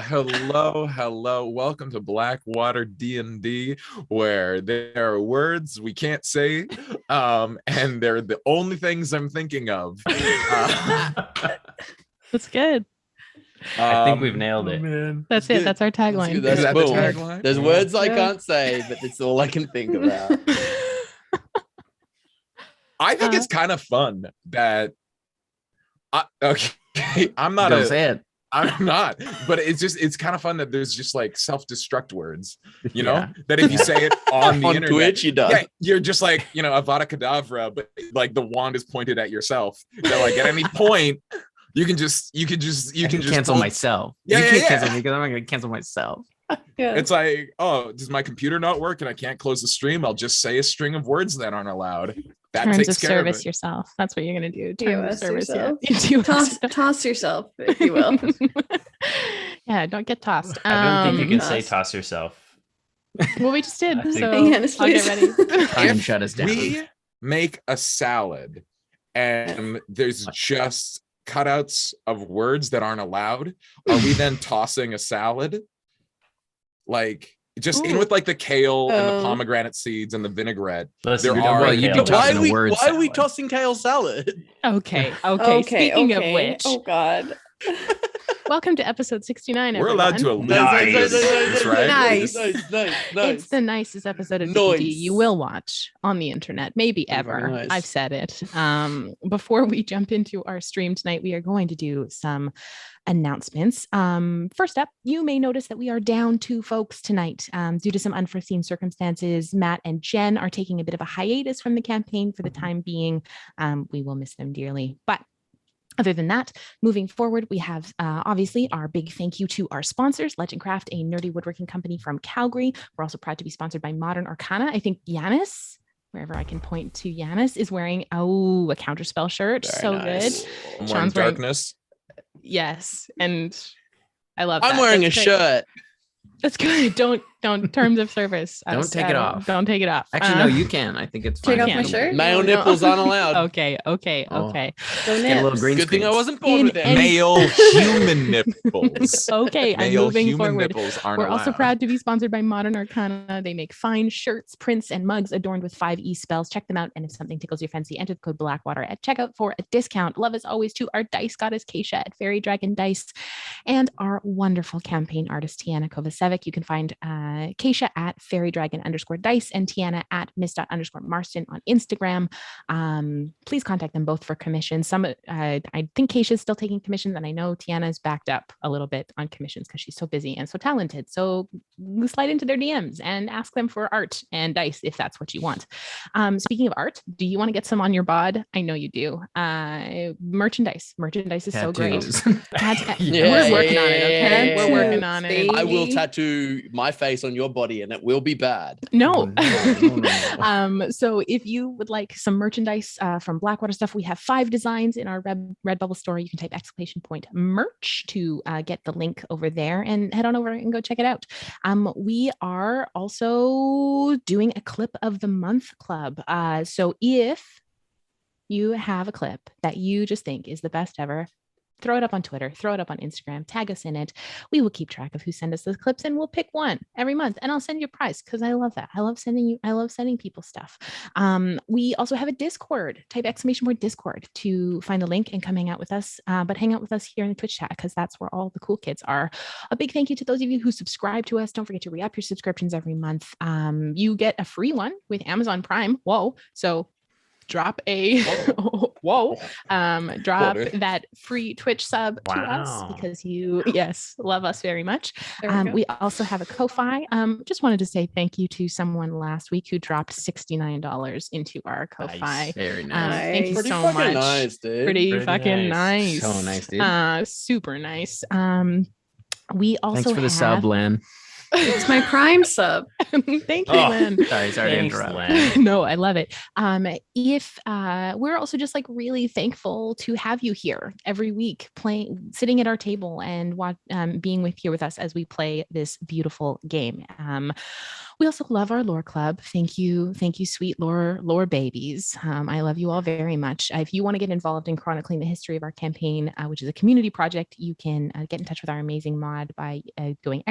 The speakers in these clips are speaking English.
Hello. Welcome to BlackwaterDnD, where there are words we can't say, and they're the only things I'm thinking of. That's good. I think we've nailed it. Man. That's it. That's our tagline. Is that the boom. tagline? There's words I can't say, but it's all I can think about. I think it's kind of fun that. I'm not Don't say it. I'm not, but it's kind of fun that there's just like self-destruct words, you know, that if you say it on the internet, Twitch, you're done. Yeah, you're just like, Avada Kedavra, but like the wand is pointed at yourself. That like at any point you can just cancel myself. Yeah, you can't yeah. cancel me because I'm not gonna cancel myself. Yeah. It's like, oh, does my computer not work and I can't close the stream? I'll just say a string of words that aren't allowed. That Terms takes of care service of it. yourself. That's what you're gonna do. TOS Terms of service. yourself. Yeah. Toss yourself, if you will. Yeah, don't get tossed. I don't think you can say Toss. toss yourself. Well, we just did. I think- So Yes, I'll get please. ready. Time shut us down. We make a salad and there's just cutouts of words that aren't allowed. Are we then tossing a salad? Like just in Ooh. with like the kale and the Oh. pomegranate seeds and the vinaigrette. Listen, There you're are- not Well, you'd be kale. tossing a word Why are we salad. tossing kale salad? Okay. Okay. Speaking of which, Oh God. welcome to episode 69. We're allowed to everyone. allude to this, right? Nice. It's the nicest episode of Nice. D&D you will watch on the internet, maybe ever. Very nice. I've said it. Before we jump into our stream tonight, we are going to do some announcements. First up, you may notice that we are down 2 folks tonight due to some unforeseen circumstances. Matt and Jen are taking a bit of a hiatus from the campaign for the time being. We will miss them dearly, but other than that, moving forward, we have obviously our big thank you to our sponsors, Legend Craft, a nerdy woodworking company from Calgary. We're also proud to be sponsored by Modern Arcana. I think Yanis, wherever I can point to Yanis, is wearing a counterspell shirt. Very So nice. good. I'm wearing Sean's wearing- darkness. Yes, and I love that. I'm wearing That's a great. shirt. That's good. Don't terms of service. Don't take it off. Don't take it off. Actually, no, you can. I think it's Take fine. off my shirt? Male No. nipples aren't allowed. Okay. Oh. Okay. Go Get a little Nips. green Good thing I screen. wasn't born In with them. any- Male human nipples. Okay, I'm Male moving human forward. nipples aren't We're also allowed. proud to be sponsored by Modern Arcana. They make fine shirts, prints, and mugs adorned with 5e spells. Check them out. And if something tickles your fancy, enter the code Blackwater at checkout for a discount. Love as always to our dice goddess Kasia at Fairy Dragon Dice and our wonderful campaign artist Tiana Kovacevic. You can find Kasia at fairydragon_dice and Tiana at miss._marston on Instagram. Please contact them both for commissions. I think Kasia is still taking commissions, and I know Tiana's backed up a little bit on commissions because she's so busy and so talented. So slide into their DMs and ask them for art and dice if that's what you want. Speaking of art, do you want to get some on your bod? I know you do. Merchandise is so great. Tattoos. We're working on it. Okay, yeah, we're working yeah. on it. I will tattoo my face on your body and it will be bad. No. No. So if you would like some merchandise from Blackwater stuff, we have 5 designs in our Redbubble store. You can type !merch to get the link over there and head on over and go check it out. We are also doing a clip of the month club. So if you have a clip that you just think is the best ever, throw it up on Twitter, throw it up on Instagram, tag us in it. We will keep track of who sent us those clips and we'll pick one every month and I'll send you a prize because I love that. I love sending people stuff. We also have a Discord. Type !Discord to find the link and come hang out with us. But hang out with us here in the Twitch chat because that's where all the cool kids are. A big thank you to those of you who subscribe to us. Don't forget to re-up your subscriptions every month. You get a free one with Amazon Prime. Whoa. So drop a drop that free Twitch sub to us Wow. because you love us very much. There we go. We also have a Ko-fi. Just wanted to say thank you to someone last week who dropped $69 into our Ko-fi. Nice. Very nice. Thank you Pretty so fucking much. nice, dude. Pretty fucking nice. So nice, dude. Super nice. We also Thanks for the have... sub, Len. It's my Prime sub. Thank you, Oh. Lynn. Sorry to Thanks, interrupt. Len. No, I love it. If we're also just like really thankful to have you here every week, sitting at our table and being here with us as we play this beautiful game. We also love our lore club. Thank you, sweet lore babies. I love you all very much. If you want to get involved in chronicling the history of our campaign, which is a community project, you can get in touch with our amazing mod by going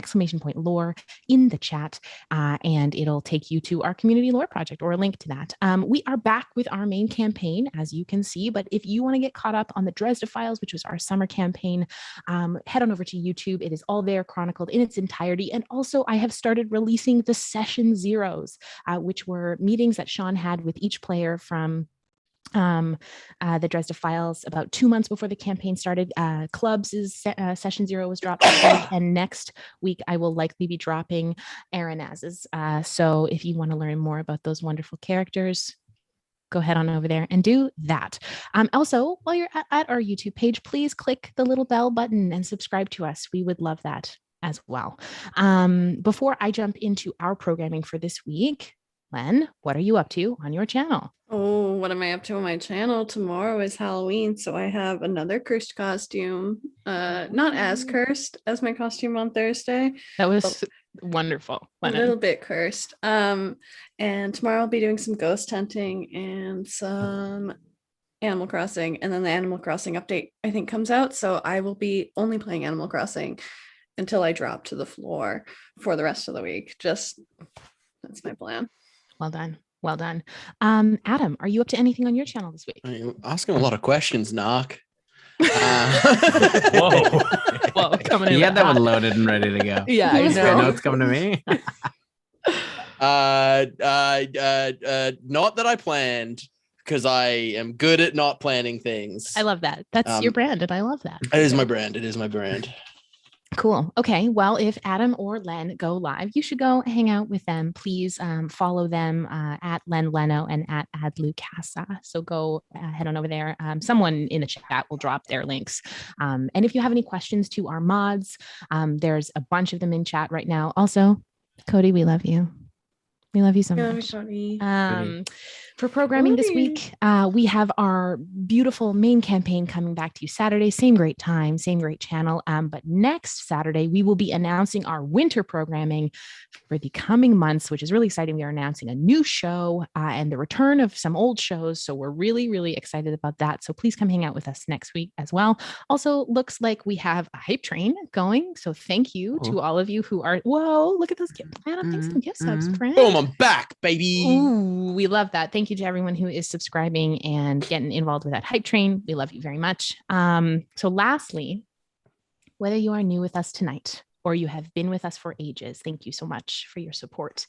!lore in the chat, and it'll take you to our community lore project or a link to that. We are back with our main campaign, as you can see, but if you want to get caught up on the Dresda Files, which was our summer campaign, head on over to YouTube. It is all there chronicled in its entirety. And also I have started releasing the session zeros, which were meetings that Sean had with each player from the Dresda Files about 2 months before the campaign started. Clubs' session 0 was dropped this week, and next week I will likely be dropping Aranaz's. So if you want to learn more about those wonderful characters, go head on over there and do that. Also, while you're at our YouTube page, please click the little bell button and subscribe to us. We would love that as well. Before I jump into our programming for this week, Len, what are you up to on your channel? Oh, what am I up to on my channel? Tomorrow is Halloween, so I have another cursed costume. Not as cursed as my costume on Thursday. That was wonderful. A little bit cursed. And tomorrow I'll be doing some ghost hunting and some Animal Crossing, and then the Animal Crossing update I think comes out, so I will be only playing Animal Crossing until I drop to the floor for the rest of the week. Just that's my plan. Well done. Adam, are you up to anything on your channel this week? You're asking a lot of questions, Narc. Whoa, coming in. You had that one loaded and ready to go. Yeah, I I know. know it's coming to me. Not that I planned, because I am good at not planning things. I love that. That's your brand, and I love that. It is my brand. It is my brand. Cool. Okay. Well, if Adam or Len go live, you should go hang out with them. Please follow them at Len Leno and at Adlucasa. So go head on over there. Someone in the chat will drop their links. And if you have any questions to our mods, there's a bunch of them in chat right now. Also, Cody, we love you. We love you so much. For programming this week, we have our beautiful main campaign coming back to you Saturday. Same great time, same great channel. But next Saturday, we will be announcing our winter programming for the coming months, which is really exciting. We are announcing a new show and the return of some old shows. So we're really, really excited about that. So please come hang out with us next week as well. Also, looks like we have a hype train going. So thank you to all of you who are, whoa, look at those gifts. Adam, thanks for the gift subs, friend. Boom, I'm back, baby. Ooh, we love that. Thank you to everyone who is subscribing and getting involved with that hype train. We love you very much. So lastly, whether you are new with us tonight or you have been with us for ages, thank you so much for your support.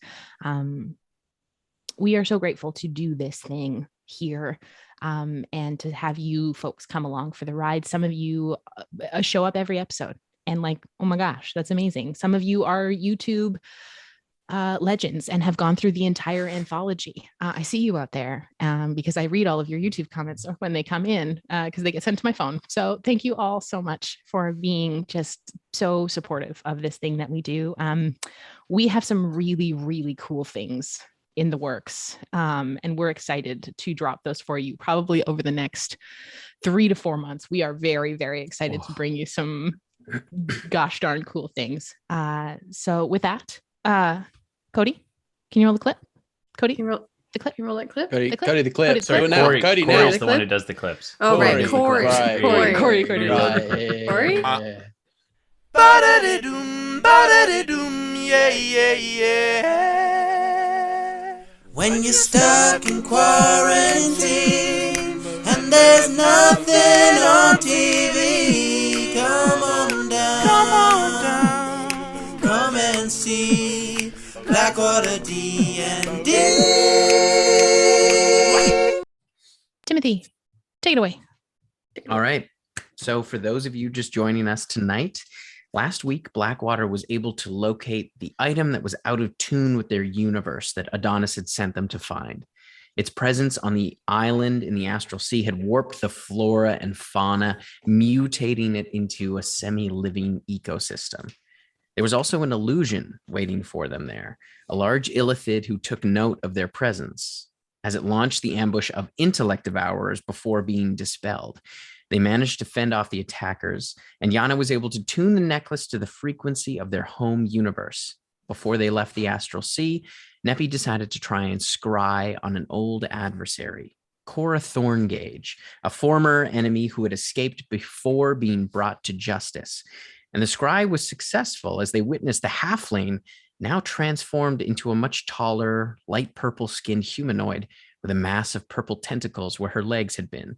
We are so grateful to do this thing here and to have you folks come along for the ride. Some of you show up every episode and like, oh my gosh, that's amazing. Some of you are YouTube legends and have gone through the entire anthology. I see you out there because I read all of your YouTube comments when they come in because they get sent to my phone. So thank you all so much for being just so supportive of this thing that we do. We have some really, really cool things in the works and we're excited to drop those for you probably over the next 3 to 4 months. We are very, very excited to bring you some gosh darn cool things. So with that, Cody, can you roll the clip? Cody, Can you roll the clip. Can you roll that clip? Cody, The clip? Cody the clip. Cody the Do it clip. now. Corey, Cody Corey's now. the The one clip? who does the clips. Oh, Corey. right. Corey. Right. Corey. Corey. Right. Corey? Ba-da-da-doom, ba-da-da-doom, yeah, yeah, yeah. When you're stuck in quarantine and there's nothing on TV, come on down, come and see Blackwater D&D. Timothy, take it away. All right. So for those of you just joining us tonight, last week, Blackwater was able to locate the item that was out of tune with their universe that Adonis had sent them to find. Its presence on the island in the Astral Sea had warped the flora and fauna, mutating it into a semi-living ecosystem. There was also an illusion waiting for them there, a large illithid who took note of their presence as it launched the ambush of intellect devourers before being dispelled. They managed to fend off the attackers, and Yana was able to tune the necklace to the frequency of their home universe. before they left the Astral Sea, Neppy decided to try and scry on an old adversary, Cora Thorngage, a former enemy who had escaped before being brought to justice. And the scry was successful as they witnessed the halfling now transformed into a much taller, light purple-skinned humanoid with a mass of purple tentacles where her legs had been.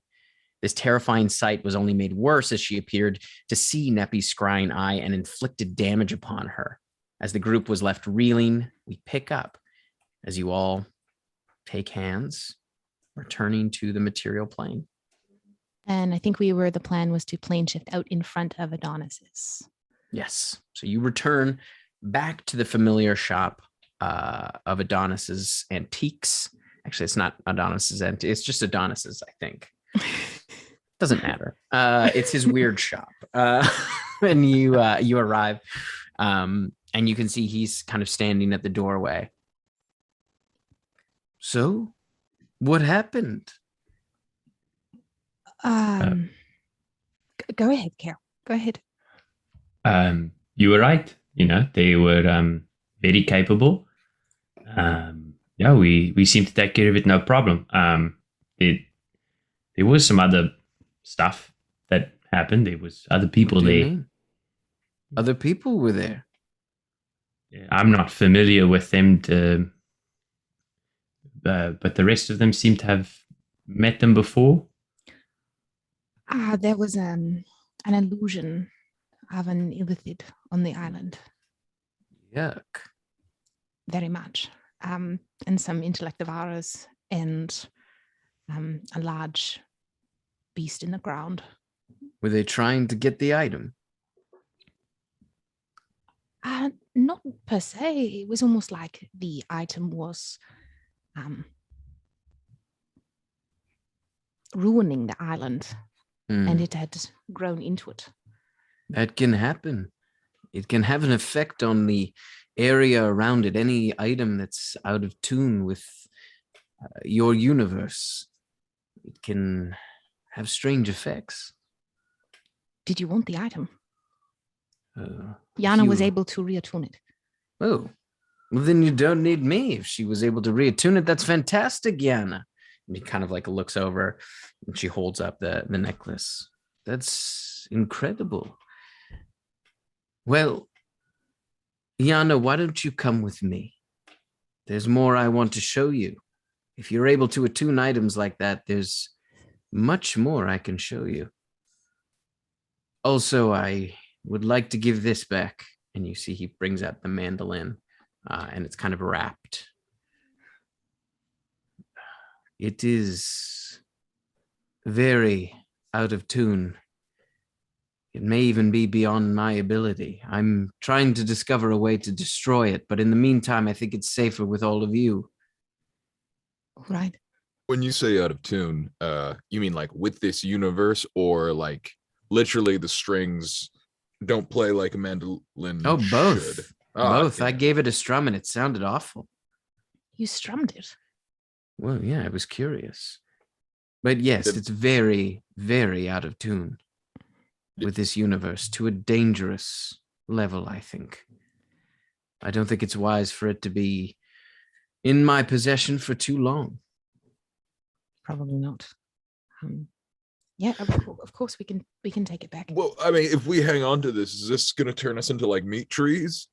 This terrifying sight was only made worse as she appeared to see Neppy's scrying eye and inflicted damage upon her. As the group was left reeling, we pick up as you all take hands, returning to the material plane. And I think the plan was to plane shift out in front of Adonis's. Yes. So you return back to the familiar shop of Adonis's antiques. Actually, it's not Adonis's antiques. It's just Adonis's, I think. Doesn't matter. It's his weird shop. And you arrive, and you can see he's kind of standing at the doorway. So, what happened? Go ahead, Carol. Go ahead. You were right. They were very capable. Yeah, we seemed to take care of it, no problem. There was some other stuff that happened. There was other people What do you there. mean? Other people were there. I'm not familiar with them, but the rest of them seem to have met them before. There was an illusion of an illithid on the island. Yuck. Very much. And some intellect of ours and a large beast in the ground. Were they trying to get the item? Not per se. It was almost like the item was ruining the island, and it had grown into it. That can happen. It can have an effect on the area around it. Any item that's out of tune with your universe, it can have strange effects. Did you want the item? Yana was able to reattune it. Oh, well, then you don't need me. If she was able to reattune it, that's fantastic, Yana. And he kind of like looks over and she holds up the necklace. That's incredible. Well, Yana, why don't you come with me? There's more I want to show you. If you're able to attune items like that, there's much more I can show you. Also, I would like to give this back. And you see he brings out the mandolin, and it's kind of wrapped. It is very out of tune. It may even be beyond my ability. I'm trying to discover a way to destroy it, but in the meantime, I think it's safer with all of you. Right. When you say out of tune, you mean like with this universe, or like literally the strings don't play like a mandolin? Oh, both. should? Both. Yeah. I gave it a strum and it sounded awful. You strummed it. Well, yeah, I was curious. But yes, it's very, very out of tune with this universe to a dangerous level, I think. I don't think it's wise for it to be in my possession for too long. Probably not. Yeah, of course we can take it back. Well, I mean, if we hang on to this, is this going to turn us into like meat trees?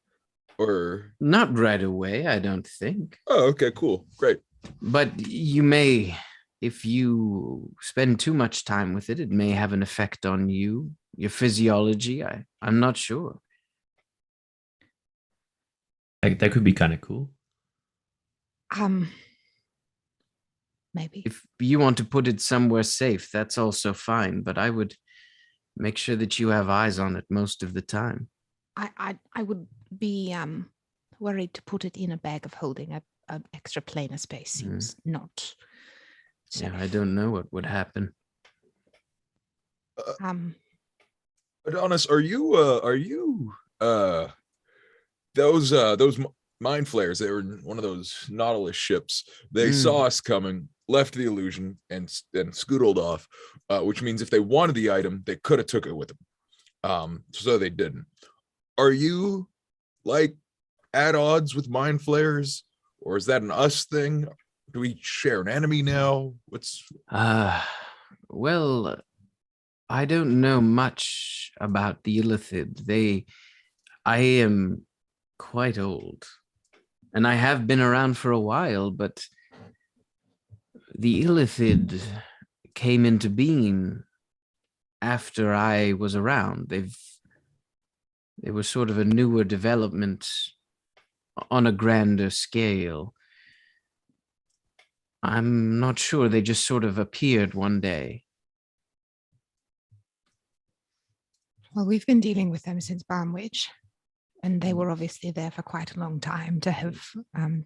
Or Not right away, I don't think. oh, okay, cool, great. But you may, if you spend too much time with it, it may have an effect on you, your physiology. I'm not sure. Like, that could be kind of cool. Maybe. If you want to put it somewhere safe, that's also fine. But I would make sure that you have eyes on it most of the time. I would be worried to put it in a bag of holding. A extra planar space seems not safe. Yeah, I don't know what would happen. Adonis, are you those mind flayers? They were in one of those Nautilus ships. They saw us coming, left the illusion, and scootled off. Which means if they wanted the item, they could have took it with them. So they didn't. Are you like at odds with mind flayers, or is that an us thing? Do we share an enemy now? What's Well, I don't know much about the Illithid. I am quite old, and I have been around for a while, but the Illithid came into being after I was around. They were sort of a newer development on a grander scale. I'm not sure. They just sort of appeared one day. Well, we've been dealing with them since Barnwich, and they were obviously there for quite a long time to have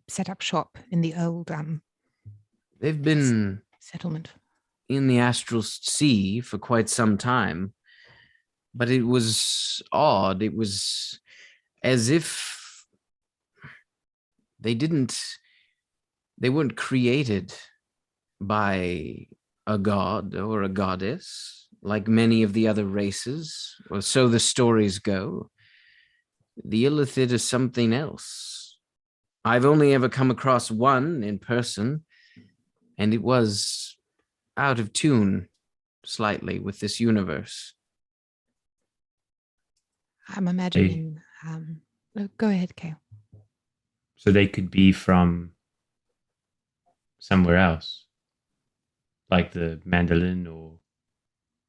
set up shop in the old They've been settlement. in the astral sea for quite some time, but it was odd. It was as if they weren't created by a god or a goddess like many of the other races, or so the stories go. The Illithid is something else. I've only ever come across one in person, and it was out of tune slightly with this universe. I'm imagining. Go ahead, Kale. So they could be from somewhere else, like the mandolin, or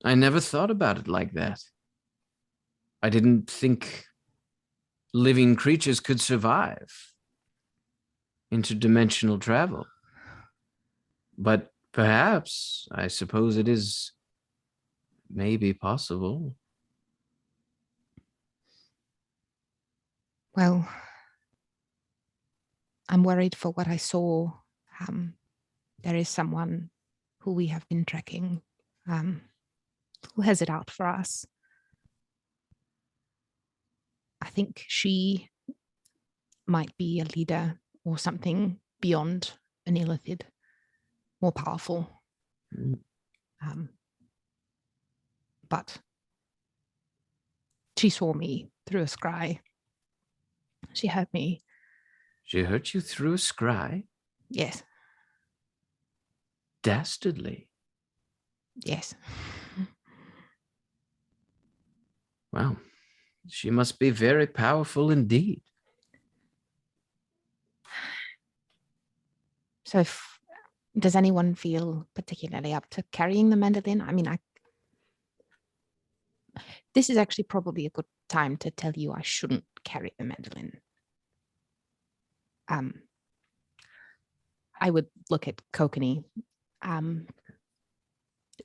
I never thought about it like that. I didn't think living creatures could survive interdimensional travel. But perhaps, I suppose it is maybe possible. Well, I'm worried for what I saw. There is someone who we have been tracking who has it out for us. I think she might be a leader or something beyond an Illithid, more powerful. But she saw me through a scry. She hurt me. She hurt you through a scry? Yes. Dastardly. Yes. Wow. She must be very powerful indeed. So does anyone feel particularly up to carrying the mandolin? I mean, this is actually probably a good time to tell you I shouldn't carry the mandolin. I would look at Kokanee.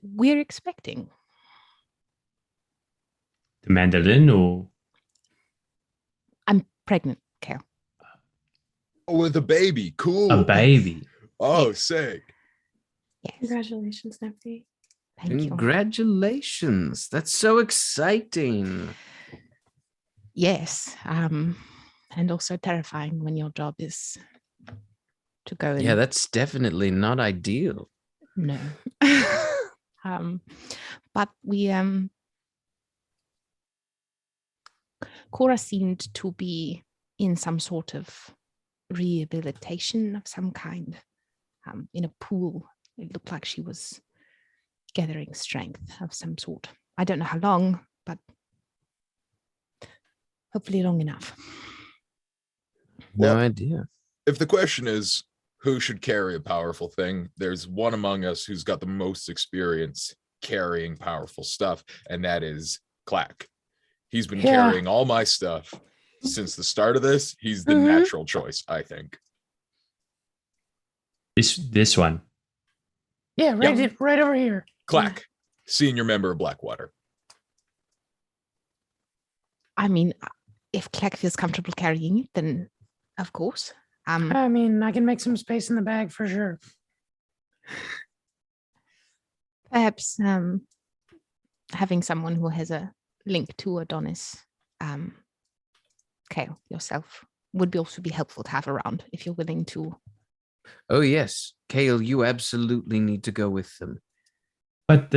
We're expecting. the mandolin, or I'm pregnant, Kale. Oh, with a baby. Cool. a baby? Oh, Yes. sick. Yes. Congratulations, Neppy. Thank you. Congratulations. That's so exciting. Yes. And also terrifying when your job is to go and Yeah, that's definitely not ideal. no. But we Cora seemed to be in some sort of rehabilitation of some kind, in a pool. It looked like she was gathering strength of some sort. I don't know how long, but hopefully long enough. No Well, idea. if the question is who should carry a powerful thing, there's one among us who's got the most experience carrying powerful stuff, and that is Clack. He's been carrying all my stuff since the start of this. He's the natural choice, I think. This one. Yeah, right over here. Clack, senior member of Blackwater. I mean, if Clack feels comfortable carrying it, then of course. I mean, I can make some space in the bag for sure. Perhaps having someone who has a link to Adonis, Kale, yourself, would also be helpful to have around if you're willing to. Oh, yes. Kale, you absolutely need to go with them. But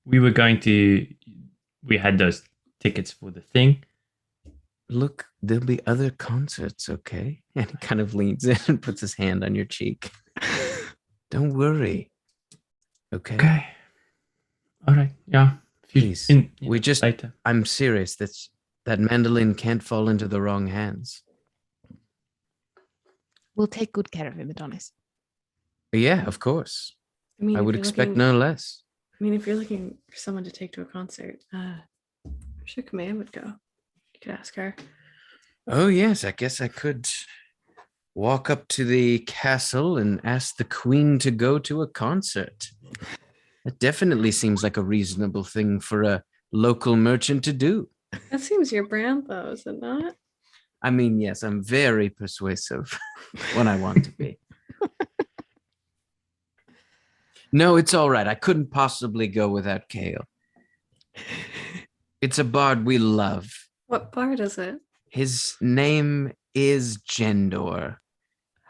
we had those tickets for the thing. Look, there'll be other concerts, okay? And he kind of leans in and puts his hand on your cheek. Don't worry. Okay. All right. Yeah. Please. Later. I'm serious. That mandolin can't fall into the wrong hands. We'll take good care of him, Adonis. Yeah, of course. I mean, I if would you're expect looking- no less. I mean, if you're looking for someone to take to a concert, Shukame would go. You could ask her. Oh, yes. I guess I could walk up to the castle and ask the queen to go to a concert. That definitely seems like a reasonable thing for a local merchant to do. That seems your brand, though, is it not? I mean, yes, I'm very persuasive when I want to be. No, it's all right. I couldn't possibly go without Kale. It's a bard we love. What bard is it? His name is Jendor.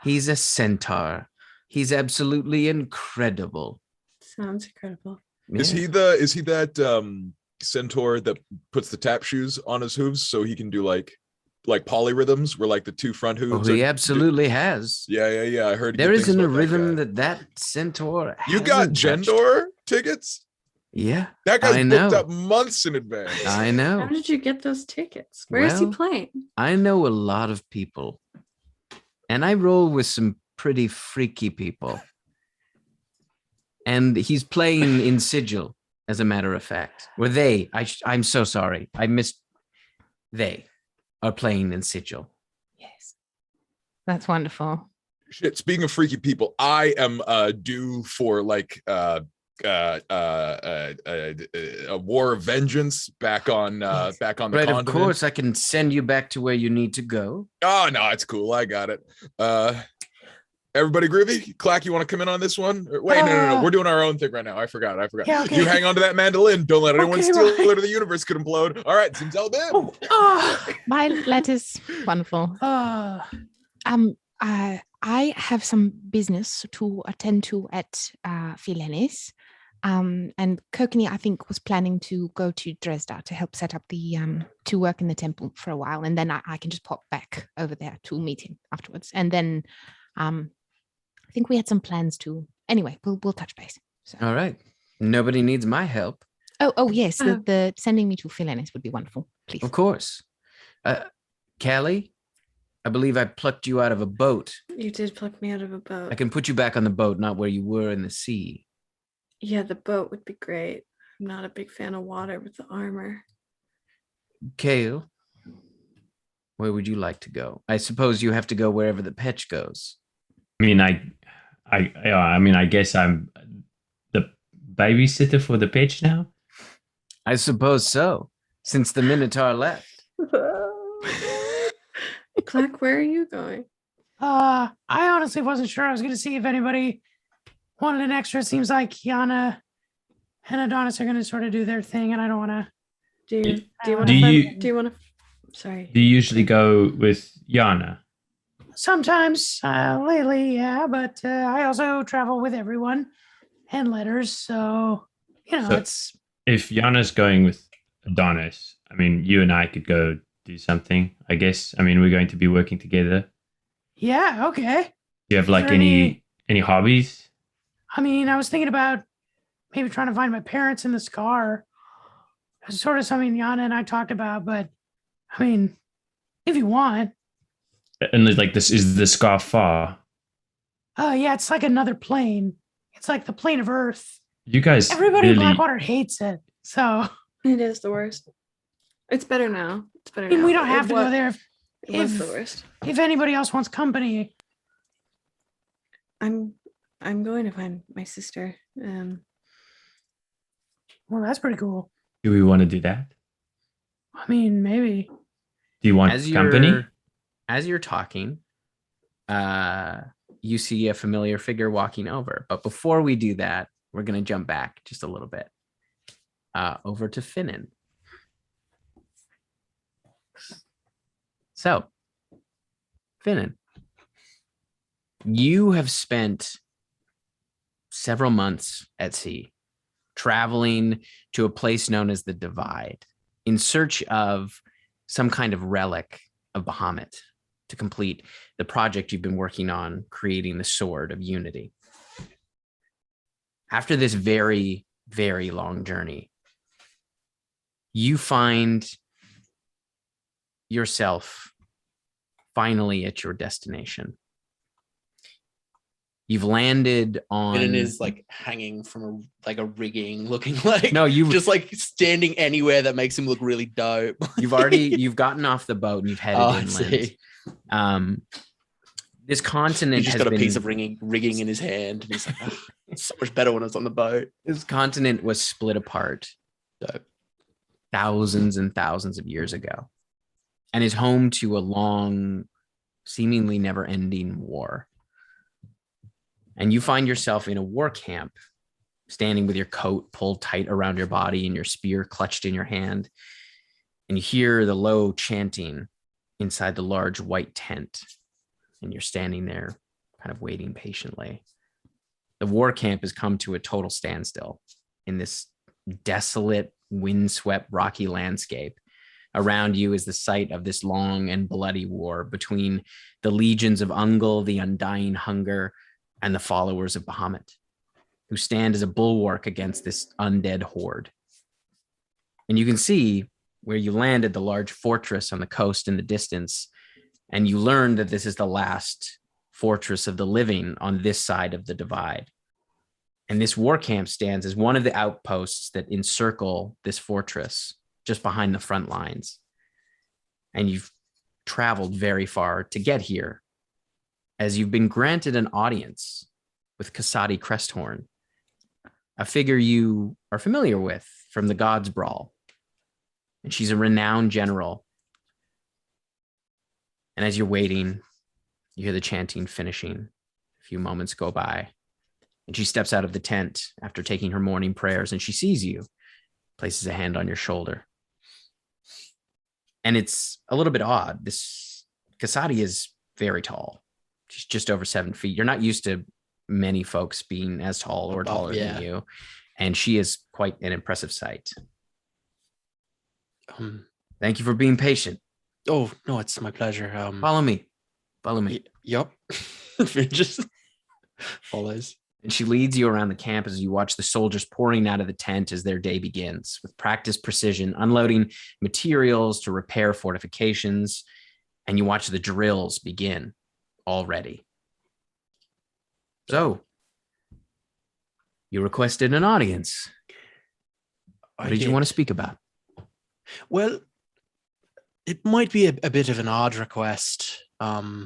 He's a centaur. He's absolutely incredible. Sounds incredible. Is he that centaur that puts the tap shoes on his hooves so he can do like polyrhythms where like the two front hooves? Oh, he absolutely has. Yeah. I heard There good isn't things a about rhythm guy. that centaur You got hasn't touched. Jendor tickets? Yeah, That guy's I booked know. up months in advance. I How know. did you get those tickets? Where is he Well, playing? I know a lot of people, and I roll with some pretty freaky people. And he's playing in Sigil, as a matter of fact. Where I'm so sorry. I missed. They are playing in Sigil. Yes. That's wonderful. Shit, speaking of freaky people, I am due for like a war of vengeance back on the Right, continent. of course, I can send you back to where you need to go. Oh no, it's cool. I got it. Everybody groovy? Clack, you want to come in on this one? Wait, no. We're doing our own thing right now. I forgot. Yeah, okay. You hang on to that mandolin. Don't let anyone Okay, steal right. it or the universe could implode. All right, Simsalabim. My letters. Wonderful. I have some business to attend to at Felinis. And Kokini, I think, was planning to go to Dresda to help set up the to work in the temple for a while, and then I can just pop back over there to meet him afterwards. And then I think we had some plans to. Anyway, we'll touch base. So. All right. Nobody needs my help. Oh yes, the sending me to Felinis would be wonderful, please. Of course. Callie, I believe I plucked you out of a boat. You did pluck me out of a boat. I can put you back on the boat, not where you were in the sea. Yeah, the boat would be great. I'm not a big fan of water with the armor. Kale, where would you like to go? I suppose you have to go wherever the Petch goes. I mean, I guess I'm the babysitter for the pitch now. I suppose so, since the Minotaur left. Clack, where are you going? I honestly wasn't sure. I was going to see if anybody wanted an extra. It seems like Yana and Adonis are going to sort of do their thing, and I don't want to. Do you want Do you- to? Do you want to? Sorry. Do you usually go with Yana? Sometimes, lately, yeah, but I also travel with everyone and letters, so So- it's If Yana's going with Adonis, I mean, you and I could go do something, I guess. I mean, we're going to be working together. yeah, okay. Do you have like Sure. any hobbies? I mean, I was thinking about maybe trying to find my parents in the scar. It's sort of something Yana and I talked about, but I mean, if you want, And there's like this is the scarf far. yeah, it's like another plane. It's like the plane of Earth. You guys Everybody in really Blackwater hates it, so It is the worst. It's better now. It's better I mean, now. we don't It have to wa- go there It was the if- worst. if anybody else wants company. I'm going to find my sister. Well, that's pretty cool. do we want to do that? I mean, maybe. Do you want company? As you're talking, you see a familiar figure walking over. But before we do that, we're going to jump back just a little bit over to Finnen. So, Finnen, you have spent several months at sea, traveling to a place known as the Divide in search of some kind of relic of Bahamut to complete the project you've been working on, creating the Sword of Unity. After this very, very long journey, you find yourself finally at your destination. You've landed on. Finin is like hanging from a rigging, looking like No, you've just like standing anywhere that makes him look really dope. you've gotten off the boat and you've headed I inland. see. This continent He's just has got a piece been- of rigging in his hand, and he's like, "Oh, it's so much better when it's on the boat." This continent was split apart Dope. thousands and thousands of years ago, and is home to a long, seemingly never-ending war. And you find yourself in a war camp, standing with your coat pulled tight around your body and your spear clutched in your hand. And you hear the low chanting inside the large white tent. And you're standing there, kind of waiting patiently. The war camp has come to a total standstill in this desolate, windswept, rocky landscape. Around you is the site of this long and bloody war between the legions of Ungol, the undying hunger, and the followers of Bahamut, who stand as a bulwark against this undead horde. And you can see where you landed the large fortress on the coast in the distance, and you learn that this is the last fortress of the living on this side of the divide. And this war camp stands as one of the outposts that encircle this fortress just behind the front lines. And you've traveled very far to get here, as you've been granted an audience with Kasadi Cresthorn, a figure you are familiar with from the God's Brawl. And she's a renowned general. And as you're waiting, you hear the chanting finishing. A few moments go by, and she steps out of the tent after taking her morning prayers, and she sees you, places a hand on your shoulder. And it's a little bit odd. This Kasadi is very tall. She's just over 7 feet. You're not used to many folks being as tall or taller than you. And she is quite an impressive sight. Thank you for being patient. Oh, no, it's my pleasure. Follow me. Follow me. Yup. Finn just follows. And she leads you around the camp as you watch the soldiers pouring out of the tent as their day begins, with practiced precision, unloading materials to repair fortifications. And you watch the drills begin already. So, you requested an audience. What did you want to speak about? Well, it might be a bit of an odd request. I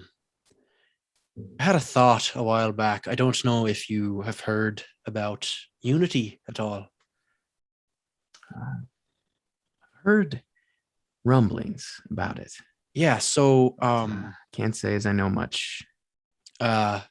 had a thought a while back. I don't know if you have heard about Unity at all. I've heard rumblings about it. Yeah, so Can't say as I know much. IO.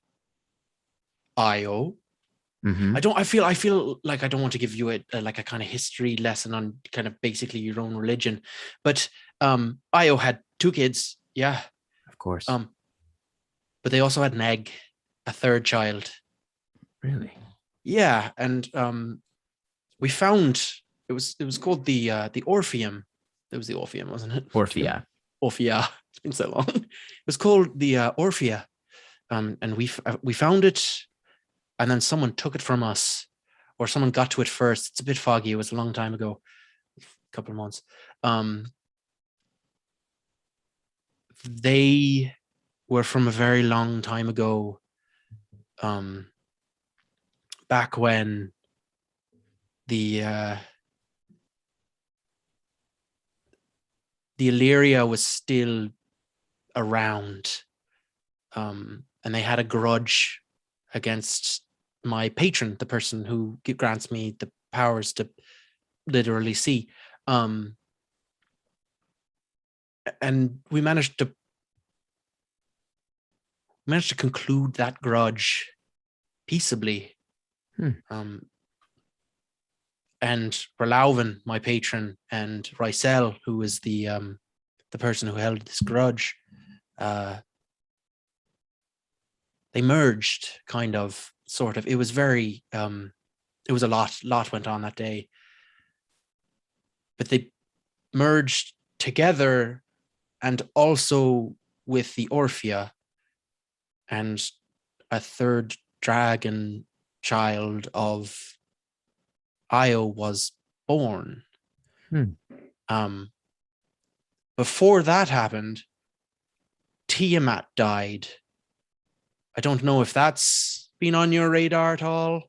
Mhm. I feel like I don't want to give you a kind of history lesson on kind of basically your own religion, but IO had 2 kids, yeah. Of course. But they also had an egg, a 3rd child. Really? Yeah, and we found it was called the Orpheum. It was the Orpheum, wasn't it? Orphea. Orphea. It's been so long. It was called the Orphea, and we found it, and then someone took it from us, or someone got to it first. It's a bit foggy. It was a long time ago, a couple of months. They were from a very long time ago, back when the Illyria was still around, and they had a grudge against my patron, the person who grants me the powers to literally see. And we managed to conclude that grudge peaceably. And Rolauven, my patron, and Rysel, who was the person who held this grudge, they merged, kind of, sort of. It was very, it was a lot went on that day. But they merged together and also with the Orphea, and a third dragon child of Io was born. Before that happened, Tiamat died. I don't know if that's been on your radar at all.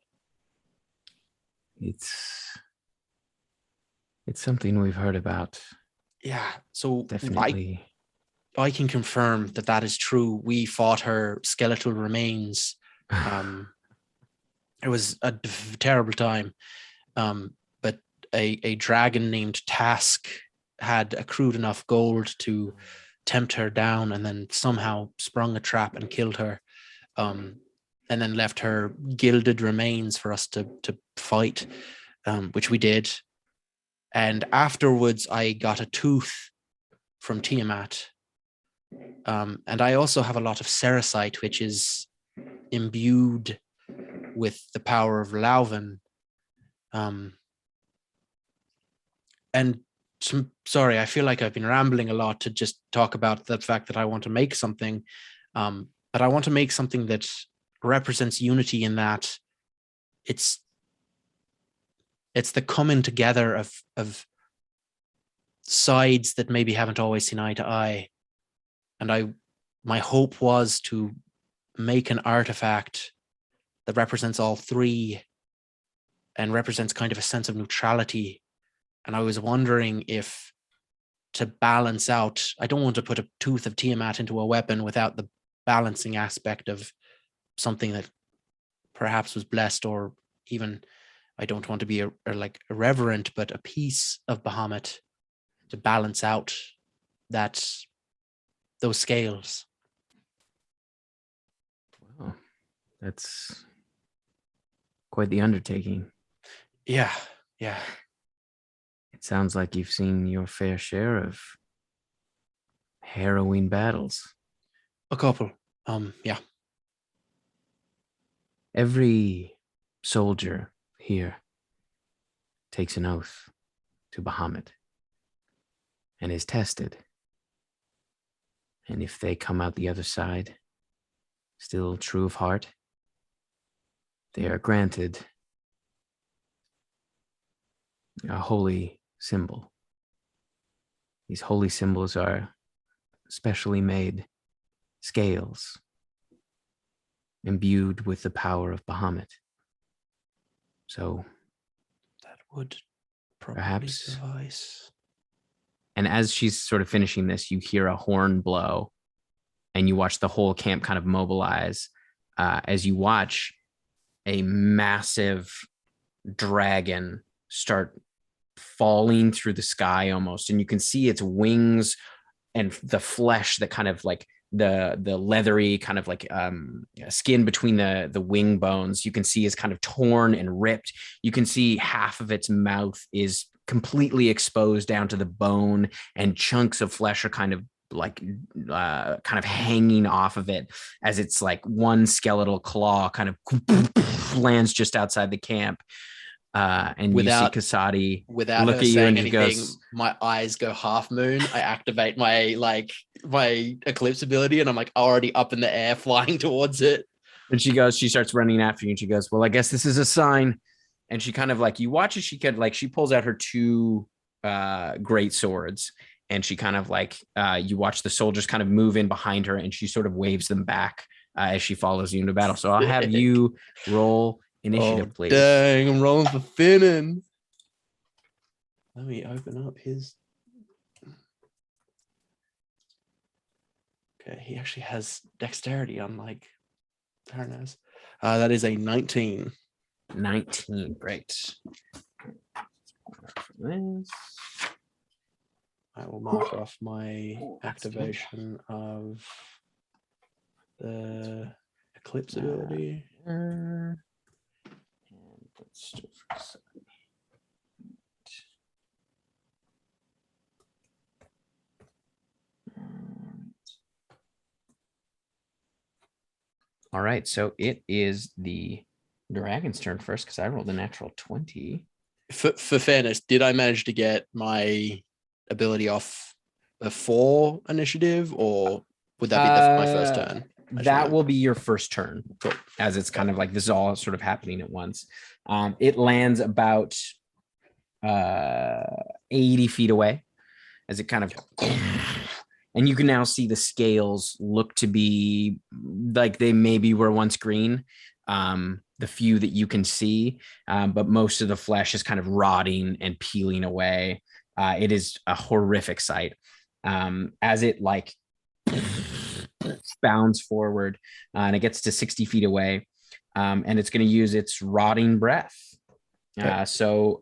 It's something we've heard about. Yeah, so Definitely. I can confirm that that is true. We fought her skeletal remains. It was a terrible time. But a dragon named Task had accrued enough gold to tempt her down, and then somehow sprung a trap and killed her. And then left her gilded remains for us to fight, which we did. And afterwards, I got a tooth from Tiamat. And I also have a lot of Ceresite, which is imbued with the power of Lauven. And sorry, I feel like I've been rambling a lot to just talk about the fact that I want to make something. But I want to make something that represents unity, in that it's the coming together of sides that maybe haven't always seen eye to eye. And my hope was to make an artifact that represents all three and represents kind of a sense of neutrality. And I was wondering if, to balance out, I don't want to put a tooth of Tiamat into a weapon without the balancing aspect of something that perhaps was blessed, or even, I don't want to be irreverent, but a piece of Bahamut to balance out those scales. Wow, that's quite the undertaking. Yeah. It sounds like you've seen your fair share of harrowing battles. A couple. Yeah. Every soldier here takes an oath to Bahamut and is tested. And if they come out the other side, still true of heart, they are granted a holy symbol. These holy symbols are specially made scales imbued with the power of Bahamut. So that would probably perhaps suffice. And as she's sort of finishing this, you hear a horn blow, and you watch the whole camp kind of mobilize as you watch a massive dragon start falling through the sky almost. And you can see its wings and the flesh that kind of like the leathery kind of like skin between the wing bones, you can see is kind of torn and ripped. You can see half of its mouth is completely exposed down to the bone, and chunks of flesh are kind of hanging off of it as it's like one skeletal claw kind of lands just outside the camp. And Without- you see Kasadi Without look her at you, saying and he anything, goes, my eyes go half moon. I activate my eclipse ability, and I'm like already up in the air flying towards it. and she starts running after you, and she goes, well, I guess this is a sign. And she kind of like, you watch as she pulls out her two great swords, and she kind of like, you watch the soldiers kind of move in behind her, and she sort of waves them back as she follows you into battle. So I'll have you roll initiative, please. Dang, I'm rolling for Finin. Let me open up his. Okay, he actually has dexterity, unlike Tarnas. That is a 19. 19. Great. I will mark off my activation of the eclipse ability. And let's do for a second. All right, so it is the dragon's turn first because I rolled a natural 20. For fairness, did I manage to get my ability off before initiative, or would that be my first turn? That will be your first turn. Cool. As it's kind of like this is all sort of happening at once. It lands about 80 feet away as it kind of, and you can now see the scales look to be like they maybe were once green. The few that you can see, but most of the flesh is kind of rotting and peeling away. It is a horrific sight. As it like bounds forward and it gets to 60 feet away, and it's going to use its rotting breath. So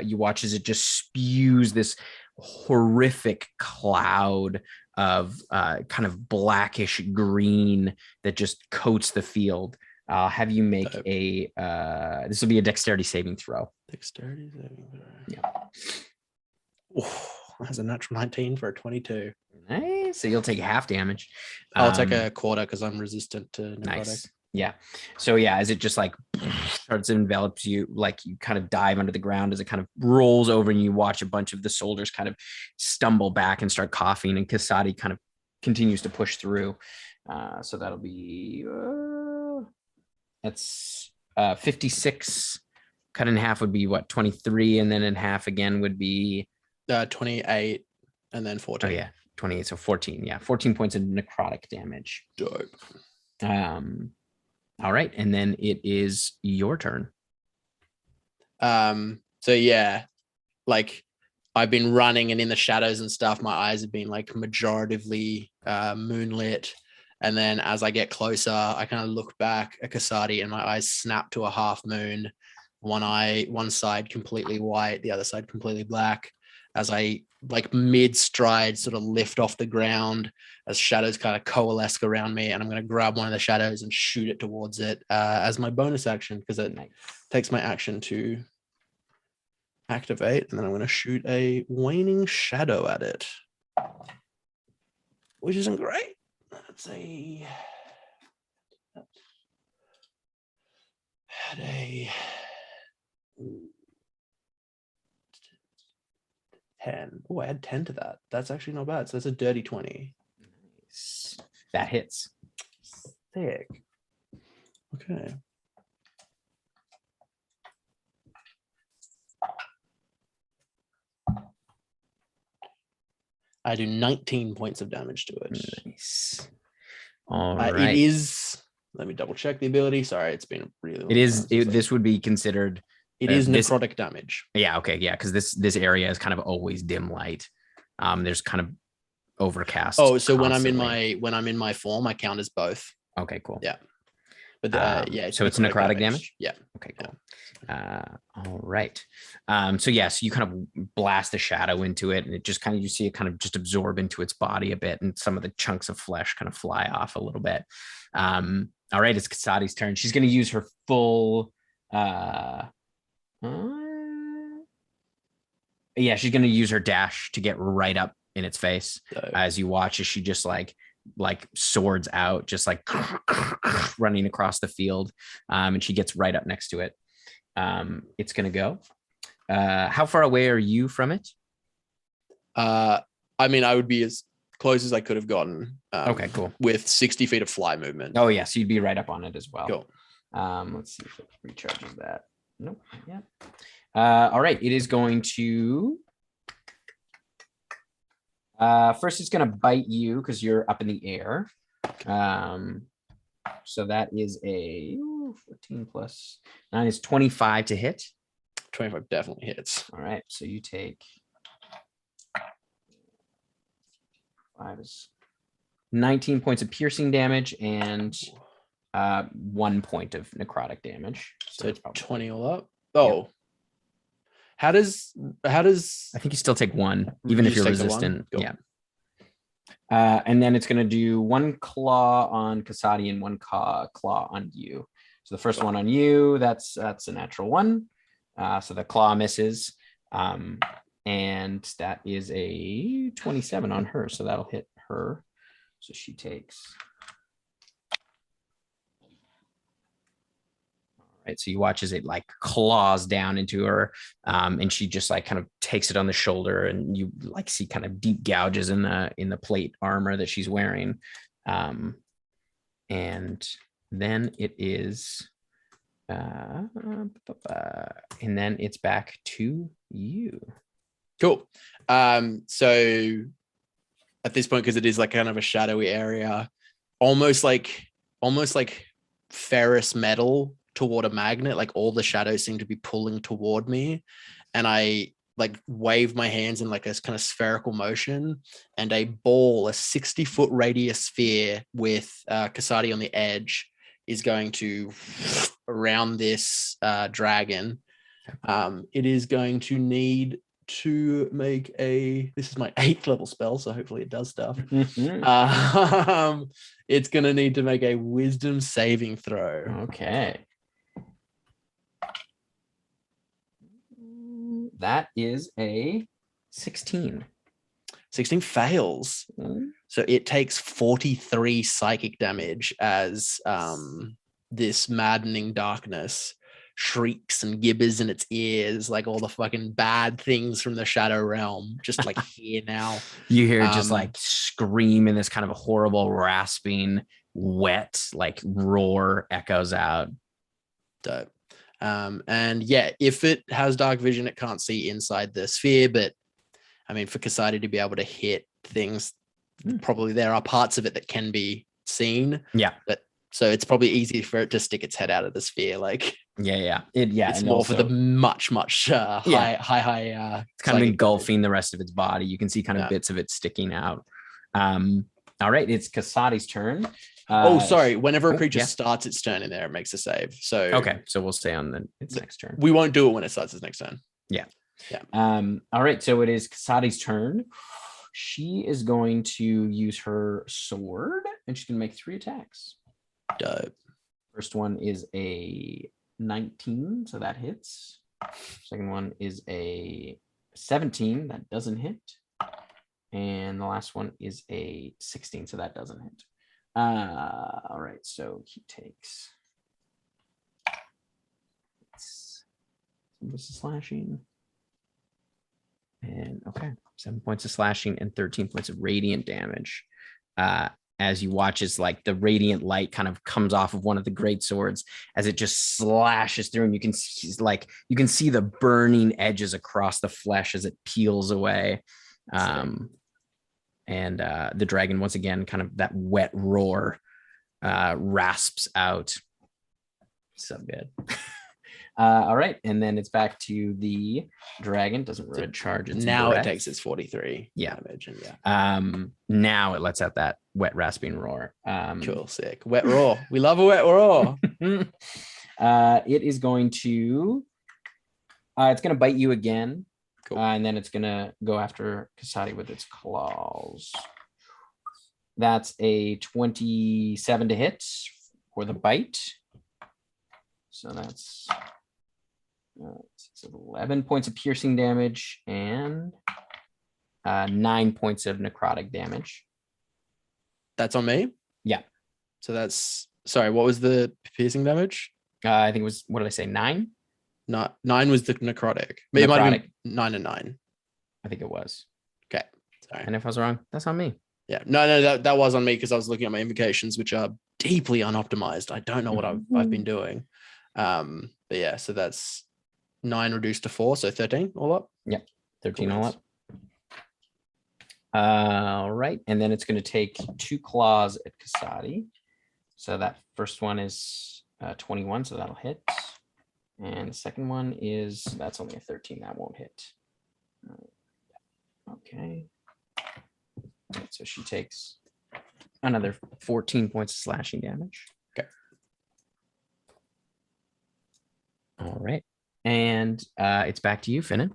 you watch as it just spews this horrific cloud of kind of blackish green that just coats the field. Have you make a this will be a dexterity saving throw. Dexterity saving throw. Yeah. Oh, that's a natural 19 for a 22. Nice. So you'll take half damage. I'll take a quarter because I'm resistant to necrotic. Nice. Yeah. So yeah, as it just like starts to envelops you, like you kind of dive under the ground as it kind of rolls over, and you watch a bunch of the soldiers kind of stumble back and start coughing, and Kasadi kind of continues to push through. So that'll be that's 56 cut in half would be what, 23, and then in half again would be 28 and then 14. Oh yeah, 28. So 14. Yeah, 14 points of necrotic damage. Dope. All right, and then it is your turn. So yeah, like I've been running, and in the shadows and stuff, my eyes have been like majoritively moonlit. And then as I get closer, I kind of look back at Kasadi, and my eyes snap to a half moon. One side completely white, the other side completely black. As I like mid stride sort of lift off the ground, as shadows kind of coalesce around me, and I'm going to grab one of the shadows and shoot it towards it as my bonus action, because it takes my action to activate, and then I'm going to shoot a waning shadow at it, which isn't great. Let's see. Had a 10. Oh, I had 10 to that. That's actually not bad. So that's a dirty 20. Nice. That hits. Sick. Okay. I do 19 points of damage to it. Nice. All right. It is. Let me double check the ability. Sorry, it's been really long. It is. This would be considered. It is necrotic damage. Yeah. Okay. Yeah. Because this area is kind of always dim light. There's kind of overcast. Oh, so constantly. when I'm in my form, I count as both. Okay. Cool. Yeah. But yeah. So it's necrotic damage. Yeah. Okay. Cool. All right. So yes, you kind of blast a shadow into it, and it just kind of, you see it kind of just absorb into its body a bit, and some of the chunks of flesh kind of fly off a little bit. All right, it's Kasadi's turn. She's going to use her full. Yeah, she's going to use her dash to get right up in its face. As you watch, as she just like swords out, just like running across the field, and she gets right up next to it. It's going to go. How far away are you from it? I mean, I would be as close as I could have gotten. Okay, cool. With 60 feet of fly movement. Oh, yeah. So you'd be right up on it as well. Cool. Let's see if it recharges that. Nope. Yeah. All right. It is going to. First, it's going to bite you because you're up in the air. So that is a 14 plus 9 is 25 to hit. 25 definitely hits. All right. So you take 5 is 19 points of piercing damage and 1 point of necrotic damage. So 20 all up. Oh. Yep. How does I think you still take 1, even if you're resistant. Yeah. And then it's going to do 1 claw on Kasadi and 1 claw on you. So the first one on you, that's a natural 1. So the claw misses. And that is a 27 on her. So that'll hit her. So she takes. All Right. So you watch as it like claws down into her, and she just like kind of takes it on the shoulder, and you like see kind of deep gouges in the plate armor that she's wearing. And then it is and then it's back to you. Cool. So at this point, because it is like kind of a shadowy area, almost like ferrous metal toward a magnet, like all the shadows seem to be pulling toward me, and I like wave my hands in like a kind of spherical motion, and a 60-foot radius sphere with Kasadi on the edge is going to around this dragon. It is going to need to make this is my 8th level spell, so hopefully it does stuff. It's going to need to make a wisdom saving throw. Okay. That is a 16. 16 fails. So it takes 43 psychic damage as this maddening darkness shrieks and gibbers in its ears, like all the fucking bad things from the shadow realm, just like here now. You hear just like scream, and this kind of a horrible rasping, wet, like roar echoes out. Dope. And yeah, if it has dark vision, it can't see inside the sphere, but I mean, for Kasadi to be able to hit things, probably there are parts of it that can be seen. Yeah. But so it's probably easy for it to stick its head out of the sphere. Like, it's more also, for the much high. It's kind of engulfing the rest of its body. You can see kind of bits of it sticking out. All right, it's Kasadi's turn. Sorry. Whenever a creature starts its turn in there, it makes a save. So okay, so we'll stay on its next turn. We won't do it when it starts its next turn. Yeah. Yeah. All right, so it is Kasadi's turn. She is going to use her sword, and she's going to make 3 attacks. Dope. First one is a 19, so that hits. Second one is a 17, that doesn't hit. And the last one is a 16, so that doesn't hit. All right, so he takes what's the slashing? And okay, 7 points of slashing and 13 points of radiant damage. As you watch as like the radiant light kind of comes off of one of the great swords as it just slashes through, and you can see the burning edges across the flesh as it peels away. And the dragon, once again, kind of that wet roar rasps out. So good. All right, and then it's back to the dragon. Doesn't red charge. Now it takes its 43 damage. And now it lets out that wet rasping roar. Cool, sick. Wet roar. We love a wet roar. It is going to it's going to bite you again. Cool. And then it's going to go after Kasadi with its claws. That's a 27 to hit for the bite. So that's 11 points of piercing damage and 9 points of necrotic damage. That's on me? Yeah. So that's, sorry, what was the piercing damage? I think it was, what did I say, 9? Not 9 was the necrotic. Maybe it might have been 9 and 9. I think it was. Okay. Sorry. And if I was wrong, that's on me. Yeah. No, that was on me because I was looking at my invocations, which are deeply unoptimized. I don't know what I've been doing. But yeah, so that's 9 reduced to 4, so 13 all up. Yeah, 13 all up. All right, and then it's going to take 2 claws at Kasadi. So that first one is 21, so that'll hit. And the second one is, that's only a 13, that won't hit. Okay. Right, so she takes another 14 points of slashing damage. Okay. All right. And it's back to you, Finnen.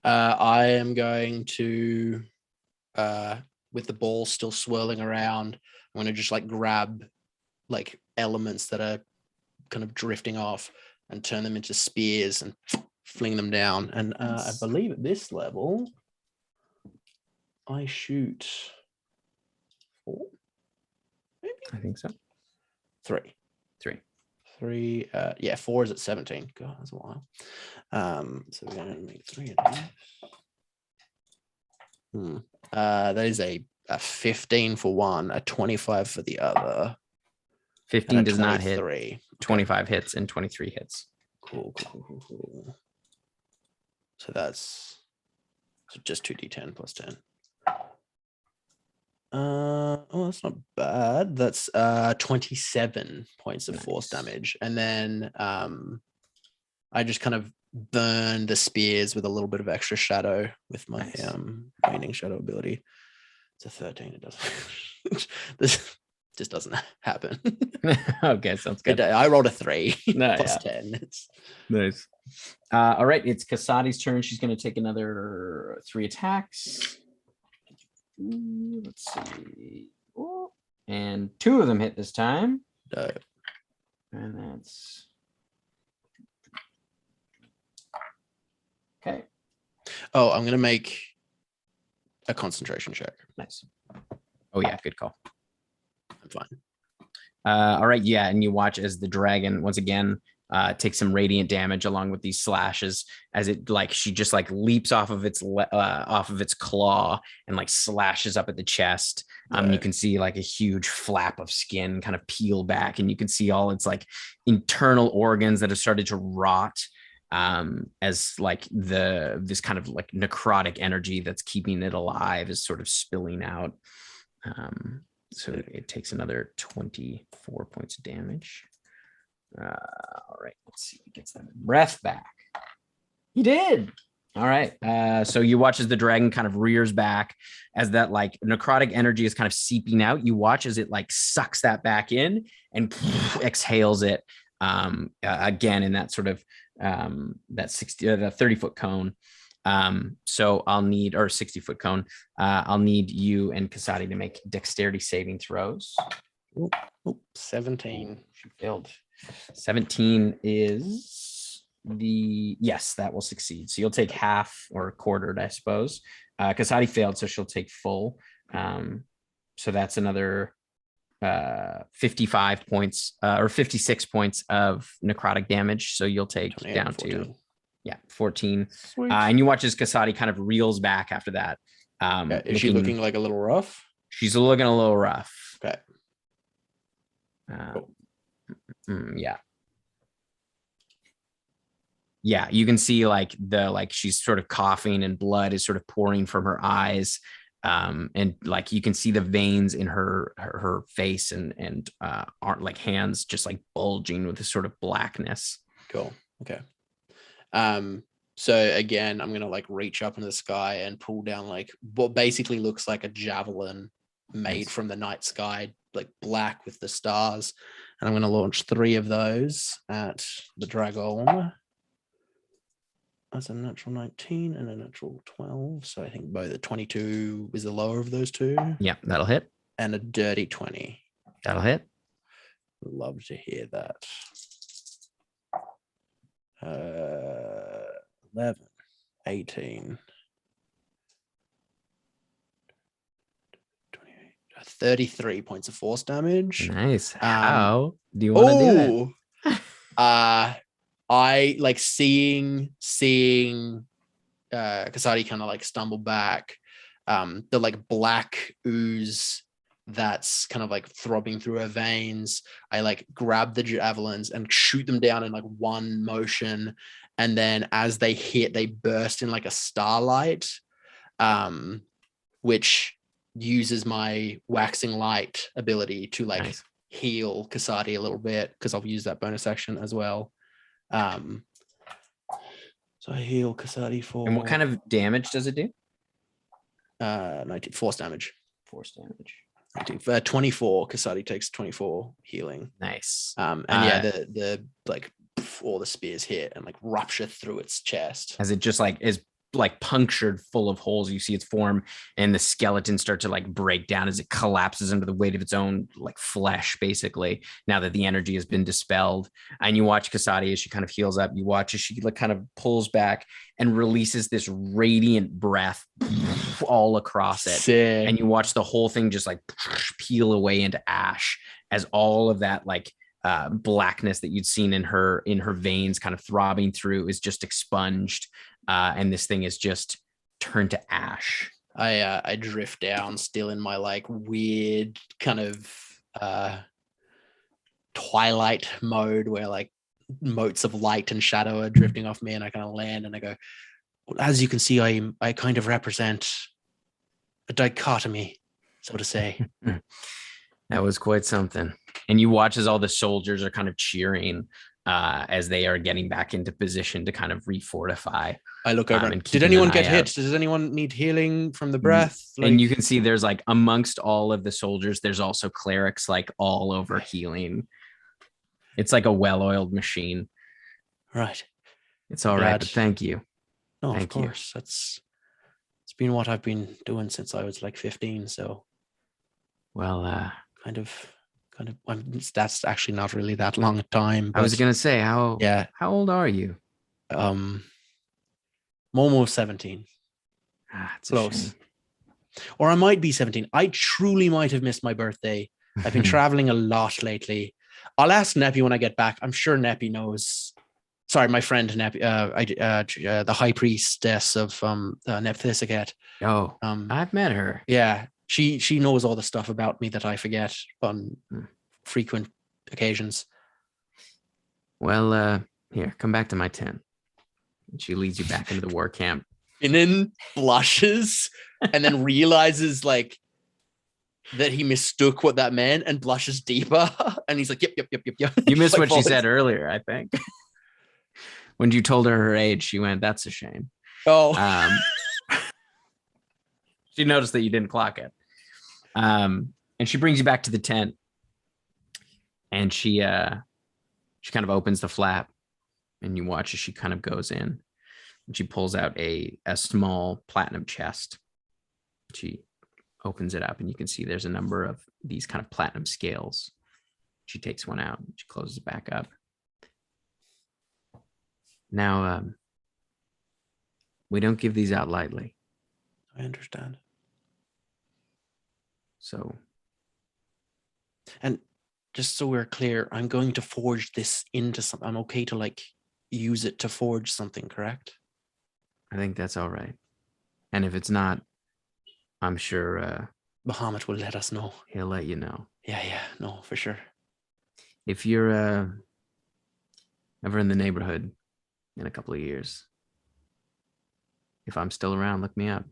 I am going to, with the ball still swirling around, I'm going to just like grab like elements that are kind of drifting off and turn them into spears and fling them down. And I believe at this level, I shoot 4, maybe? I think so. 3. 3. Yeah, 4 is at 17. God, that's a while. So we're going to make 3 of these. That is a 15 for one, a 25 for the other. 15 does not hit. 23. 25 hits and 23 hits. Cool. So that's just 2d10 plus 10. Oh, that's not bad. That's 27 points of force damage. And then I just kind of burn the spears with a little bit of extra shadow with my waning shadow ability. It's a 13. It doesn't. This just doesn't happen. Okay, sounds good. I rolled a 3 No, plus yeah. 10. It's Nice. All right, it's Kasadi's turn. She's going to take another 3 attacks. Let's see. Oh, and 2 of them hit this time. no. And that's okay. Oh, I'm gonna make a concentration check. Nice. Oh yeah, good call. I'm fine. All right, yeah, and you watch as the dragon once again takes some radiant damage along with these slashes as it she just leaps off of its claw and slashes up at the chest. Right. You can see a huge flap of skin kind of peel back, and you can see all its internal organs that have started to rot as this kind of necrotic energy that's keeping it alive is sort of spilling out. So it takes another 24 points of damage. All right, let's see if he gets that breath back. He did. All right. So you watch as the dragon kind of rears back as that necrotic energy is kind of seeping out. You watch as it sucks that back in and exhales it again in that sort of that 30-foot cone. So I'll need, or 60-foot cone. I'll need you and Kasadi to make dexterity saving throws. 17. She failed. 17 is yes, that will succeed. So you'll take half or quartered, I suppose. Kasadi failed, so she'll take full. So that's another 55 points or 56 points of necrotic damage. So you'll take down 14. To 14. And you watch as Kasadi kind of reels back after that. Is she looking a little rough? She's looking a little rough. Okay. Cool. Yeah, you can see she's sort of coughing and blood is sort of pouring from her eyes. And you can see the veins in her face and aren't hands just bulging with this sort of blackness. Cool. Okay. So again, I'm gonna reach up into the sky and pull down what basically looks like a javelin made from the night sky, black with the stars. And I'm gonna launch 3 of those at the dragon. That's a natural 19 and a natural 12. So I think both the 22 is the lower of those 2. Yeah, that'll hit. And a dirty 20. That'll hit. Love to hear that. 11, 18, 28, 33 points of force damage. Nice. How do you want to do that? I seeing Kasadi kind of stumble back. The black ooze that's kind of throbbing through her veins. I grab the javelins and shoot them down in one motion, and then as they hit, they burst in a starlight, which uses my waxing light ability to Nice. heal Kasadi a little bit, because I'll use that bonus action as well. So I heal Kasadi for. And what kind of damage does it do? 19 force damage. Force damage. 24. Kasadi takes 24 healing. Nice. And the all the spears hit and rupture through its chest as it just is punctured full of holes. You see its form and the skeleton start to break down as it collapses under the weight of its own flesh, basically, now that the energy has been dispelled. And you watch Kasadi as she kind of heals up. You watch as she kind of pulls back and releases this radiant breath all across it. Sick. And you watch the whole thing just peel away into ash as all of that blackness that you'd seen in her veins kind of throbbing through is just expunged, and this thing is just turned to ash. I drift down, still in my like weird kind of twilight mode where like motes of light and shadow are drifting off me, and I kind of land and I go, well, as you can see, I kind of represent a dichotomy, so to say. That was quite something. And you watch as all the soldiers are kind of cheering as they are getting back into position to kind of refortify. I look over. And Did anyone get hit? Does anyone need healing from the breath? And you can see there's like amongst all of the soldiers, there's also clerics like all over healing. It's like a well-oiled machine. Right. It's all right, but thank you. No, of course. It's been what I've been doing since I was like 15. So, well, kind of. That's actually not really that long a time. I was gonna say, how old are you? I'm almost 17. It's close. Or I might be 17. I truly might have missed my birthday. I've been traveling a lot lately. I'll ask Neppy when I get back. I'm sure Neppy knows. Sorry, my friend Neppy, the high priestess of Neppy. Oh, I've met her. Yeah, she knows all the stuff about me that I forget on frequent occasions. Well, here, come back to my tent. And she leads you back into the war camp. Finnen blushes and then realizes like that he mistook what that meant and blushes deeper. And he's like, yep. You missed what she said earlier, I think. When you told her age, she went, that's a shame. Oh. She noticed that you didn't clock it. And she brings you back to the tent. And she kind of opens the flap. And you watch as she kind of goes in. And she pulls out a small platinum chest. She opens it up and you can see there's a number of these kind of platinum scales. She takes one out. She closes it back up. Now, we don't give these out lightly. I understand. So. And just so we're clear, I'm going to forge this into something. I'm okay to like use it to forge something, correct? I think that's all right. And if it's not, I'm sure Bahamut will let us know. He'll let you know. Yeah, no, for sure. If you're ever in the neighborhood in a couple of years, if I'm still around, look me up.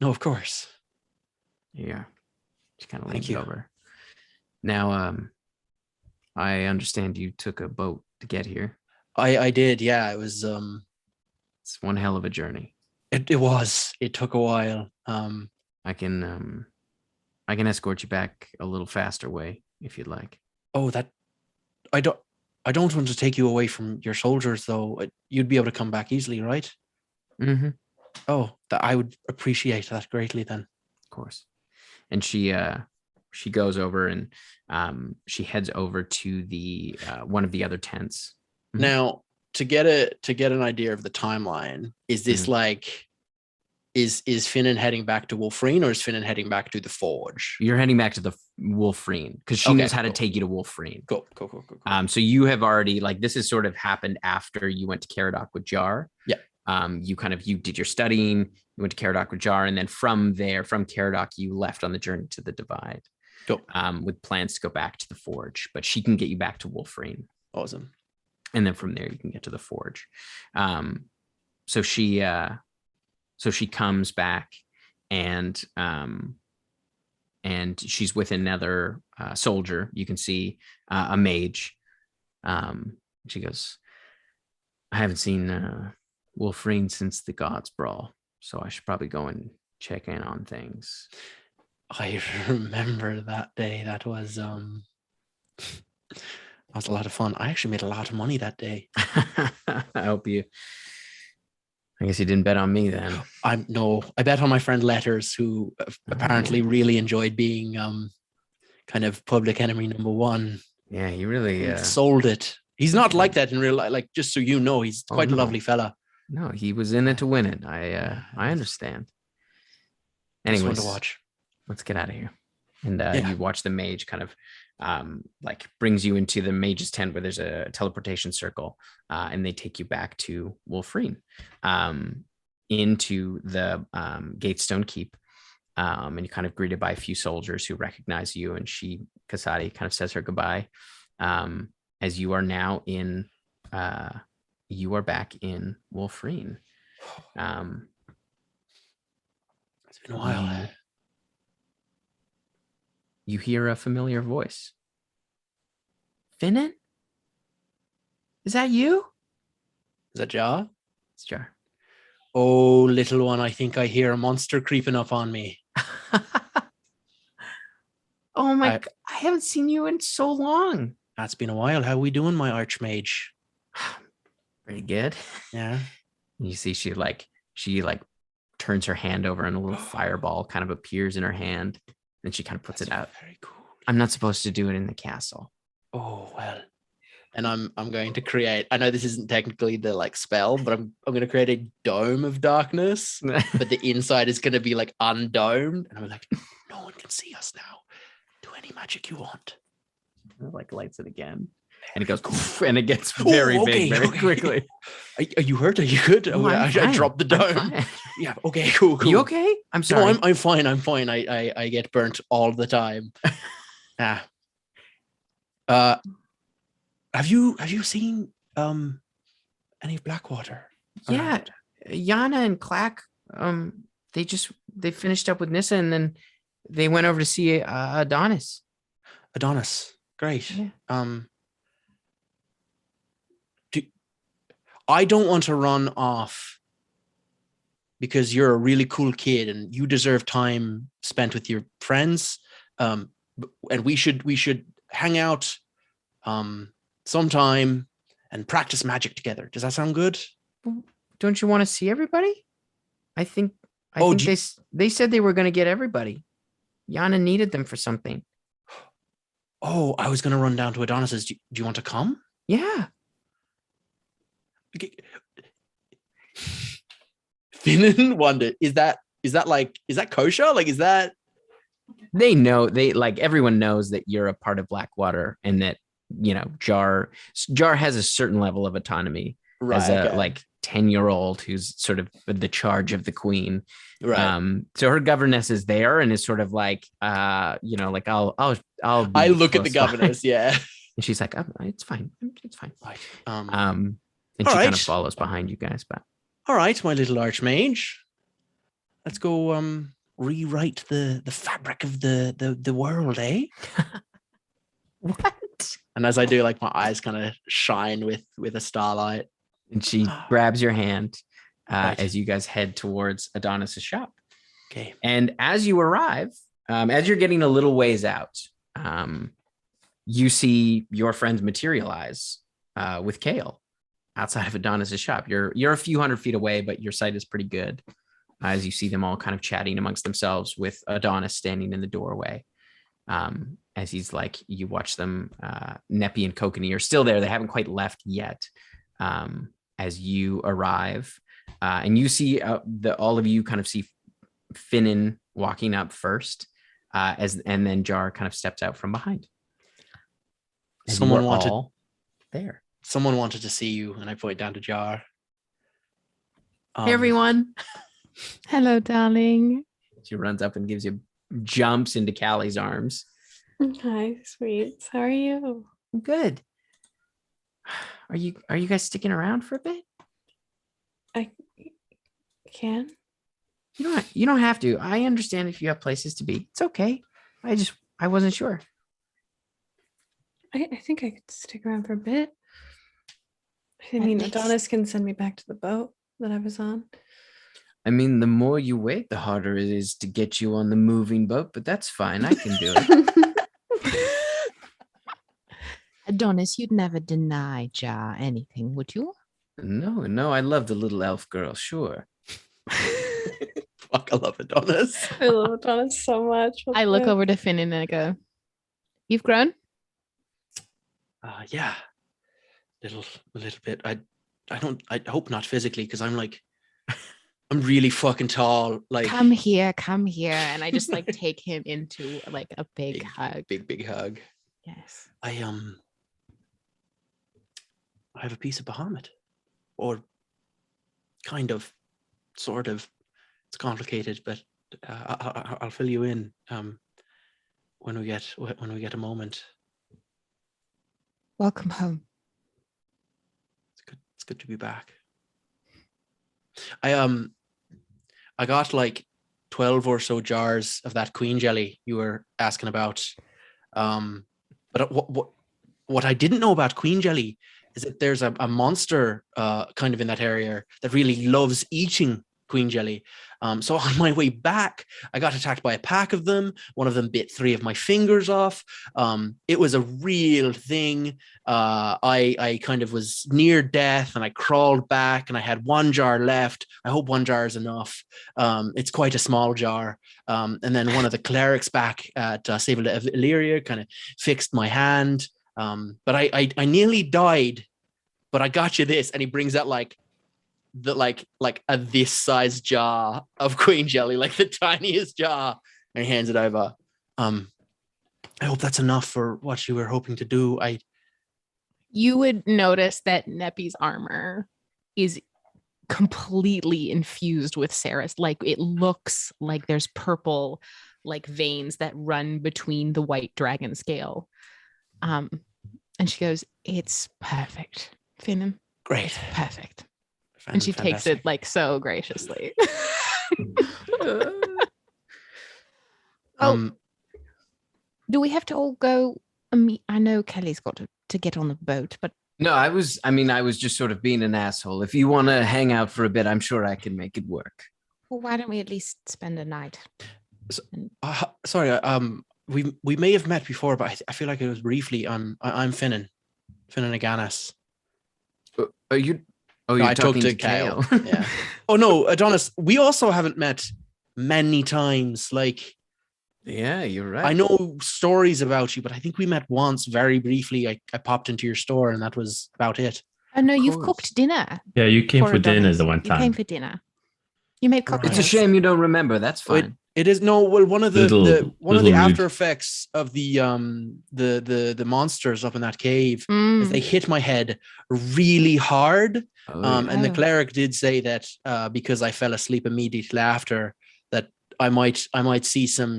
No, of course. Yeah. She kind of leans over. Now, I understand you took a boat to get here. I did, yeah. It was it's one hell of a journey. It was. It took a while. I can escort you back a little faster way if you'd like. Oh, that I don't want to take you away from your soldiers though. You'd be able to come back easily, right? Mm-hmm. Oh, I would appreciate that greatly then. Of course. And she goes over and she heads over to the one of the other tents. Mm-hmm. Now, to get an idea of the timeline, is this like is Finnen heading back to Wolfrain or is Finnen heading back to the Forge? You're heading back to the Wolfrain because she knows how to take you to Wolfrain. Cool. So you have already this has sort of happened after you went to Caradoc with Jar. Yeah. You did your studying, you went to Caradoc with Jar, and then from Caradoc, you left on the journey to the Divide. Cool. With plans to go back to the Forge, but she can get you back to Wolfrain. Awesome. And then from there you can get to the Forge. So she comes back and she's with another soldier. You can see a mage. She goes, I haven't seen Wolfrain since the Gods Brawl, so I should probably go and check in on things. I remember that day. That was a lot of fun. I actually made a lot of money that day. I guess you didn't bet on me then. I bet on my friend Letters, who apparently really enjoyed being kind of public enemy number one. Yeah, he really sold it. He's not like that in real life. Like, just so you know, he's quite a lovely fella. No, he was in it to win it. I understand. Anyways, fun to watch. Let's get out of here. And you watch the mage kind of like brings you into the mage's tent where there's a teleportation circle, and they take you back to Wolfrain, into the Gatestone Keep. And you're kind of greeted by a few soldiers who recognize you, and Kasadi kind of says her goodbye. As you are now you are back in Wolfrain. It's been a while. You hear a familiar voice. Finnen? Is that you? Is that Jar? It's Jar. Oh, little one, I think I hear a monster creeping up on me. Oh my! I haven't seen you in so long. That's been a while. How we doing, my archmage? Pretty good. Yeah. You see, she turns her hand over, and a little fireball kind of appears in her hand, and she kind of puts it out. Very cool. I'm not supposed to do it in the castle. Oh well. And I'm going to create. I know this isn't technically the like spell, but I'm going to create a dome of darkness. But the inside is going to be like undomed, and I'm like, no one can see us now. Do any magic you want. And it, like lights it again, and it goes, and it gets very big very quickly. Are you hurt? Are you good? No, I dropped the dome. Yeah. Okay. Cool. You okay? I'm sorry. No, I'm fine. I'm fine. I get burnt all the time. Have you seen any of Blackwater? Yeah, Yana and Clack. They finished up with Nissa, and then they went over to see Adonis. Adonis, great. Yeah. I don't want to run off because you're a really cool kid and you deserve time spent with your friends. And we should hang out sometime and practice magic together. Does that sound good? Don't you want to see everybody? I think they said they were going to get everybody. Yana needed them for something. Oh, I was going to run down to Adonis's. Do you want to come? Yeah. Okay. Finnen wondered, is that kosher? Like, is that? They know, everyone knows that you're a part of Blackwater, and that, Jar has a certain level of autonomy as a 10-year-old who's sort of the charge of the queen. Right. So her governess is there and is sort of like, I'll I look at the governess. Yeah. And she's like, it's fine. It's fine. Right. And she kind of follows behind you guys, but. All right, my little archmage. Let's go rewrite the fabric of the world, eh? What? And as I do, like, my eyes kind of shine with a starlight. And she grabs your hand Right. as you guys head towards Adonis's shop. Okay. And as you arrive, as you're getting a little ways out, you see your friends materialize with Kale outside of Adonis's shop. You're a few hundred feet away, but your sight is pretty good as you see them all kind of chatting amongst themselves with Adonis standing in the doorway. As he's like, you watch them, Neppy and Kokanee are still there. They haven't quite left yet. As you arrive, and you see all of you kind of see Finnen walking up first, and then Jar kind of steps out from behind. Someone wanted there. Someone wanted to see you, and I point down to Jar. Hey, everyone. Hello, darling. She runs up and jumps into Callie's arms. Hi, sweets. How are you? I'm good. Are you guys sticking around for a bit? I can. You don't have to. I understand if you have places to be. It's okay. I wasn't sure. I think I could stick around for a bit. I mean, Adonis can send me back to the boat that I was on. I mean, the more you wait, the harder it is to get you on the moving boat, but that's fine. I can do it. Adonis, you'd never deny Jar anything, would you? No, I love the little elf girl, sure. Fuck, I love Adonis. I love Adonis so much. I look over to Finn and I go, "You've grown?" Yeah, a little bit. I hope not physically, because I'm like I'm really fucking tall. Like come here, and I just like take him into like a big hug. big hug. Yes. I have a piece of Bahamut, or kind of, sort of. It's complicated, but I'll fill you in when we get a moment. Welcome home. It's good to be back. I got like 12 or so jars of that queen jelly you were asking about. But what I didn't know about queen jelly is that there's a monster kind of in that area that really loves eating queen jelly. So on my way back, I got attacked by a pack of them. One of them bit 3 of my fingers off. It was a real thing. I kind of was near death, and I crawled back, and I had 1 jar left. I hope 1 jar is enough. It's quite a small jar. And then one of the clerics back at Save Illyria kind of fixed my hand. But I nearly died, but I got you this. And he brings out like a this size jar of queen jelly, like the tiniest jar, and he hands it over. I hope that's enough for what you were hoping to do. You would notice that Neppy's armor is completely infused with Ceres. Like it looks like there's purple like veins that run between the white dragon scale. And she goes, "It's perfect, Finnen. Great. Perfect." And she takes it like so graciously. Do we have to all go? I know Kelly's got to get on the boat, but No, I was just sort of being an asshole. If you want to hang out for a bit, I'm sure I can make it work. well, why don't we at least spend a night? Sorry, we may have met before, but I feel like it was briefly. I'm Finnen Aganis. Are you? Oh, No, you're I talked talking to Kyle. Kale. Yeah. Oh no, Adonis. We also haven't met many times. Like, Yeah, you're right. I know stories about you, but I think we met once very briefly. I popped into your store, and that was about it. Oh no, Of you've course. cooked dinner. Yeah, you came for dinner Adonis. the one You came time. for dinner. You made Right. cocktails. It's a shame you don't remember. That's fine. It is no. Well, one of the Little after rude. effects of the monsters up in that cave is they Mm. hit my head really hard. Oh, yeah. And the Oh. cleric did say that because I fell asleep immediately after, that I might see some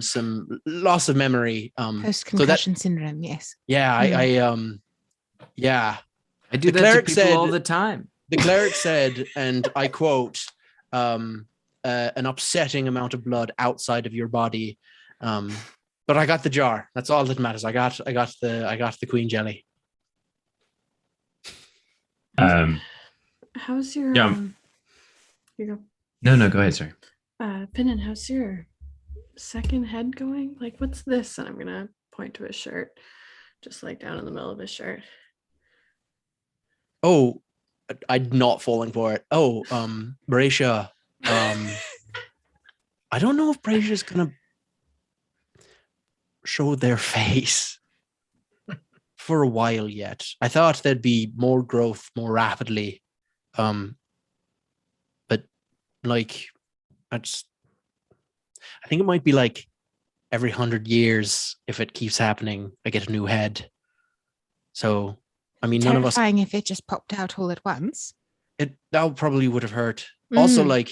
loss of memory. Post-concussion syndrome, yes. Yeah, yeah. I do The that to cleric people all said- the time. The cleric said, and I quote, an upsetting amount of blood outside of your body. But I got the jar. That's all that matters. I got the queen jelly. How's your Yeah. you go. No, go ahead, sorry. Finnen, how's your second head going? Like, what's this? And I'm gonna point to his shirt, just like down in the middle of his shirt. Oh, I'm not falling for it. Oh, Bracia. I don't know if Bracia's gonna show their face for a while yet. I thought there'd be more growth more rapidly. But like I think it might be like every 100 years, if it keeps happening, I get a new head. So I mean, none of us. Terrifying if it just popped out all at once. That probably would have hurt. Also, Mm. like,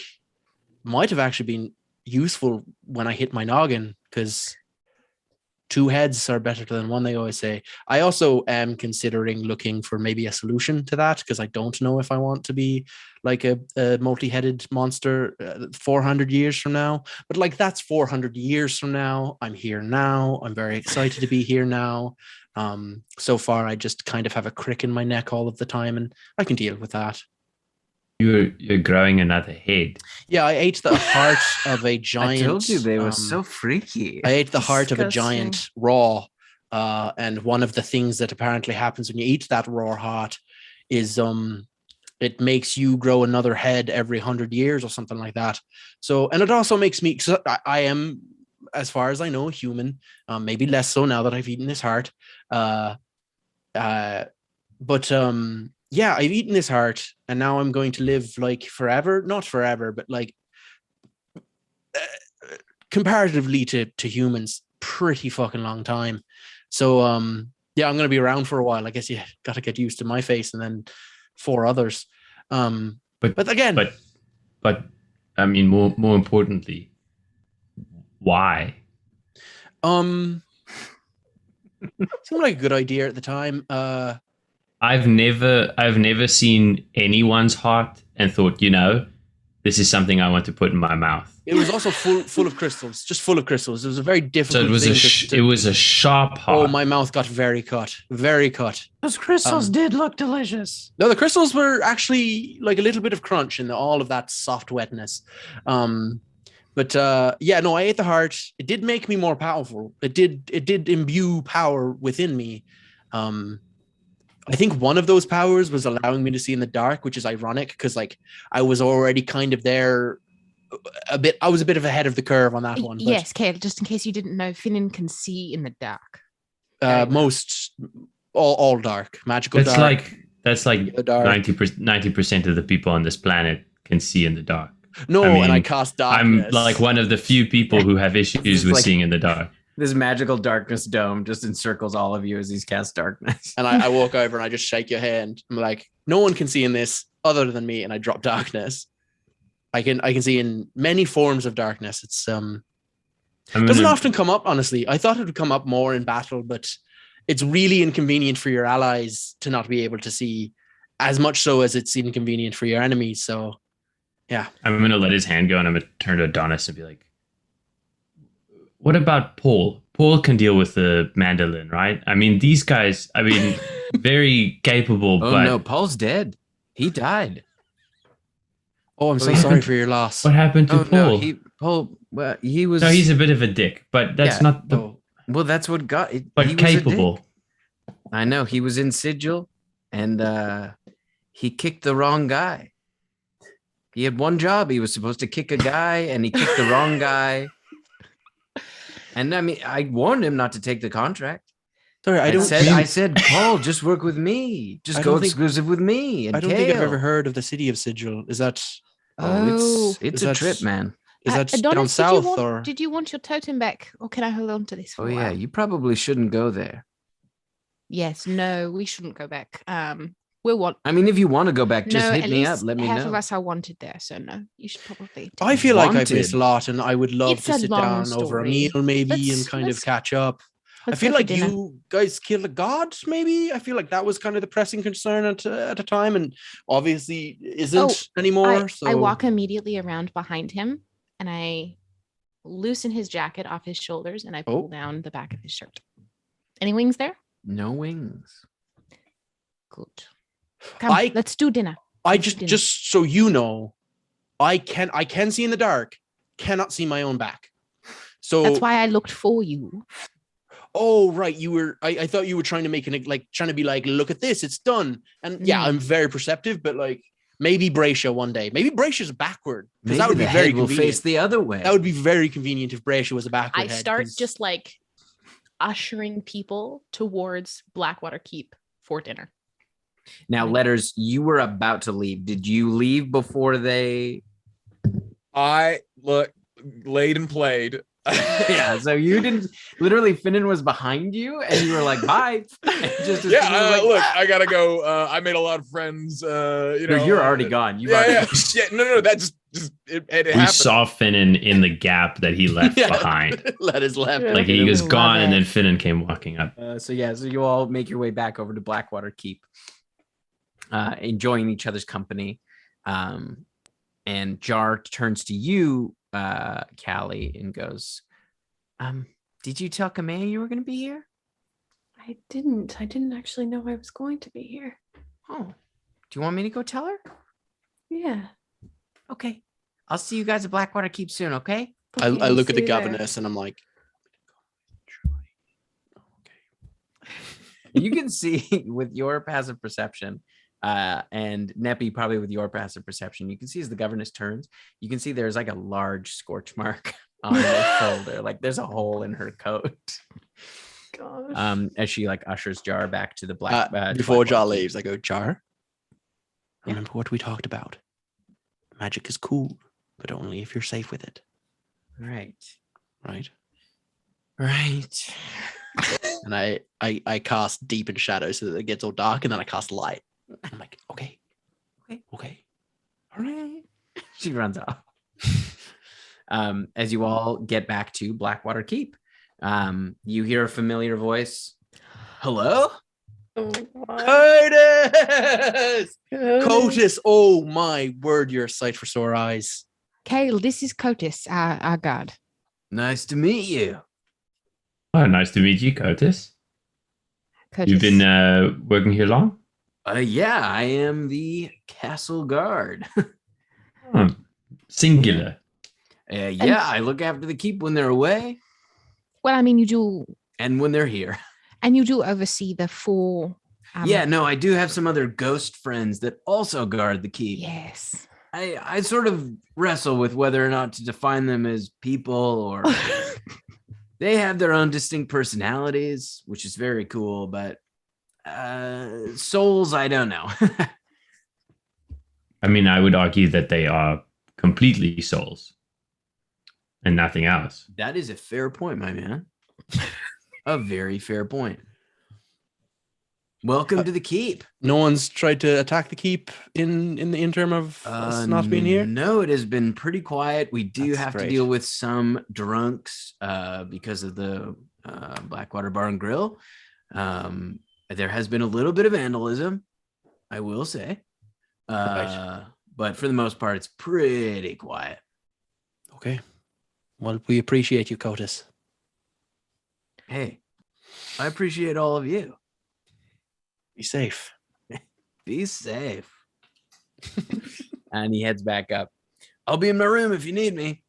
might have actually been useful when I hit my noggin, because 2 heads are better than 1, they always say. I also am considering looking for maybe a solution to that, because I don't know if I want to be like a multi-headed monster 400 years from now. But like, that's 400 years from now. I'm here now. I'm very excited to be here now. So far, I just kind of have a crick in my neck all of the time, and I can deal with that. You're growing another head. Yeah, I ate the heart of a I giant. told you they were so freaky. I ate the heart of a Disgusting. giant raw. And one of the things that apparently happens when you eat that raw heart is it makes you grow another head every 100 years or something like that. So, and it also makes me, so I am, as far as I know, human. Maybe less so now that I've eaten this heart. Yeah, I've eaten this heart, and now I'm going to live like forever. Not forever, but like comparatively to humans, pretty fucking long time. So yeah, I'm gonna be around for a while. I guess you got to get used to my face and then 4 others. But again, but I mean, more importantly, why? seemed like a good idea at the time. I've never seen anyone's heart and thought, this is something I want to put in my mouth. It was also full of crystals, just full of crystals. It was a very difficult. So it was a sharp heart. Oh, my mouth got very cut. Those crystals did look delicious. No, the crystals were actually like a little bit of crunch in all of that soft wetness. But yeah, no, I ate the heart. It did make me more powerful. It did imbue power within me. I think one of those powers was allowing me to see in the dark, which is ironic because like I was already kind of there a bit. I was a bit of ahead of the curve on that one. But, yes, Kate, just in case you didn't know, Finin can see in the dark. most all dark, magical dark. That's like 90% of the people on this planet can see in the dark. No, I mean, and I cast darkness. I'm like one of the few people who have issues with like- seeing in the dark. This magical darkness dome just encircles all of you as he's cast darkness. And I walk over and I just shake your hand. I'm like, no one can see in this other than me, and I drop darkness. I can see in many forms of darkness. It's doesn't often come up, honestly. I thought it would come up more in battle, but it's really inconvenient for your allies to not be able to see, as much so as it's inconvenient for your enemies. So yeah. I'm gonna let his hand go and I'm gonna turn to Adonis and be like, what about Paul? Paul can deal with the mandolin, right? I mean, these guys, very capable, Oh but no, Paul's dead. He died. Oh, I'm so sorry for your loss. what happened to Oh Paul? no, Paul. Well, he was. No, he's a bit of a dick, but that's Yeah. not the. Oh, Well, that's what got. But he was a dick. capable. I know he was in Sigil, and he kicked the wrong guy. He had one job. He was supposed to kick a guy, and he kicked the wrong guy. And I mean, I warned him not to take the contract. sorry, I said, Paul, just work with me. Just I go don't think- exclusive with me. And I don't think I've Kale. ever heard of the city of Sigil. Is that It's Is a that- trip, man. Adonis, down south or? did you want your totem back, or can I hold on to this for Oh a yeah, while? you probably shouldn't go there. Yes, no, we shouldn't go back. We'll want. I mean, if you want to go back, just no, hit at me up. least Let me half know. of us are wanted there, so no, you should probably. I take feel it. like I've Wanted. missed a lot, and I would love It's to a sit long down over a story. meal, maybe, and Let's- kind of let's- catch up. I Let's feel go for like dinner. you guys killed a god, maybe. I feel like that was kind of the pressing concern at a time, and obviously isn't anymore. I walk immediately around behind him, and I loosen his jacket off his shoulders, and I pull down the back of his shirt. Any wings there? No wings. Good. Come, I- let's do dinner. I Let's do just dinner. just so you know, I can see in the dark, cannot see my own back. So That's why I looked for you. oh right, you were. I thought you were trying to make it like trying to be like, look at this, it's done. And yeah, No. I'm very perceptive, but like maybe Bracia one day. Maybe Bracia's backward because Maybe that would be the very head will convenient. face the other way. That would be very convenient if Bracia was a backward I head, start 'cause- just like ushering people towards Blackwater Keep for dinner. Now, Letters, you were about to leave. Did you leave before they? I laid and played. Yeah, so you didn't. Literally, Finnen was behind you, and you were like, "Bye." Just as Yeah, Finnen was like, look, I gotta go. I made a lot of friends. No, you're already gone. You've already. Yeah. No, that just it We happened. saw Finnen in the gap that he left Yeah. behind. Let us left. Yeah. Like he was Love gone, and it. then Finnen came walking up. So you all make your way back over to Blackwater Keep, enjoying each other's company. And Jar turns to you, Callie, and goes, "Did you tell Kamea you were going to be here? I didn't actually know I was going to be here. Oh, do you want me to go tell her? Yeah. Okay, I'll see you guys at Blackwater Keep soon. Okay." I Okay, look at see the you there. governess and I'm like, You can see with your passive perception, and Neppy probably with your passive perception, you can see as the governess turns, you can see there's like a large scorch mark on her shoulder. Like there's a hole in her coat. Gosh. As she like ushers Jar back to the black. before Jar Blackwater Keep. leaves, I go, Jar, remember what we talked about. Magic is cool, but only if you're safe with it. Right. Right. Right. And I cast deep in shadow so that it gets all dark, and then I cast light. I'm like, okay. All right. She runs off. As you all get back to Blackwater Keep, you hear a familiar voice. Hello? Oh my god. Cotus! Cotus! Oh my word, you're a sight for sore eyes. Kale, this is Cotis, our guard. Nice to meet you. Oh, nice to meet you, Curtis. Cotis. You've been working here long? Yeah, I am the castle guard. Oh, singular. Yeah, I look after the keep when they're away Well, I mean, you do, and when they're here. and you do oversee the 4. Yeah, no, I do have some other ghost friends that also guard the keep. Yes. I sort of wrestle with whether or not to define them as people or they have their own distinct personalities, which is very cool, but souls, I don't know. I mean, I would argue that they are completely souls and nothing else. That is a fair point, my man. A very fair point. Welcome to the keep. No one's tried to attack the keep in the interim of us not being here? No, it has been pretty quiet. We do That's have to great. deal with some drunks because of the Blackwater Bar and Grill. There has been a little bit of vandalism, I will say. Right. But for the most part, it's pretty quiet. Okay. Well, we appreciate you, Cotus. Hey, I appreciate all of you. Be safe. Be safe. And he heads back up. I'll be in my room if you need me.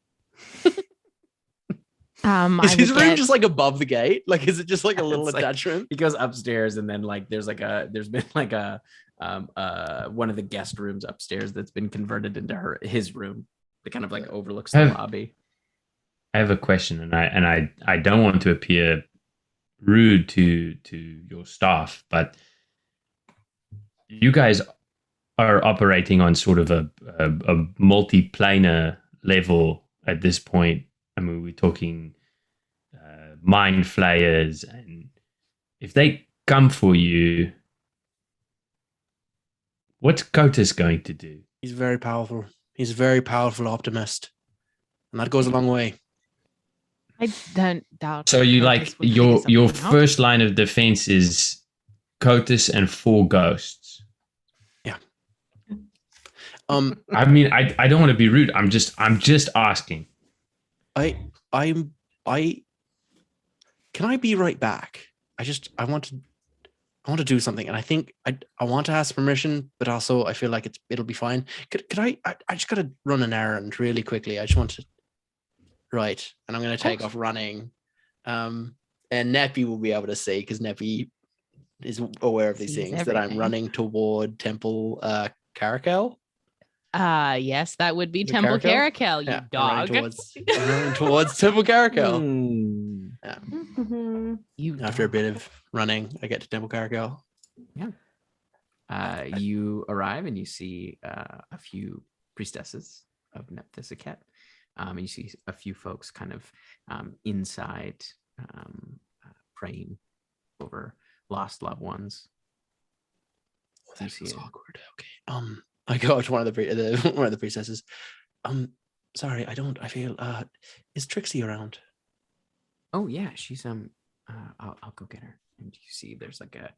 Is his room just like above the gate? Like, is it just like a little It's like- attachment? He goes upstairs and then like there's been like a one of the guest rooms upstairs that's been converted into his room that kind of like overlooks the lobby. I have a question, and I don't want to appear rude to your staff, but you guys are operating on sort of a multi-planar level at this point. I mean, we're talking mind flayers, and if they come for you, what's Cotus going to do? He's very powerful. He's a very powerful optimist. And that goes a long way. I don't doubt. So you Cotis like would figure your something out. first line of defense is Cotus and 4 ghosts. Yeah. I mean, I don't want to be rude. I'm just asking. Can I be right back? I want to do something, and I think I want to ask permission, but also I feel like it'll be fine. Could I just gotta run an errand really quickly. I just want to. Right, and I'm gonna take off running. And Neppy will be able to see because Neppy is aware of these Sees things that I'm everything. running toward Temple Caracal. Yes, that would be Is it Temple Caracal? Caracal, you Yeah, dog. I'm running towards Temple Caracal. Yeah. You After a dog. bit of running, I get to Temple Caracal. You arrive and you see a few priestesses of Neppy. And you see a few folks kind of inside praying over lost loved ones. Oh, You that see was it. awkward. Okay. I go up to one of the priestesses. Sorry, I feel. Is Trixie around? Oh yeah, she's I'll go get her. And you see there's like a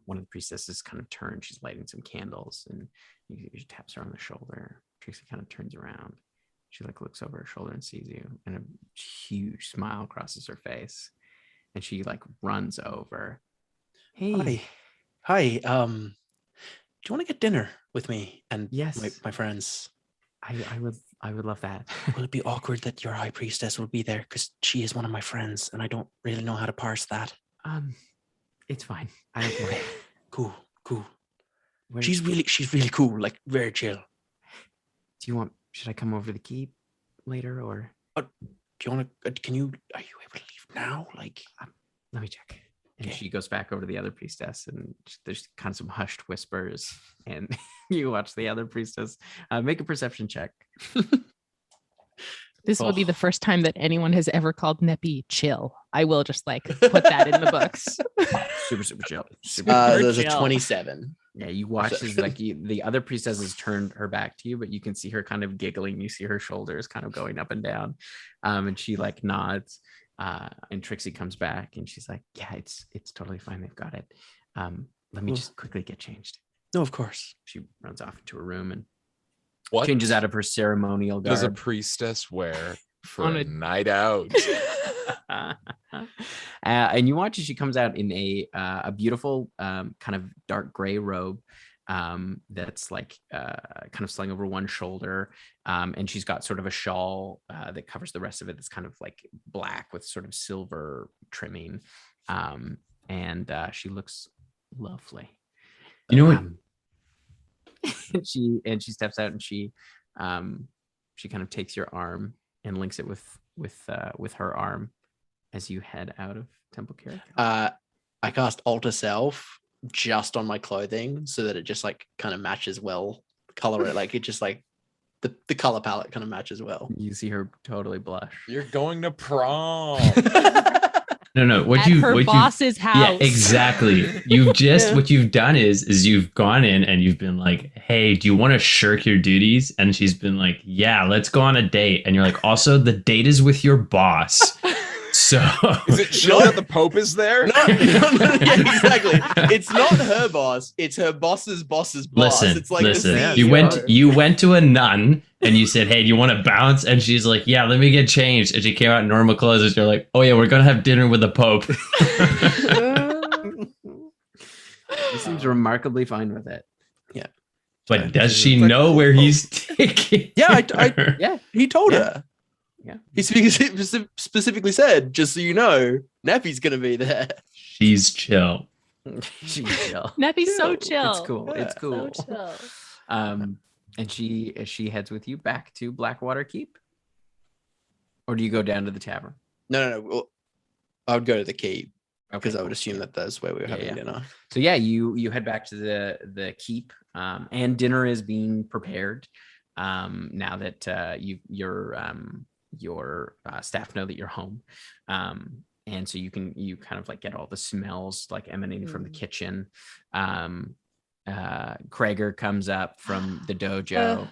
one of the priestesses kind of turns. She's lighting some candles, and you taps her on the shoulder. Trixie kind of turns around. She like looks over her shoulder and sees you, and a huge smile crosses her face, and she like runs over. Hey, Hi. Do you want to get dinner with me and Yes. my friends? I would love that. Will it be awkward that your high priestess will be there because she is one of my friends and I don't really know how to parse that? It's fine. I don't care. Cool. Where- She's really cool, like very chill. Should I come over to the keep later, or Do you want to? Are you able to leave now? Like, let me check? And Okay. she goes back over to the other priestess, and there's kind of some hushed whispers, and you watch the other priestess make a perception check. This will be Oh. the first time that anyone has ever called Neppy chill. I will just like put that in the books. Super chill. Super There's a chill. 27. Yeah, you watch as like the other priestess has turned her back to you, but you can see her kind of giggling. You see her shoulders kind of going up and down, and she like nods. And Trixie comes back and she's like, "Yeah, it's totally fine. They've got it. Let me just quickly get changed." No, of course. She runs off into her room and What changes out of her ceremonial does a garb. priestess wear for On a a- night out? And you watch as she comes out in a beautiful kind of dark gray robe that's like kind of slung over one shoulder, and she's got sort of a shawl that covers the rest of it that's kind of like black with sort of silver trimming, and she looks lovely. You know what? She steps out and she kind of takes your arm and links it with her arm as you head out of Temple Carrick. I cast Alter Self just on my clothing so that it just like kind of matches well. Color it like it just like the color palette kind of matches well. You see her totally blush. You're going to prom. No. At her boss's house. Yeah, exactly. You've just what you've done is you've gone in and you've been like, "Hey, do you want to shirk your duties?" And she's been like, "Yeah, let's go on a date." And you're like, "Also, the date is with your boss." So Is it chill that the Pope is there? No, yeah, exactly. It's not her boss. It's her boss's boss's boss. listen, It's like listen. the You CEO. went to a nun and you said, "Hey, do you want to bounce?" And she's like, "Yeah, let me get changed." And she came out in normal clothes and you're like, "Oh yeah, we're gonna have dinner with the Pope." She seems remarkably fine with it. But does she It's like, know where he's taking? Yeah, her? Yeah. He told Yeah. her. Yeah. He specifically said, just so you know, Neppy's gonna be there. She's chill. She's chill. Neppy's so It's chill. It's cool. It's cool. So chill. And she heads with you back to Blackwater Keep, or do you go down to the tavern? No. Well, I would go to the keep because I cool. would assume that that's where we were Yeah, having yeah. dinner. So yeah, you head back to the keep, and dinner is being prepared. Now that your staff know that you're home, and so you kind of like get all the smells like emanating from the kitchen. Krager comes up from the dojo,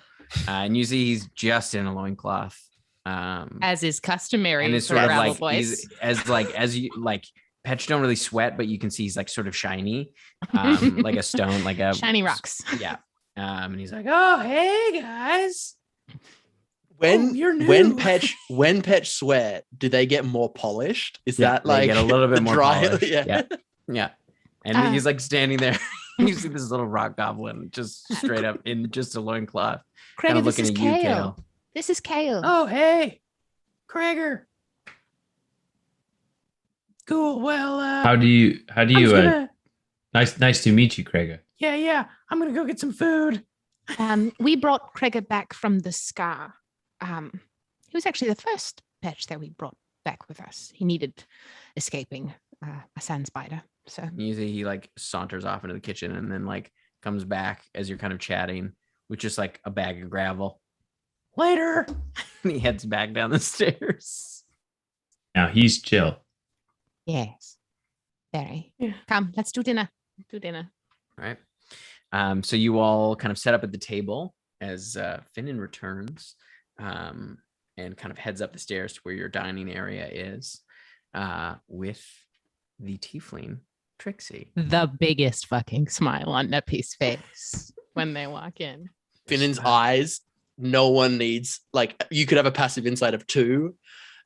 and you see he's just in a loincloth. As is customary And it's for sort of Rabble like Boys. as you like Petch don't really sweat, but you can see he's like sort of shiny, like a stone, like a Shiny rocks. Yeah. And he's like, Oh, hey guys. When you're new. when Petch sweat, do they get more polished? Is yeah, that they like get a little bit the more dry? polished. Yeah. Yeah. And he's like standing there. You see this little rock goblin just straight up in just a loincloth, kind Krager, of this looking is at you, Kale. Kale. This is Kale. Oh, hey, Krager. Cool. Well, How do you I'm just gonna, nice to meet you, Krager. yeah. I'm gonna go get some food. We brought Krager back from the Scar. He was actually the first Petch that we brought back with us. He needed escaping a sand spider. So You see he like saunters off into the kitchen and then like comes back as you're kind of chatting with just like a bag of gravel. Later. And he heads back down the stairs. Now he's chill. yes, very. Yeah. Come, let's do dinner. Do dinner. All right. So you all kind of set up at the table as Finnen returns, and kind of heads up the stairs to where your dining area is, with the tiefling Trixie. The biggest fucking smile on Neppy's face when they walk in. Finnen's eyes. No one needs like you could have a passive insight of 2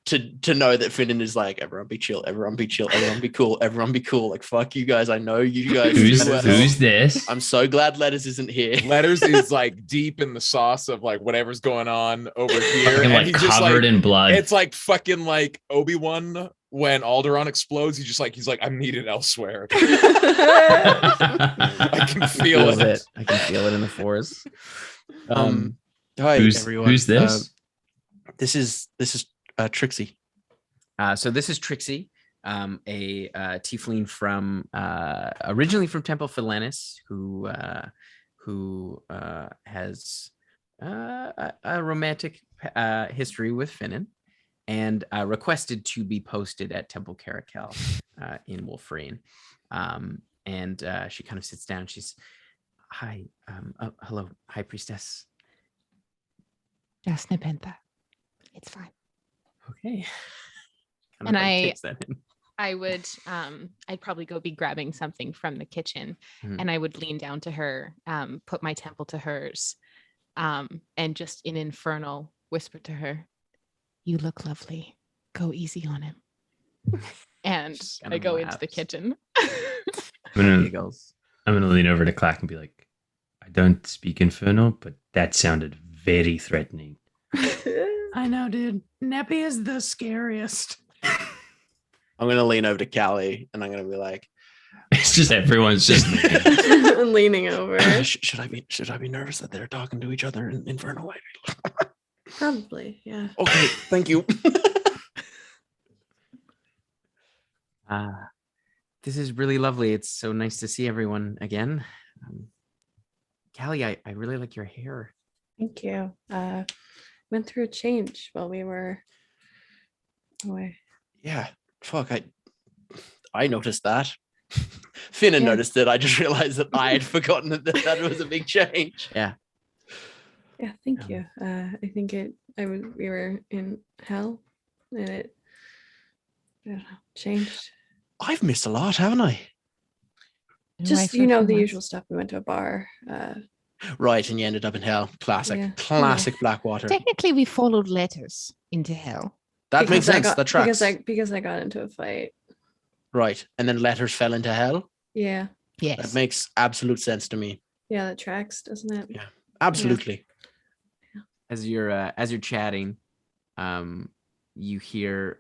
to know that Finnen is like, everyone be chill, everyone be chill, everyone be cool, everyone be cool. Like fuck you guys. I know you guys. Who's do well. this? I'm so glad Letters isn't here. Letters is like deep in the sauce of like whatever's going on over here. Fucking, like he's just covered in blood. It's like fucking like Obi-Wan when Alderaan explodes. He's like, I'm needed elsewhere. I can feel Feels it. I can feel it in the force. Hi who's everyone. who's this? This is Trixie. So this is Trixie, a tiefling from originally from Temple Felinis, who has a romantic history with Finnen, and requested to be posted at Temple Caracal in Wolfrain. And she kind of sits down. She's, hi, hello, High Priestess. Just Nepentha. It's fine. Okay. And takes that in. I would I'd probably go be grabbing something from the kitchen, Mhm. and I would lean down to her, put my temple to hers, and just in infernal whisper to her, "You look lovely. Go easy on him." And Just kind I of go into the laughs. kitchen. Giggles. I'm gonna lean over to Clack and be like, I don't speak infernal, but that sounded very threatening. I know, dude. Neppy is the scariest. I'm gonna lean over to Callie and I'm gonna be like, It's just everyone's just Leaning over. should I be nervous that they're talking to each other in infernal way? Probably, yeah. Okay, thank you. This is really lovely. It's so nice to see everyone again. Callie, I really like your hair. Thank you. Went through a change while we were away. Yeah, fuck, I noticed that. Finnen Yeah. noticed it. I just realized that I had forgotten that was a big change. Yeah. Yeah, thank you. I think we were in hell and it, I don't know, changed. I've missed a lot, haven't I? Just, for you a know, few the months. usual stuff. We went to a bar. Right, and you ended up in hell. Classic. Yeah. Classic Blackwater. Technically, we followed letters into hell. That makes because I sense. got- That tracks. Because I got into a fight. Right. And then letters fell into hell. Yeah. Yes. That makes absolute sense to me. Yeah, that tracks, doesn't it? Yeah. Absolutely. As you're chatting, you hear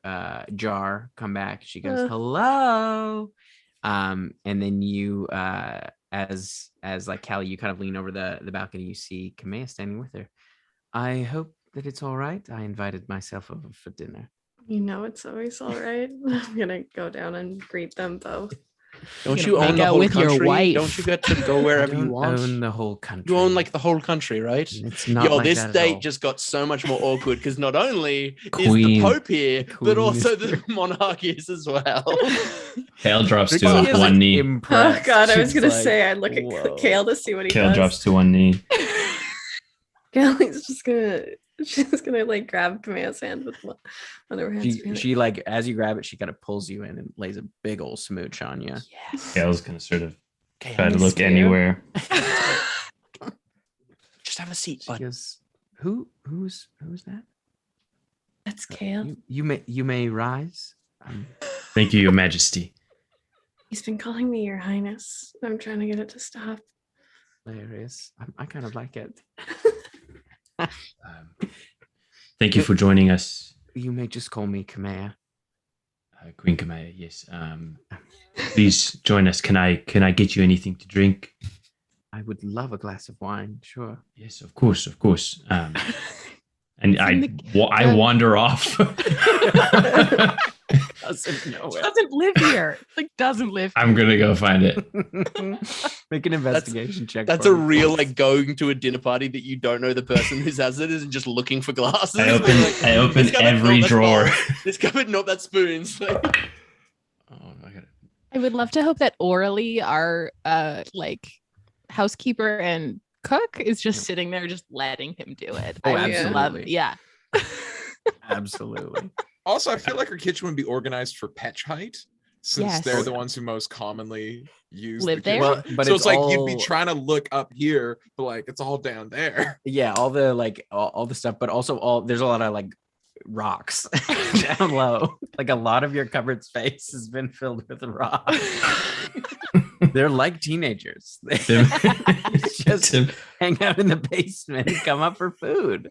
Jar come back. She goes, "Hello," and then you, as like Callie, you kind of lean over the balcony. You see Kamea standing with her. I hope that it's all right. I invited myself over for dinner. You know, it's always all right. I'm gonna go down and greet them both. Don't Gonna you make own the out whole with your country? wife. Don't you get to go wherever I you don't want? own the whole country. You own like the whole country, right? It's not Yo, like this that at date all. just got so much more awkward because not only is the Queen. Pope here, but Queen also is the monarch is as well. Kale drops to She is, one knee. Oh impressed. god, I was She's gonna like, say I'd look at "Whoa." Kale to see what he Kale does. drops to one knee. Kelly's just gonna like grab Kamea's hand with one of her hands. She like, as you grab it, she kind of pulls you in and lays a big old smooch on you. Yes. Kale's gonna sort of Okay, try to miss look you. anywhere. just have a seat, She bud. goes, who's that? That's Kale. You may rise. Thank you, Your Majesty. He's been calling me Your Highness. I'm trying to get it to stop. Hilarious. I kind of like it. Thank you for joining us, You may just call me Kamea. Queen Kamea. Yes. Please join us. Can I get you anything to drink? I would love a glass of wine. Sure. Yes, of course, of course. And in I wander off. Doesn't live here. Like doesn't live. I'm gonna go find it. Make an investigation check. That's for a me, real please. like going to a dinner party that you don't know the person whose house it is and just looking for glasses. I open This cupboard, every no, that's drawer. bowls. This cupboard, no, that's spoons. Like, Oh, I got it. I would love to hope that orally our like housekeeper and cook is just sitting there just letting him do it. Oh, I would love, absolutely. yeah. Absolutely. Also, I feel like our kitchen would be organized for petch height, since Yes. they're the ones who most commonly use Live the there? kitchen. Well, but So it's like you'd be all- trying to look up here, but like it's all down there. Yeah, all the like all the stuff, but also there's a lot of like rocks down low. Like a lot of your cupboard space has been filled with rocks. They're like teenagers. They just hang out in the basement and come up for food.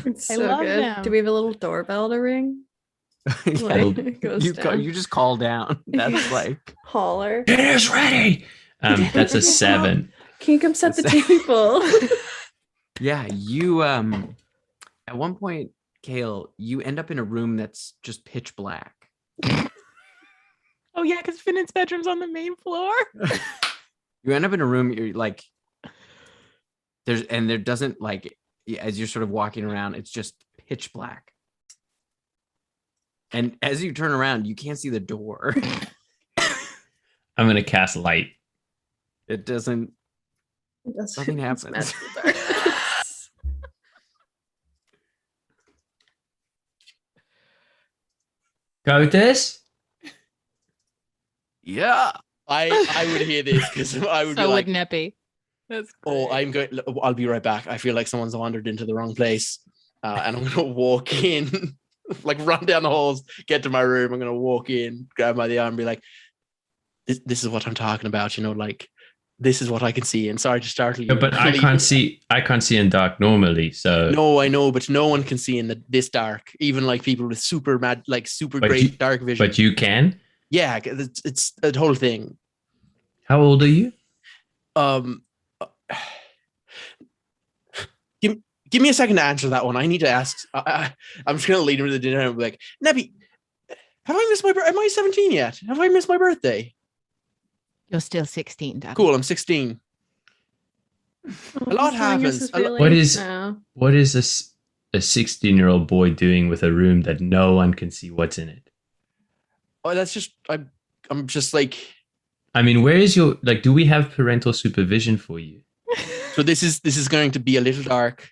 It's I so love good. them. Do we have a little doorbell to ring? Yeah, Like, it goes down. you just call down. That's like Holler. Dinner's ready. That's a 7. Can you come set the That's- table? yeah, you at one point, Kale, you end up in a room that's just pitch black. Oh yeah, because Finnen's bedroom's on the main floor. You end up in a room, you're like there doesn't like as you're sort of walking around, it's just pitch black. And as you turn around, you can't see the door. I'm gonna cast light. It doesn't. That's Nothing it's happens. magical darkness. Cotus? Yeah. I would hear this because I would be So like, would Neppy. That's oh, great. I'm going. I'll be right back. I feel like someone's wandered into the wrong place, and I'm gonna walk in, like run down the halls, get to my room. I'm gonna walk in, grab my arm, and be like, "This is what I'm talking about." You know, like this is what I can see. And sorry to startle you. Yeah, but I can't see. I can't see in dark normally. So No, I know, but no one can see in this dark. Even like people with super But great you- dark vision. but you can. Yeah, it's a whole thing. How old are you? Give me a second to answer that one. I need to ask. I'm just gonna lead him to the dinner and be like, Neppy, have I missed my birthday? Am I 17 yet? Have I missed my birthday? You're still 16, Dad. Cool, I'm 16. A lot happens. What is a 16-year-old boy doing with a room that no one can see what's in it? Oh, that's just I'm just like. I mean, where is your like? Do we have parental supervision for you? So this is going to be a little dark,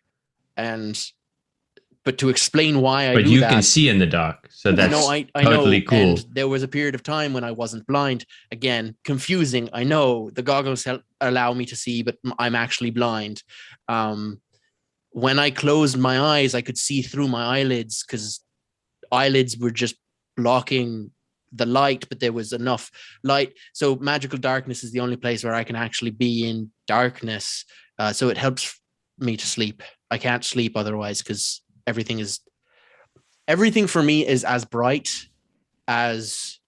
but to explain why I But do you that, can see in the dark, so that's I totally know, cool. And there was a period of time when I wasn't blind. Again, confusing. I know the goggles allow me to see, but I'm actually blind. When I closed my eyes, I could see through my eyelids because eyelids were just blocking the light, but there was enough light. So magical darkness is the only place where I can actually be in darkness. So it helps me to sleep. I can't sleep otherwise because everything for me is as bright as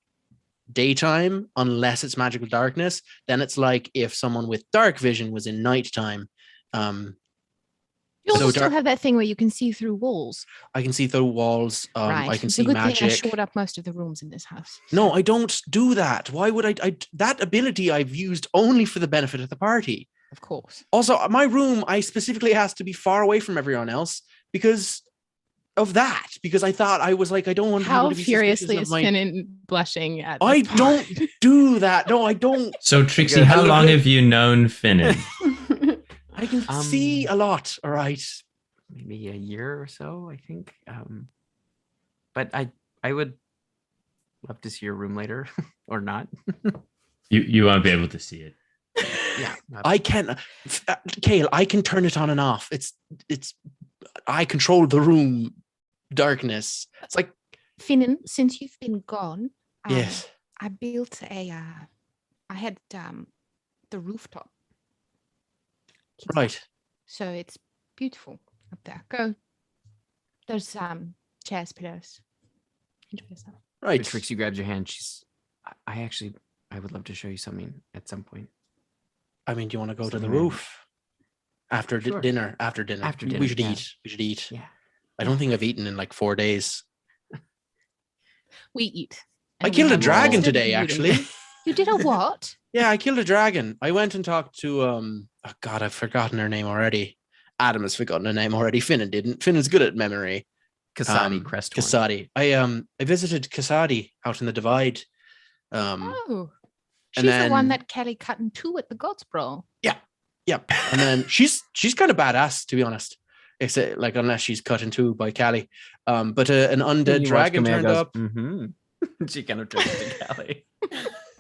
daytime unless it's magical darkness. Then it's like if someone with dark vision was in nighttime. You also So still dark- have that thing where you can see through walls. I can see through walls. Right. I can It's see a good magic. thing I shored up most of the rooms in this house. No, I don't do that. Why would I? That ability I've used only for the benefit of the party. Of course. Also, my room, I specifically has to be far away from everyone else because of that. Because I thought I was like, I don't want people How to be furiously suspicious is of my. Finnen blushing at I this don't point? do that. No, I don't. So Trixie, Okay, how I long look- have you known Finnen? I can see a lot. All right. Maybe a year or so, I think. But I would love to see your room later, or not. You won't be able to see it. Yeah, I can, Kale. I can turn it on and off. It's. I control the room darkness. It's like Finnen, since you've been gone, yes. I built I had the rooftop. Right. So it's beautiful up there. Go. There's chairs, pillows. Enjoy yourself. Right. Trixie grabs your hand. I would love to show you something at some point. I mean, do you want to go to the Something like- roof after Sure. dinner? After dinner. After We dinner, should yeah. eat. We should eat. Yeah. I don't think I've eaten in like 4 days. We eat. I and we killed a have dragon lots of today, eating. actually. You did a what? Yeah, I killed a dragon. I went and talked to oh God, I've forgotten her name already. Adam has forgotten her name already. Finnen didn't. Finnen's good at memory. Kasadi Crest. Kasadi. I visited Kasadi out in the Divide. Oh. and She's the one then- that Kelly cut in two at the Gods Brawl. Yep. And then she's kind of badass, to be honest. It's like unless she's cut in two by Callie. But an undead dragon turned up. Mm-hmm. She kind of turned into Callie.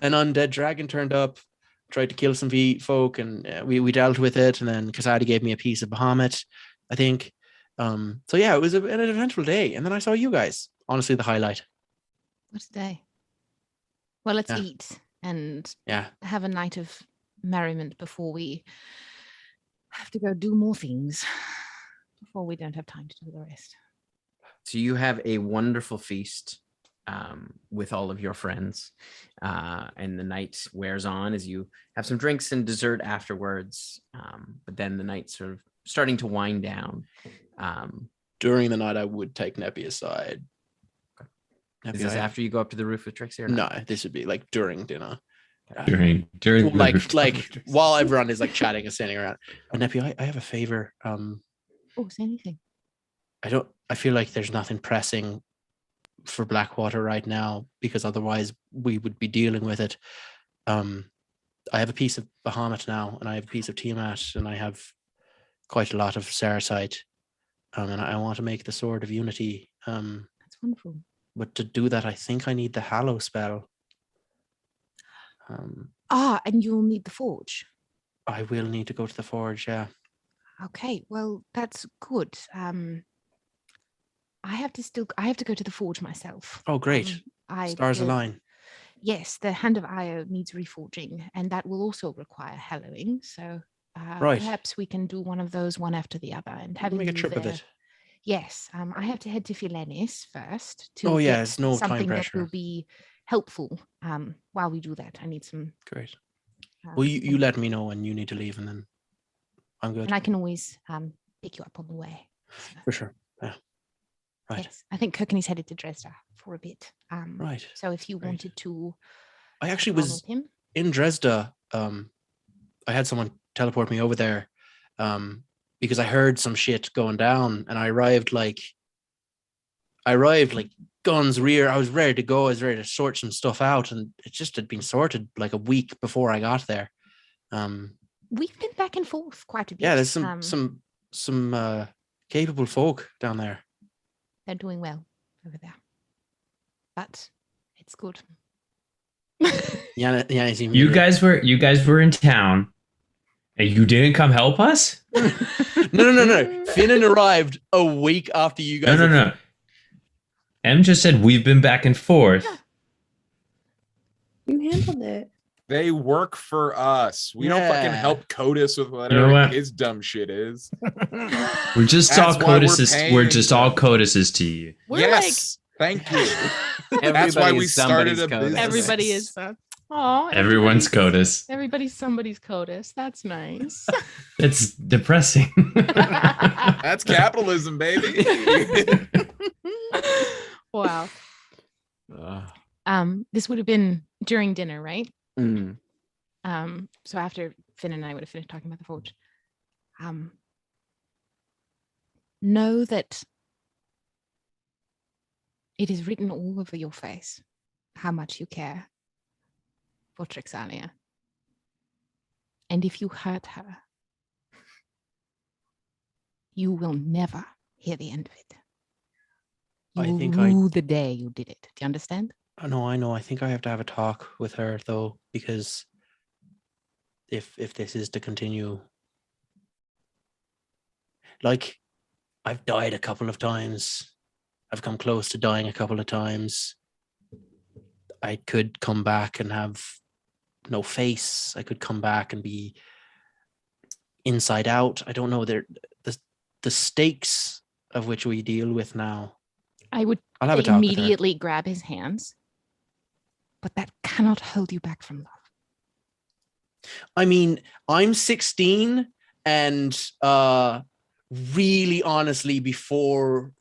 An undead dragon turned up, tried to kill some folk, and we dealt with it. And then Kasadi gave me a piece of Bahamut, I think. So yeah, it was an eventful day. And then I saw you guys. Honestly, the highlight. What's the day? Well, let's Yeah. eat and Yeah. have a night of merriment before we have to go do more things. Before we don't have time to do the rest. So you have a wonderful feast with all of your friends, and the night wears on as you have some drinks and dessert afterwards. But then the night's sort of starting to wind down. During the night, I would take Neppy aside. Neppy, Is this after you go up to the roof with Trixie? Or not? No, this would be like during dinner. During the Like rooftop like of Trixie. while everyone is like chatting and standing around. And Neppy, I have a favor. Oh, say anything. I feel like there's nothing pressing for Blackwater right now, because otherwise we would be dealing with it. I have a piece of Bahamut now, and I have a piece of Tiamat, and I have quite a lot of Saracite. And I want to make the Sword of Unity. That's wonderful. But to do that, I think I need the Hallow spell. And you'll need the forge. I will need to go to the forge, yeah. Okay, well, that's good. I have to go to the forge myself. Oh, great. Stars align. Yes, the Hand of Io needs reforging, and that will also require hallowing. So Right. perhaps we can do one of those one after the other, and We'll make a you trip of there. it. Yes, I have to head to Felinis first to Oh, yeah, get it's no time something that pressure. will be helpful. While we do that, I need some. Great. Well, you let me know when you need to leave, and then I'm good. And I can always pick you up on the way. So, For sure. Yeah. Right. yes, I think Kirkenny's headed to Dresda for a bit. Right. So if you Great. wanted to, I actually follow was him. in Dresda. I had someone teleport me over there because I heard some shit going down, and I arrived like guns rear. I was ready to go. I was ready to sort some stuff out, and it just had been sorted like a week before I got there. We've been back and forth quite a bit. Yeah, there's some capable folk down there. They're doing well over there, but it's good. Yeah, You guys were in town, and you didn't come help us. No. Finnen arrived a week after you guys. No. Em just said we've been back and forth. You handled it. They work for us. We don't fucking Yeah. help CODIS with whatever You know what? his dumb shit is. We're just all That's why we're codices. paying We're just all them. codices to you. We're Yes, thank you. That's Everybody why we is started somebody's a codis. business. Everybody is. Oh, Everyone's codis. Everybody's somebody's CODIS. That's nice. It's depressing. That's capitalism, baby. Wow. This would have been during dinner, right? Mm. So after Finn and I would have finished talking about the forge. Know that it is written all over your face how much you care for Trixalia. And if you hurt her, you will never hear the end of it. You I will think rue the day you did it. Do you understand? I know. I think I have to have a talk with her though, because if this is to continue, like, I've died a couple of times. I've come close to dying a couple of times. I could come back and have no face. I could come back and be inside out. I don't know. The stakes of which we deal with now. I would I'll have a talk with her. immediately grab his hands, but that cannot hold you back from love. I mean, I'm 16, and really honestly, before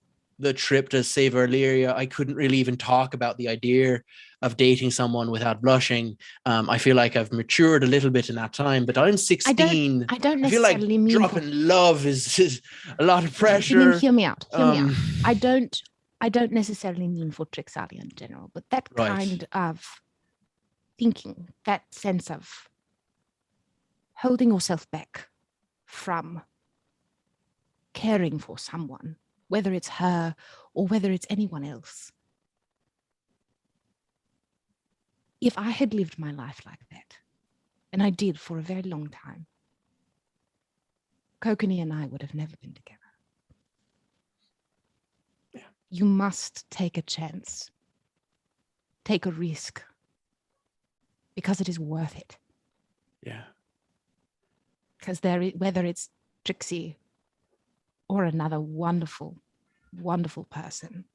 the trip to save Illyria, I couldn't really even talk about the idea of dating someone without blushing. I feel like I've matured a little bit in that time, but I'm 16. I don't I feel like necessarily mean dropping love is a lot of pressure. Hear me out. I don't necessarily mean for Trixalia in general, but that Right. kind of thinking, that sense of holding yourself back from caring for someone, whether it's her or whether it's anyone else. If I had lived my life like that, and I did for a very long time, Kokani and I would have never been together. Yeah. You must take a chance, take a risk, because it is worth it. Yeah. Because whether it's Trixie or another wonderful, wonderful person,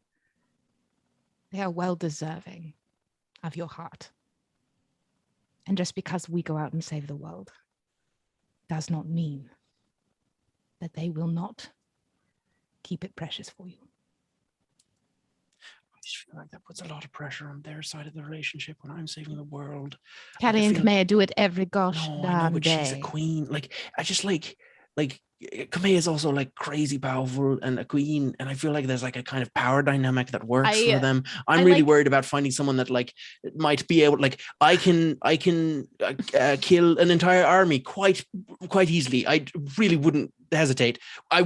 they are well deserving of your heart. And just because we go out and save the world does not mean that they will not keep it precious for you. I just feel like that puts a lot of pressure on their side of the relationship when I'm saving the world. Katya and feel- Kamea do it every gosh No, I know, darn but day. she's a queen. Like, I just like Kamei is also like crazy powerful and a queen, and I feel like there's like a kind of power dynamic that works for them. I'm I really like- worried about finding someone that like might be able, like I can kill an entire army quite easily. I really wouldn't hesitate. I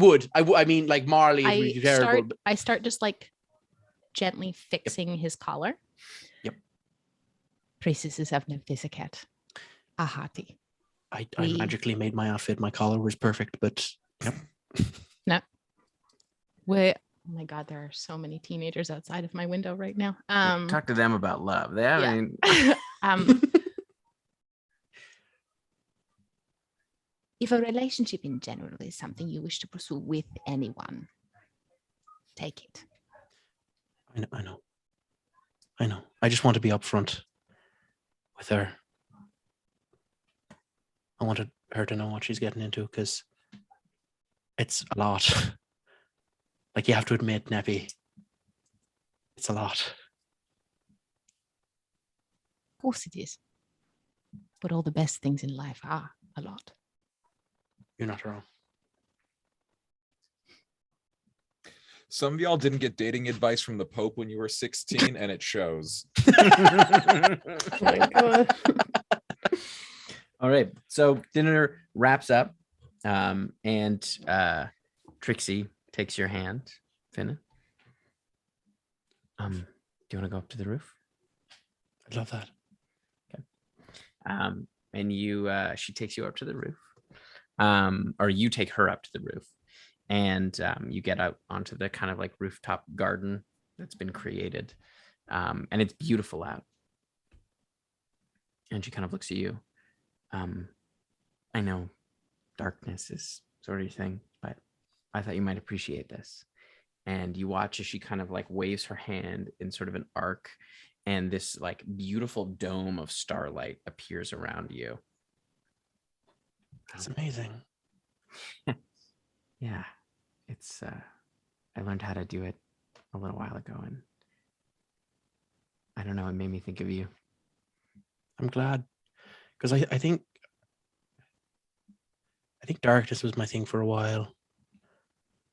mean, like Marley is really terrible. I start just like gently fixing his collar. Yep. Priestesses have no physicat. Ahati. I magically made my outfit. My collar was perfect, but yep. No. Oh my God, there are so many teenagers outside of my window right now. Talk to them about love. They haven't. If a relationship in general is something you wish to pursue with anyone, take it. I know. I just want to be upfront with her. I wanted her to know what she's getting into because it's a lot. Like, you have to admit, Neppy, it's a lot. Of course it is. But all the best things in life are a lot. You're not wrong. Some of y'all didn't get dating advice from the Pope when you were 16, and it shows. Oh my God. All right. So dinner wraps up, and Trixie takes your hand, Finnen. Do you want to go up to the roof? I'd love that. And she takes you up to the roof, or you take her up to the roof, and you get out onto the kind of like rooftop garden that's been created, and it's beautiful out. And she kind of looks at you. I know darkness is sort of your thing, but I thought you might appreciate this. And you watch as she kind of like waves her hand in sort of an arc, and this like beautiful dome of starlight appears around you. That's amazing. Yeah, it's I learned how to do it a little while ago, and I don't know, it made me think of you. I'm glad, because I think darkness was my thing for a while,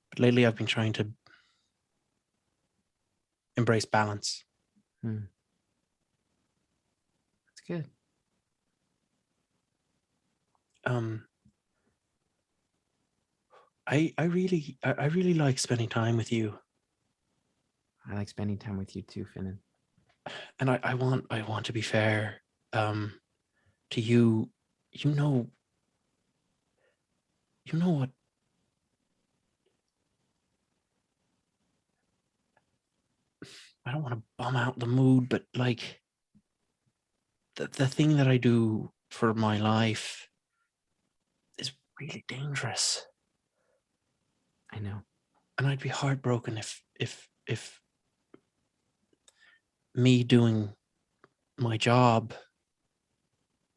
but lately I've been trying to embrace balance. That's good. I really like spending time with you, I like spending time with you too, Finnen. and I want to be fair to you. You know what? I don't want to bum out the mood, but like the thing that I do for my life is really dangerous. I know. And I'd be heartbroken if me doing my job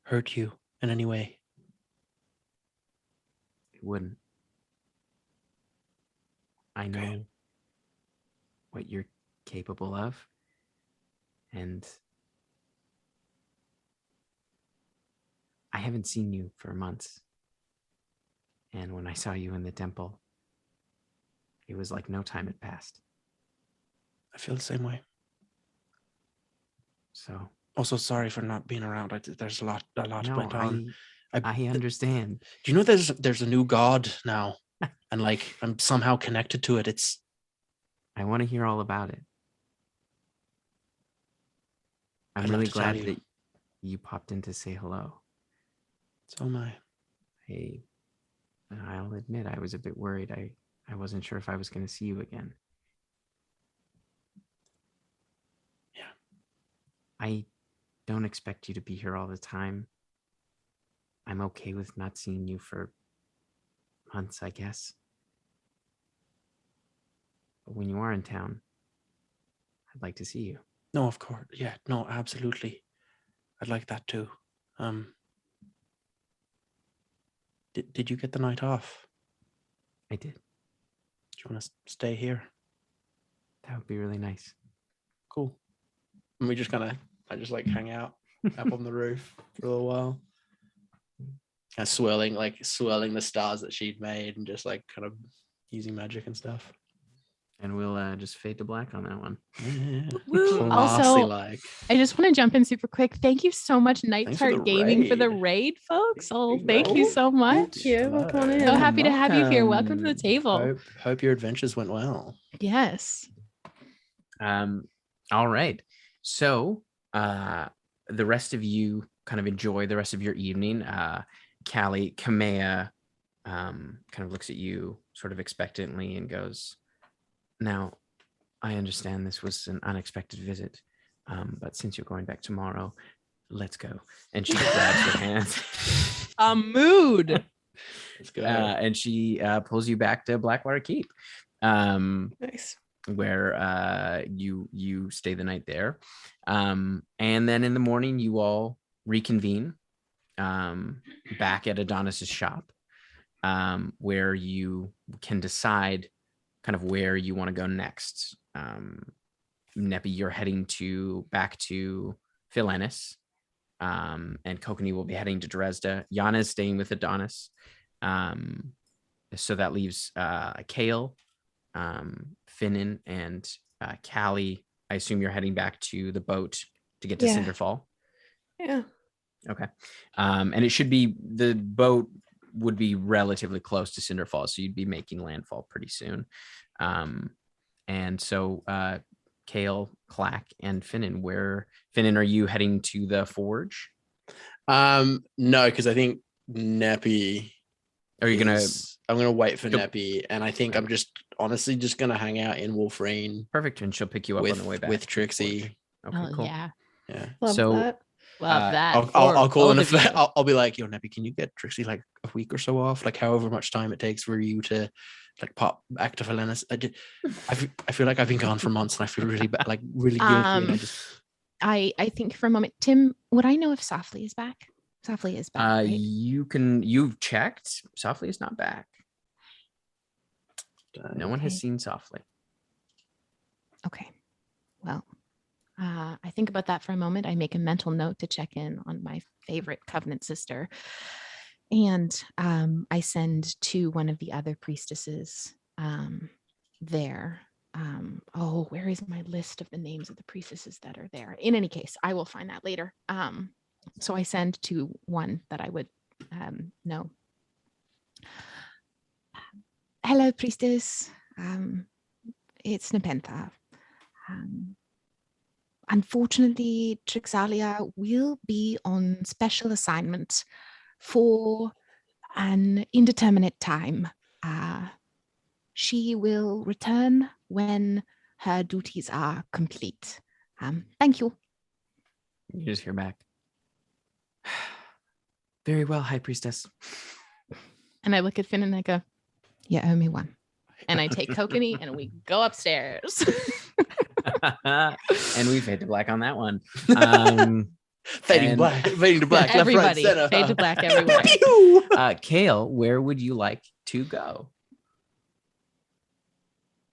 hurt you in any way. It wouldn't. I know Okay. what you're capable of, and I haven't seen you for months. And when I saw you in the temple, it was like no time had passed. I feel the same way. So Also, sorry for not being around. There's a lot no, went on. I understand. Do you know there's a new god now, and like I'm somehow connected to it. It's I want to hear all about it. I'm I'd love really to tell glad you. that you popped in to say hello. So am I. Hey, I'll admit I was a bit worried. I wasn't sure if I was going to see you again. Yeah. I don't expect you to be here all the time. I'm okay with not seeing you for months, I guess. But when you are in town, I'd like to see you. No, of course. Yeah. No, absolutely. I'd like that too. Did you get the night off? I did. Do you want to stay here? That would be really nice. Cool. And I just like hang out up on the roof for a little while. kind of swirling the stars that she'd made, and just like kind of using magic and stuff. And we'll just fade to black on that one. Yeah. Woo. Classy Also, like. I just want to jump in super quick. Thank you so much, Thanks for the Nightheart Gaming, for the raid. raid, folks. Oh, You thank you know. so much. Thank you. Welcome on So in. happy to have you here. Welcome to the table. Hope your adventures went well. Yes. All right. So the rest of you kind of enjoy the rest of your evening. Kamea kind of looks at you sort of expectantly and goes, "Now, I understand this was an unexpected visit, but since you're going back tomorrow, let's go." And she grabs your hand. A mood. Let's go. And she pulls you back to Blackwater Keep, Nice. where you stay the night there. And then in the morning, you all reconvene back at Adonis's shop, where you can decide kind of where you want to go next. Neppy, you're heading back to Felinis, and Kokanee will be heading to Dresda. Yana is staying with Adonis. So that leaves Kale, Finin, and Callie. I assume you're heading back to the boat to get to Yeah. Cinderfall. Yeah. Okay. And it should be, the boat would be relatively close to Cinderfall, so you'd be making landfall pretty soon. And so Kale, Clack, and Finnen, are you heading to the forge? No, because I think Neppy. Are you gonna? I'm gonna wait for Yep. Neppy, and I think I'm just honestly just gonna hang out in Wolfrain Perfect, and she'll pick you up on the way back with to the Trixie. forge. Okay, Oh, cool. yeah. Yeah. Love So- that. Love that. I'll call in both of you. I'll be like, yo, Neppy, can you get Trixie like a week or so off? Like however much time it takes for you to like pop back to Felinis. I feel like I've been gone for months and I feel really bad, like really guilty. And I think for a moment, Tim, would I know if Softly is back? Softly is back. Right? You've checked. Softly is not back. No one has Okay. seen Softly. Okay. Well, I think about that for a moment. I make a mental note to check in on my favorite Covenant sister. And I send to one of the other priestesses there. Where is my list of the names of the priestesses that are there? In any case, I will find that later. So I send to one that I would know. Hello, priestess. It's Nepentha. Unfortunately, Trixalia will be on special assignment for an indeterminate time. She will return when her duties are complete. Thank you. You just hear back. Very well, High Priestess. And I look at Finn and I go, you owe me one. And I take Kokanee and we go upstairs. And we fade to black on that one. fading to black, Everybody, left, right, center. fade to black everywhere. Kale, where would you like to go?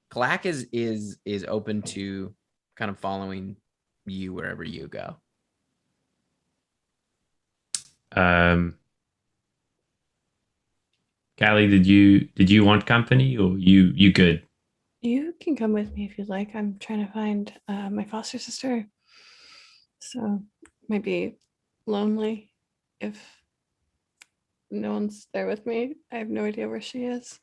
Clack is open to kind of following you wherever you go. Callie, did you want company or you good? You can come with me if you'd like. I'm trying to find my foster sister. So might be lonely if no one's there with me. I have no idea where she is.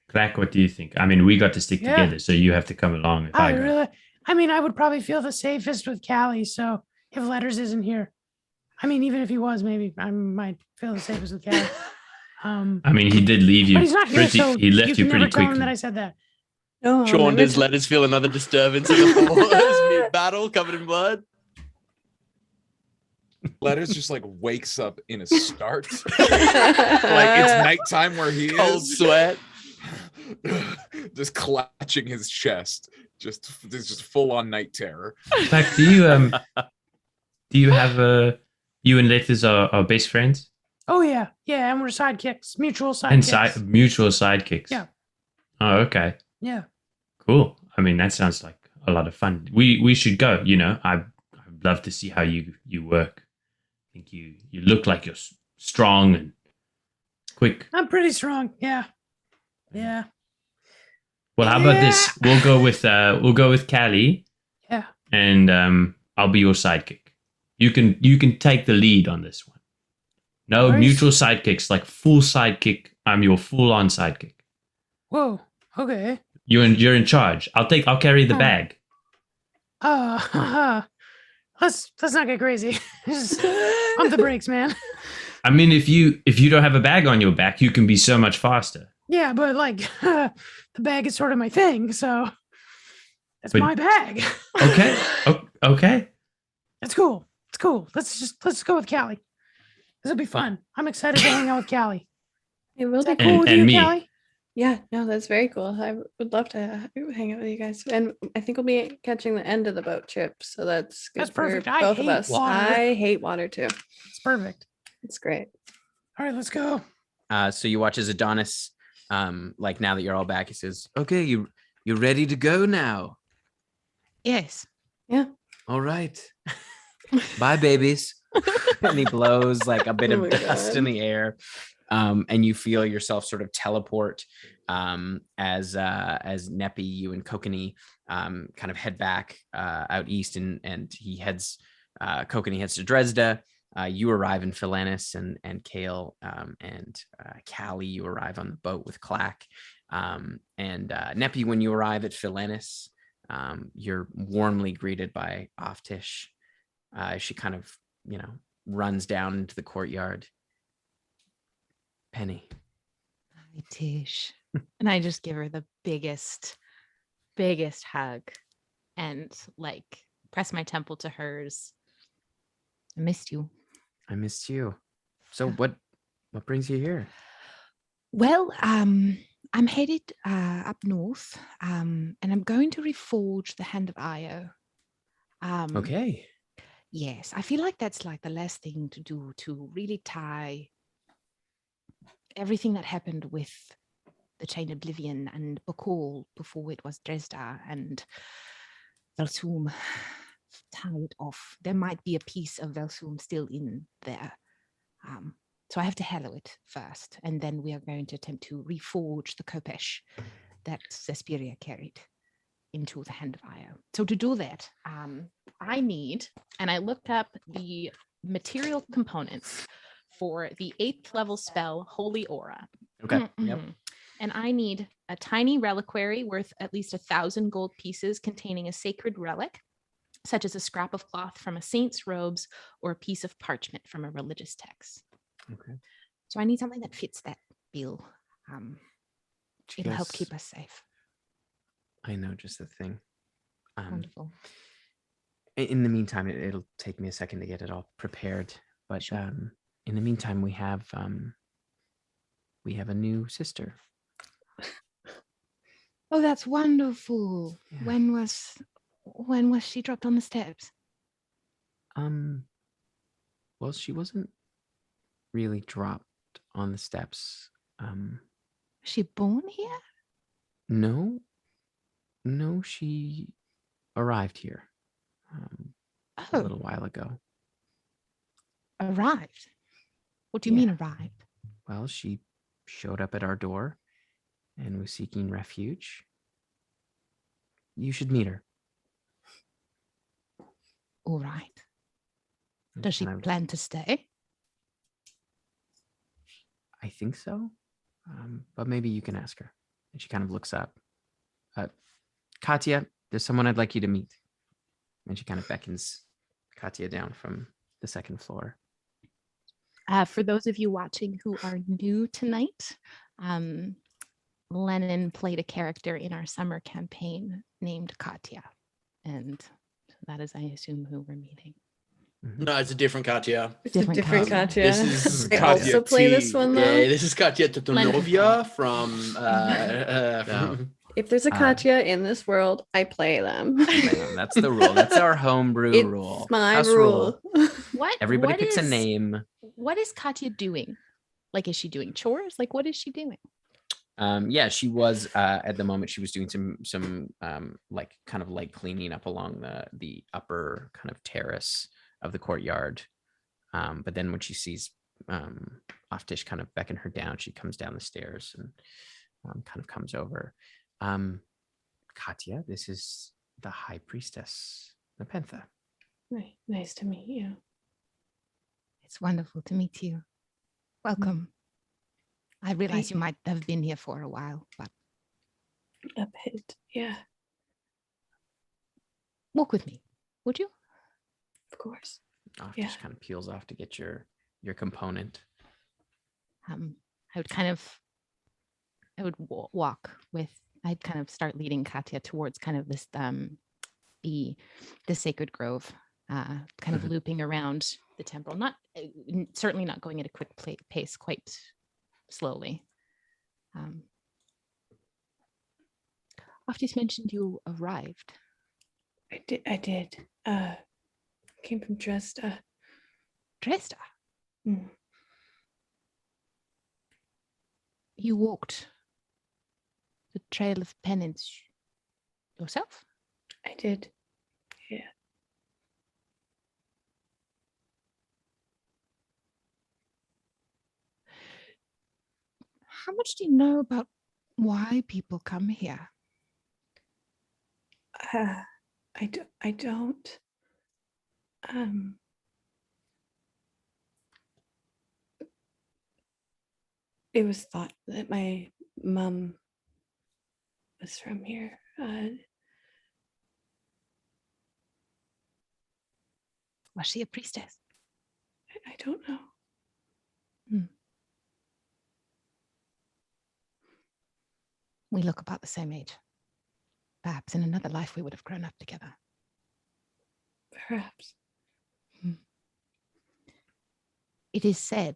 Clack, what do you think? I mean, we got to stick Yeah. together, so you have to come along if I go. I would probably feel the safest with Callie. So if Letters isn't here, even if he was, maybe I might feel the safest with Callie. I mean, he did leave you. But he's not here, so he left you can pretty never tell him quickly. that I said that. No, Sean, does Letters feel another disturbance in the forest mid-battle covered in blood? Letters just like wakes up in a start. Like it's nighttime where he Cold is. sweat. Just clutching his chest. Just full on night terror. Clack, do you have you and Letters are best friends? Oh yeah, and we're sidekicks, mutual And sidekicks. mutual sidekicks. Yeah. Oh, okay. Yeah. Cool. I mean, that sounds like a lot of fun. We should go. I'd love to see how you work. I think you look like you're strong and Quick. I'm pretty strong. Yeah. Yeah. Well, how about this? We'll go with Callie, Yeah. and I'll be your sidekick. You can take the lead on this one. No Nice. mutual sidekicks, like full sidekick. I'm your full-on sidekick. Whoa. Okay. You're in charge. I'll carry the bag. Let's not get crazy. Just pump the brakes, man. I mean, if you don't have a bag on your back, you can be so much faster. Yeah, but like the bag is sort of my thing, so that's But- my bag. Okay. Okay. It's cool. It's cool. Let's go with Callie. This will be fun. I'm excited to hang out with Callie. It will Is be that cool. cool with and you, me. Callie? Yeah, no, that's very cool. I would love to hang out with you guys. And I think we'll be catching the end of the boat trip. So that's good That's for perfect. I both of hate us. water. I hate water too. It's perfect. It's great. All right, let's go. So you watch as Adonis, like now that you're all back, he says, "Okay, you're ready to go now. Yes. All right, bye, babies." And he blows like a bit Oh of my dust God. in the air, and you feel yourself sort of teleport as Neppy, you and Kokanee kind of head back out east, and he heads. Kokanee heads to Dresda. You arrive in Felinis, and Kale and Callie, you arrive on the boat with Clack. And Neppy, when you arrive at Felinis, you're warmly greeted by Oftish. She kind of, runs down into the courtyard. Penny. Hi, Tish. And I just give her the biggest hug and like press my temple to hers. I missed you. I missed you. So what brings you here? Well, I'm headed up north, and I'm going to reforge the Hand of Io. Okay. Yes, I feel like that's like the last thing to do to really tie everything that happened with the Chain Oblivion and Bacall before it was Dresda and Velsum. Tie it off. There might be a piece of Velsum still in there. So I have to hallow it first, and then we are going to attempt to reforge the Kopesh that Zesperia carried into the Hand of Io. So to do that, I need, and I looked up the material components for the 8th level spell, Holy Aura. Okay. Yep. And I need a tiny reliquary worth at least 1,000 gold pieces containing a sacred relic, such as a scrap of cloth from a saint's robes or a piece of parchment from a religious text. Okay. So I need something that fits that bill. It'll help Yes. keep us safe. I know just the thing. Wonderful. In the meantime, it'll take me a second to get it all prepared. But in the meantime, we have a new sister. Oh, that's wonderful. Yeah. When was she dropped on the steps? Well, she wasn't really dropped on the steps. Was she born here? No, she arrived here a Oh, little while ago. arrived. What do you Yeah. mean arrived? Well, she showed up at our door and was seeking refuge. You should meet her. All right. Does she And I- plan to stay? I think so, but maybe you can ask her. And she kind of looks up. Katya, there's someone I'd like you to meet. And she kind of beckons Katya down from the second floor. For those of you watching who are new tonight, Lennon played a character in our summer campaign named Katya. And that is, I assume, who we're meeting. No, it's a different Katya. It's a different Katya. This is I Katya also play T. this one though. Yeah, this is Katya Totonovia from If there's a Katya in this world, I play them. That's the rule. That's our homebrew It's rule. my House rule. What? Everybody what picks a is- name. What is Katya doing? Like, is she doing chores? Like, what is she doing? Yeah, she was at the moment she was doing some like kind of light cleaning up along the upper kind of terrace of the courtyard. But then when she sees Oftish kind of beckon her down. She comes down the stairs and kind of comes over. Katya, this is the High Priestess, Nepentha. Nice to meet you. It's wonderful to meet you. Welcome. I realize you might have been here for a while, but A bit, yeah, walk with me, would you? of course. Oftish Yeah. kind of peels off to get your component. I would walk with. I'd kind of start leading Katya towards kind of this the sacred grove, kind of looping around the temple. Not certainly not going at a quick pace, quite slowly. Oftish mentioned you arrived. I did. Came from Dresda. Dresda. Mm. You walked the trail of penance yourself? I did. Yeah. How much do you know about why people come here? I don't. It was thought that my mom was from here. Was she a priestess? I don't know. We look about the same age. Perhaps in another life we would have grown up together. Perhaps. It is said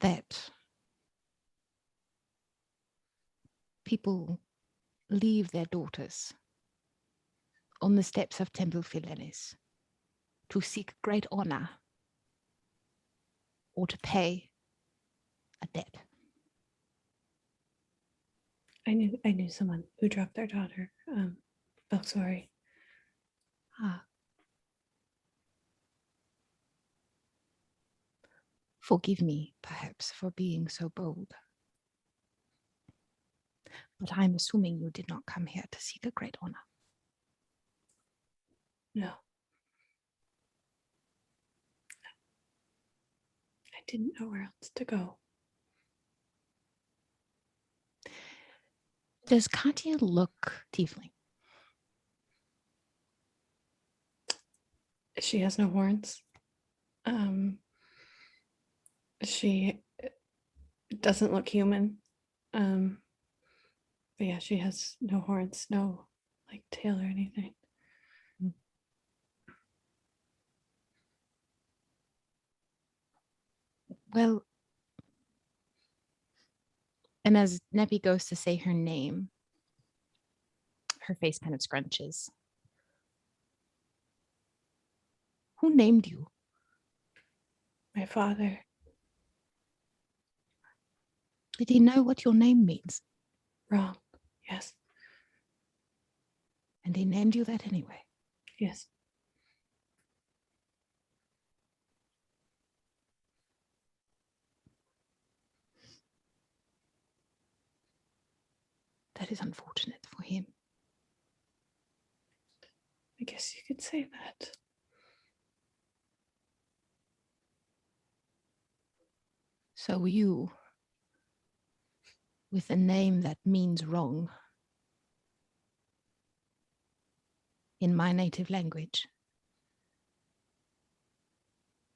that people leave their daughters on the steps of Temple Felinis to seek great honor or to pay a debt. I knew someone who dropped their daughter. Felt sorry. Forgive me, perhaps, for being so bold. But I'm assuming you did not come here to seek a great honor. No. I didn't know where else to go. Does Katya look tiefling? She has no horns. She doesn't look human. But yeah, she has no horns, no like tail or anything. Well, and as Neppy goes to say her name, her face kind of scrunches. Who named you? My father. Did he know what your name means? Wrong. Yes. And he named you that anyway? Yes. That is unfortunate for him. I guess you could say that. So you, with a name that means wrong in my native language,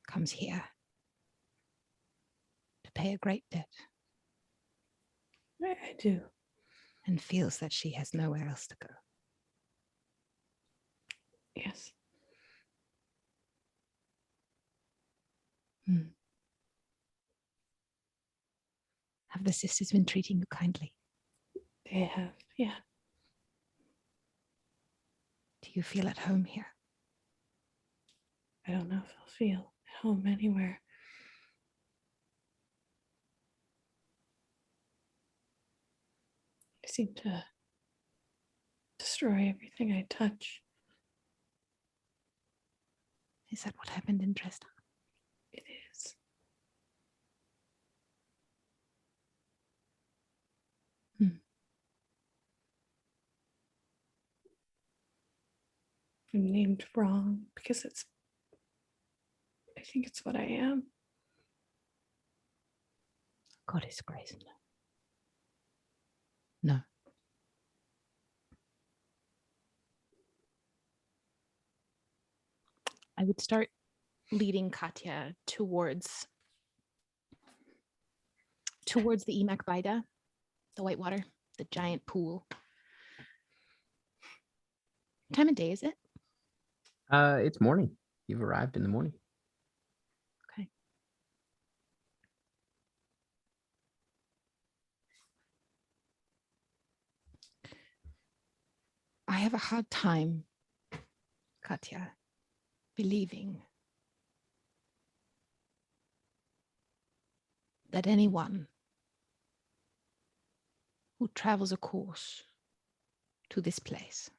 comes here to pay a great debt. I do. And feels that she has nowhere else to go. Yes. Have the sisters been treating you kindly? They have, yeah. Do you feel at home here? I don't know if I'll feel at home anywhere. I seem to destroy everything I touch. Is that what happened in Dresden? It is. I'm named wrong because I think it's what I am. Goddess Grace. No. I would start leading Katya towards the Emak Bida, the Whitewater, the giant pool. What time of day is it? It's morning. You've arrived in the morning. Okay. I have a hard time, Katya, believing that anyone who travels a course to this place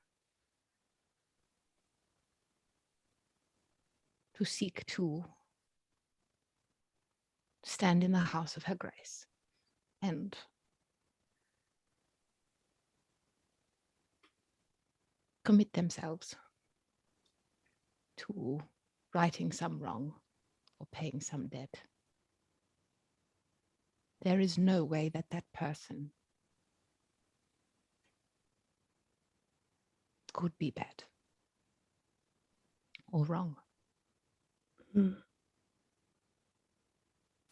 to seek to stand in the house of her grace and commit themselves to righting some wrong or paying some debt. There is no way that that person could be bad or wrong. Mm.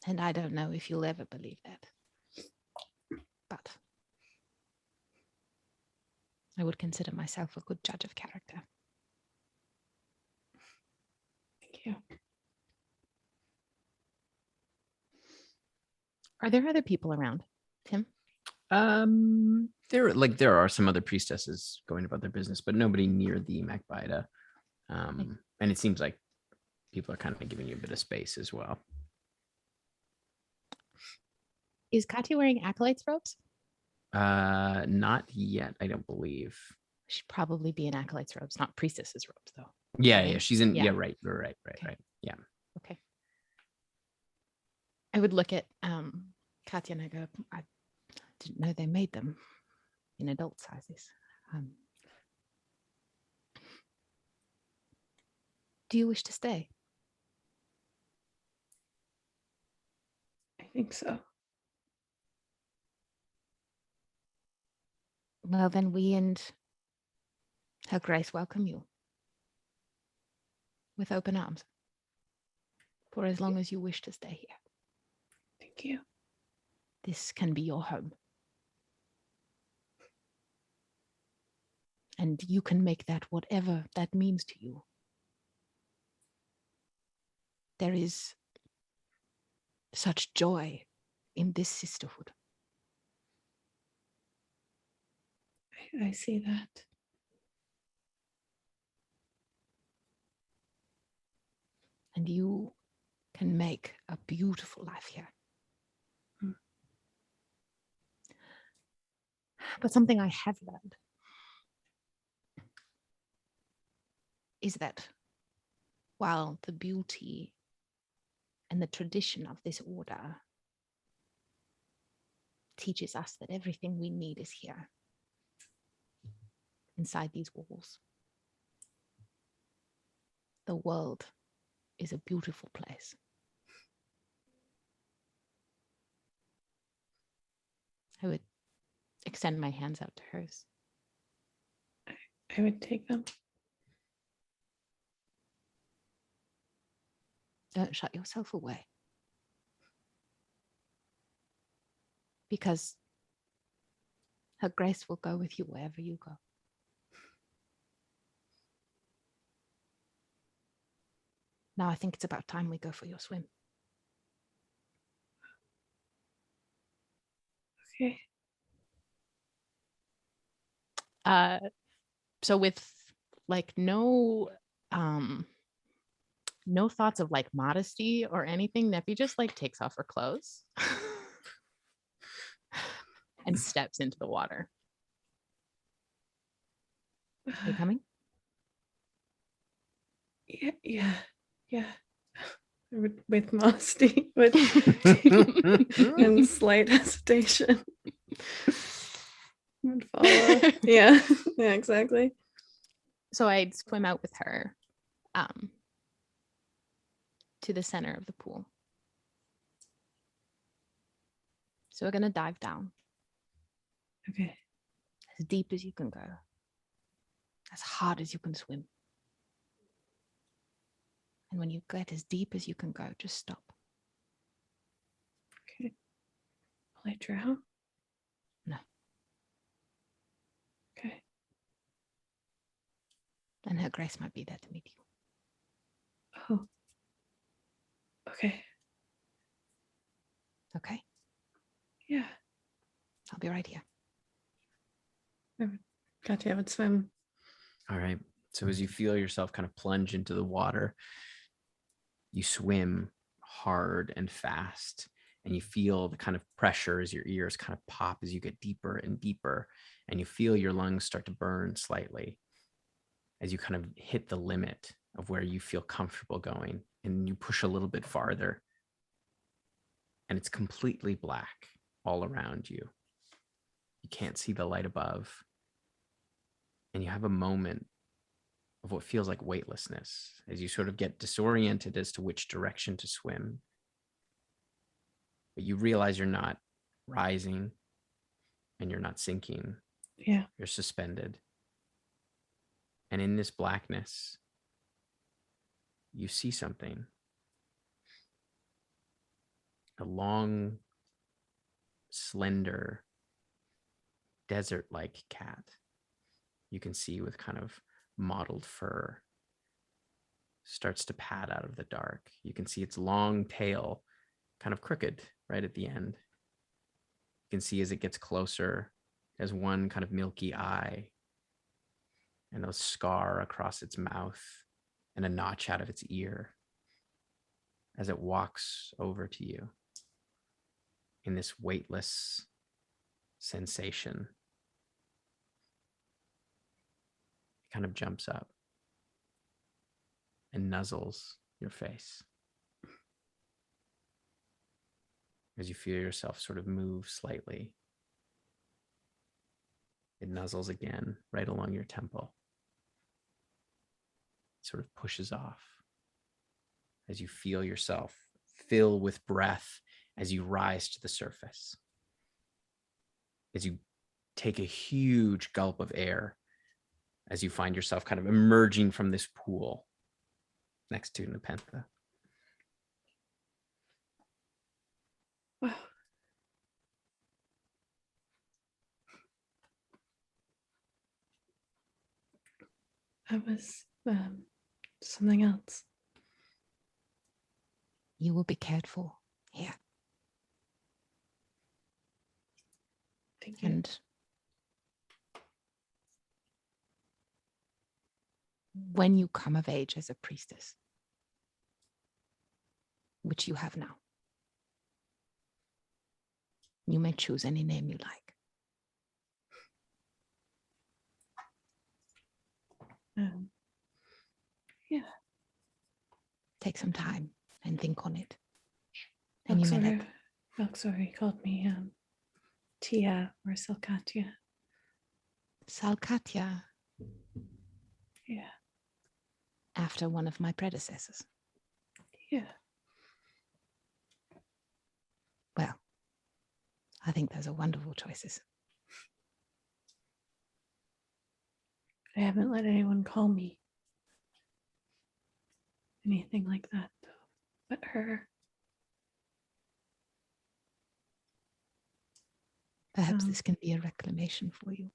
And I don't know if you'll ever believe that. But I would consider myself a good judge of character. Thank you. Are there other people around, Tim? There are some other priestesses going about their business, but nobody near the Macbida. And it seems like people are kind of giving you a bit of space as well. Is Katya wearing Acolyte's robes? Not yet, I don't believe. She'd probably be in Acolyte's robes, not Priestess's robes, though. Yeah, Right? yeah, she's in. Yeah. Yeah, right. Okay. Right. Yeah. Okay. I would look at Katya and I go, I didn't know they made them in adult sizes. Do you wish to stay? I think so. Well, then we and Her Grace welcome you with open arms for as long as you wish to stay here. Thank you. This can be your home. And you can make that whatever that means to you. There is such joy in this sisterhood. I see that. And you can make a beautiful life here. Mm. But something I have learned is that while the beauty and the tradition of this order teaches us that everything we need is here, inside these walls, the world is a beautiful place. I would extend my hands out to hers. I would take them. Don't shut yourself away. Because Her Grace will go with you wherever you go. Now I think it's about time we go for your swim. Okay. So with like no thoughts of like modesty or anything, Neppy just like takes off her clothes and steps into the water. You coming? Yeah. With modesty, with and slight hesitation. Would follow. Yeah, exactly. So I'd swim out with her to the center of the pool. So we're going to dive down Okay. as deep as you can go, as hard as you can swim. And when you get as deep as you can go, just stop. Okay. Will I drown? No. Okay. And her grace might be there to meet you. Oh. Okay. Okay? Yeah. I'll be right here. Katya would swim. All right. So as you feel yourself kind of plunge into the water, you swim hard and fast, and you feel the kind of pressure as your ears kind of pop as you get deeper and deeper, and you feel your lungs start to burn slightly as you kind of hit the limit of where you feel comfortable going, and you push a little bit farther, and it's completely black all around you. You can't see the light above, and you have a moment of what feels like weightlessness as you sort of get disoriented as to which direction to swim. But you realize you're not rising and you're not sinking. Yeah. You're suspended. And in this blackness, you see something. A long, slender, desert-like cat you can see with kind of mottled fur starts to pad out of the dark. You can see its long tail kind of crooked right at the end. You can see as it gets closer, as one kind of milky eye and a scar across its mouth and a notch out of its ear as it walks over to you in this weightless sensation. It kind of jumps up and nuzzles your face as you feel yourself sort of move slightly. It nuzzles again right along your temple. It sort of pushes off as you feel yourself fill with breath as you rise to the surface. As you take a huge gulp of air, as you find yourself kind of emerging from this pool next to Nepenthe. Wow. That was something else. You will be cared for here. Thank you. And when you come of age as a priestess, which you have now, you may choose any name you like. Yeah. Take some time and think on it. And you may let Valksori called me Tia or Salkatya. Salkatya, Yeah. after one of my predecessors. Yeah. Well, I think those are wonderful choices. I haven't let anyone call me anything like that, though, but her. Perhaps this can be a reclamation for you.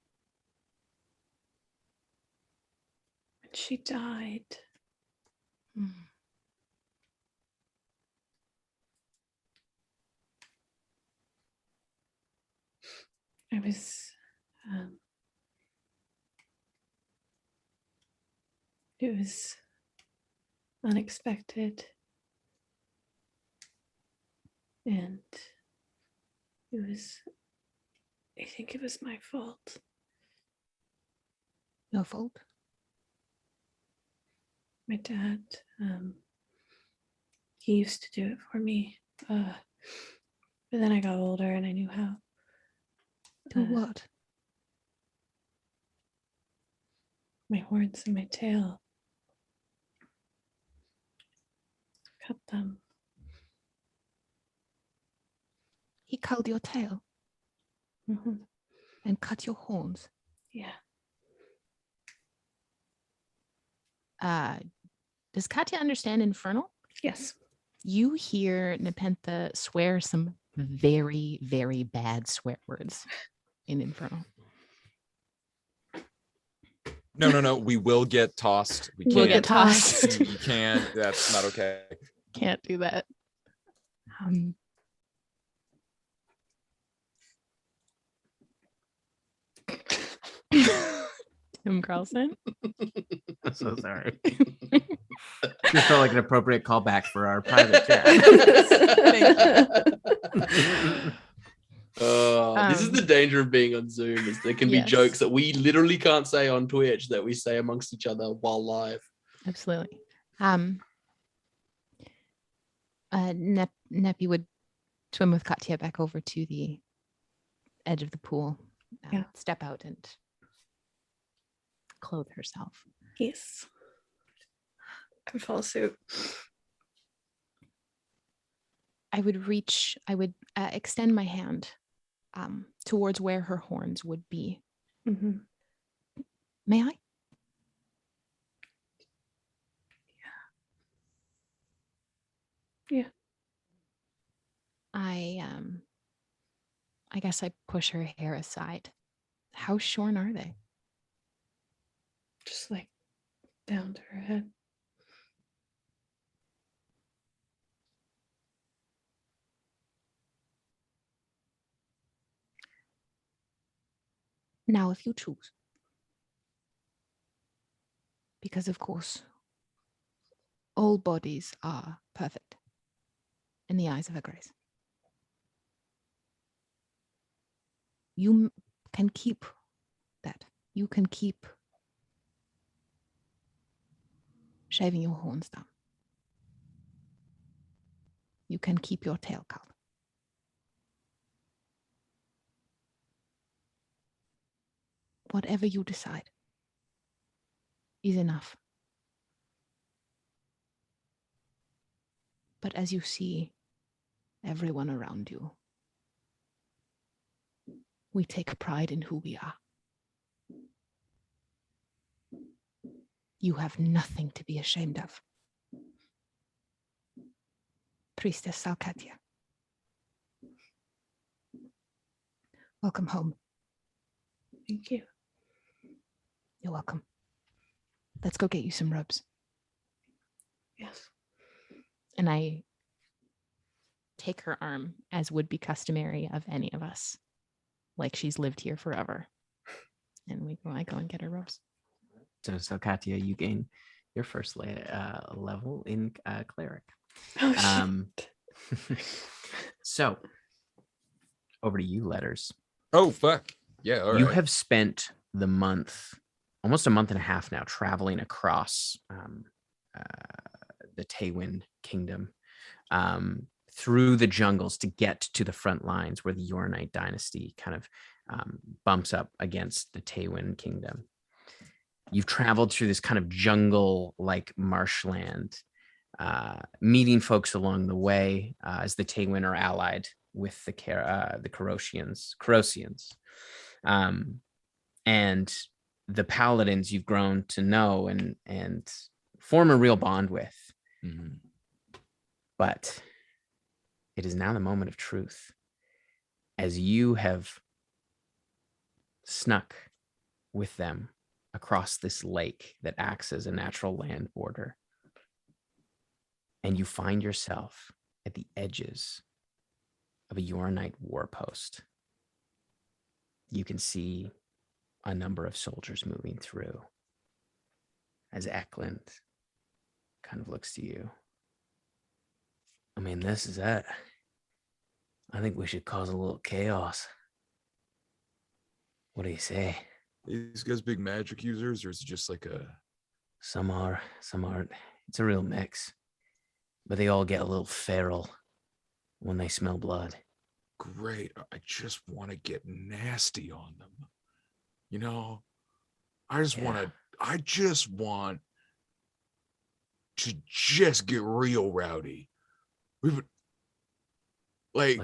When she died, I was it was unexpected, and I think it was my fault. No fault. My dad, he used to do it for me, but then I got older and I knew how. Do what? My horns and my tail. Cut them. He culled your tail Mhm. and cut your horns. Yeah. Does Katya understand Infernal? Yes. You hear Nepenthe swear some very, very bad swear words in Infernal. No. We will get tossed. We We'll can't. get tossed. You can't. That's not okay. Can't do that. Tim Carlson. I'm so sorry. Just felt like an appropriate callback for our private chat. This is the danger of being on Zoom, is there can be Yes. jokes that we literally can't say on Twitch that we say amongst each other while live. Absolutely. Neppy would swim with Katya back over to the edge of the pool, Yeah. step out and clothe herself. Yes. And follow suit. I would extend my hand towards where her horns would be. Mm-hmm. May I? Yeah. I guess I push her hair aside. How shorn are they? Just like down to her head. Now, if you choose. Because, of course, all bodies are perfect in the eyes of a grace. You can keep that. You can keep shaving your horns down. You can keep your tail cut. Whatever you decide is enough. But as you see everyone around you, we take pride in who we are. You have nothing to be ashamed of. Priestess Katya. Welcome home. Thank you. You're welcome. Let's go get you some robes. Yes. And I take her arm, as would be customary of any of us, like she's lived here forever. And I go and get her robes. So Katya, you gain your first level in cleric. Oh, So over to you, Letters. Oh, fuck. Yeah, all right. You have spent the almost a month and a half now, traveling across the Taywin kingdom, through the jungles to get to the front lines where the Yornite dynasty kind of bumps up against the Taywin kingdom. You've traveled through this kind of jungle-like marshland, meeting folks along the way as the Taywin are allied with the Corosians. And the paladins you've grown to know and form a real bond with. Mhm. But it is now the moment of truth, as you have snuck with them across this lake that acts as a natural land border. And you find yourself at the edges of a Yornite war post. You can see a number of soldiers moving through as Eklund kind of looks to you. I mean, this is it. I think we should cause a little chaos. What do you say? These guys big magic users, or is it just like a... Some are, some aren't. It's a real mix. But they all get a little feral when they smell blood. Great. I just want to get nasty on them. You know, I just want to I just want to just get real rowdy. We would like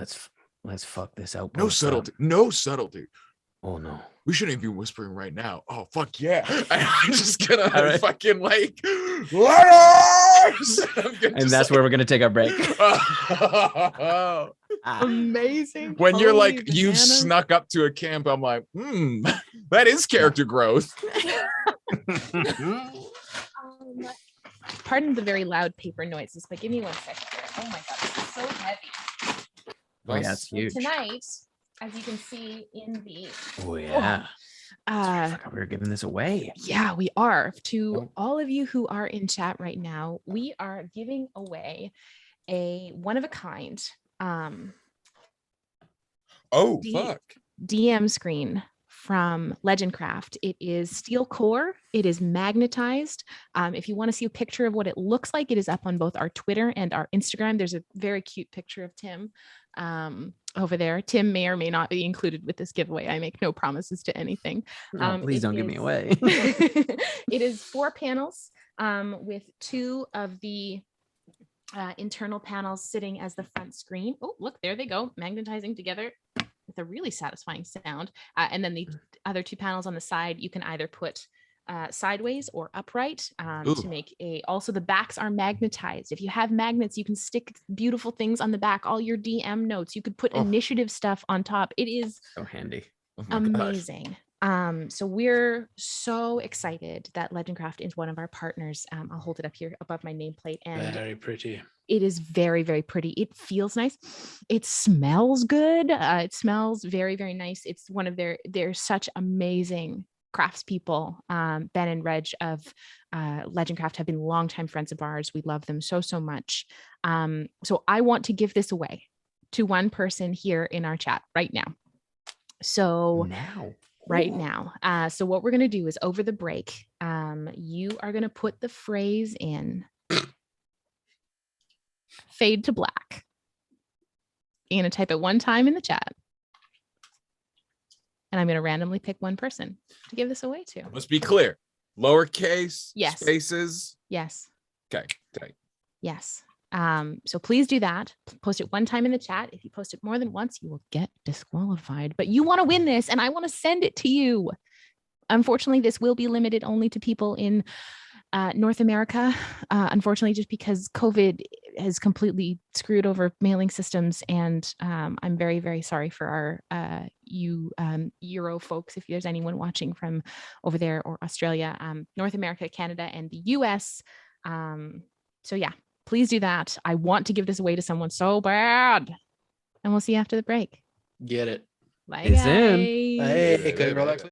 Let's fuck this out. no subtlety. No subtlety. Oh no. We shouldn't even be whispering right now. Oh fuck yeah. I'm just gonna All right. fucking like letters. And that's where we're gonna take our break. Amazing. When you're Holy like, you've bananas. snuck up to a camp, I'm like, that is character growth. Pardon the very loud paper noises, but give me 1 second here. Oh my god, this is so heavy. Oh yeah, it's So huge. tonight, as you can see in the Oh yeah. I uh forgot we were giving this away. yeah, we are. To Oh. all of you who are in chat right now, we are giving away a one of a kind Oh D- fuck. DM screen from Legendcraft. It is steel core. It is magnetized. If you want to see a picture of what it looks like, it is up on both our Twitter and our Instagram. There's a very cute picture of Tim over there. Tim may or may not be included with this giveaway. I make no promises to anything. Oh, please It don't give me is- away. It is 4 panels with 2 of the internal panels sitting as the front screen. Oh, look, there they go, magnetizing together with a really satisfying sound. And then the other 2 panels on the side, you can either put sideways or upright to make a, also the backs are magnetized. If you have magnets, you can stick beautiful things on the back, all your DM notes. You could put initiative stuff on top. It is So handy. Oh my gosh. amazing. So we're so excited that Legendcraft is one of our partners. I'll hold it up here above my nameplate, and Very pretty. it is very, very pretty. It feels nice. It smells good. It smells very, very nice. It's one of they're such amazing craftspeople. Ben and Reg of Legendcraft have been longtime friends of ours. We love them so, so much. So I want to give this away to one person here in our chat right now. So Now. right now. So what we're going to do is over the break, you are going to put the phrase in fade to black. You're going to type it one time in the chat. And I'm going to randomly pick one person to give this away to. Let's be clear. Lowercase Yes. spaces. Yes. Okay. Okay. Yes. So please do that. Post it one time in the chat. If you post it more than once, you will get disqualified. But you want to win this, and I want to send it to you. Unfortunately, this will be limited only to people in North America. Unfortunately, just because COVID has completely screwed over mailing systems, and I'm very, very sorry for our Euro folks. If there's anyone watching from over there or Australia, North America, Canada, and the US. So yeah. Please do that. I want to give this away to someone so bad. And we'll see you after the break. Get it. Bye, It's guys. in. Hey, can you roll that?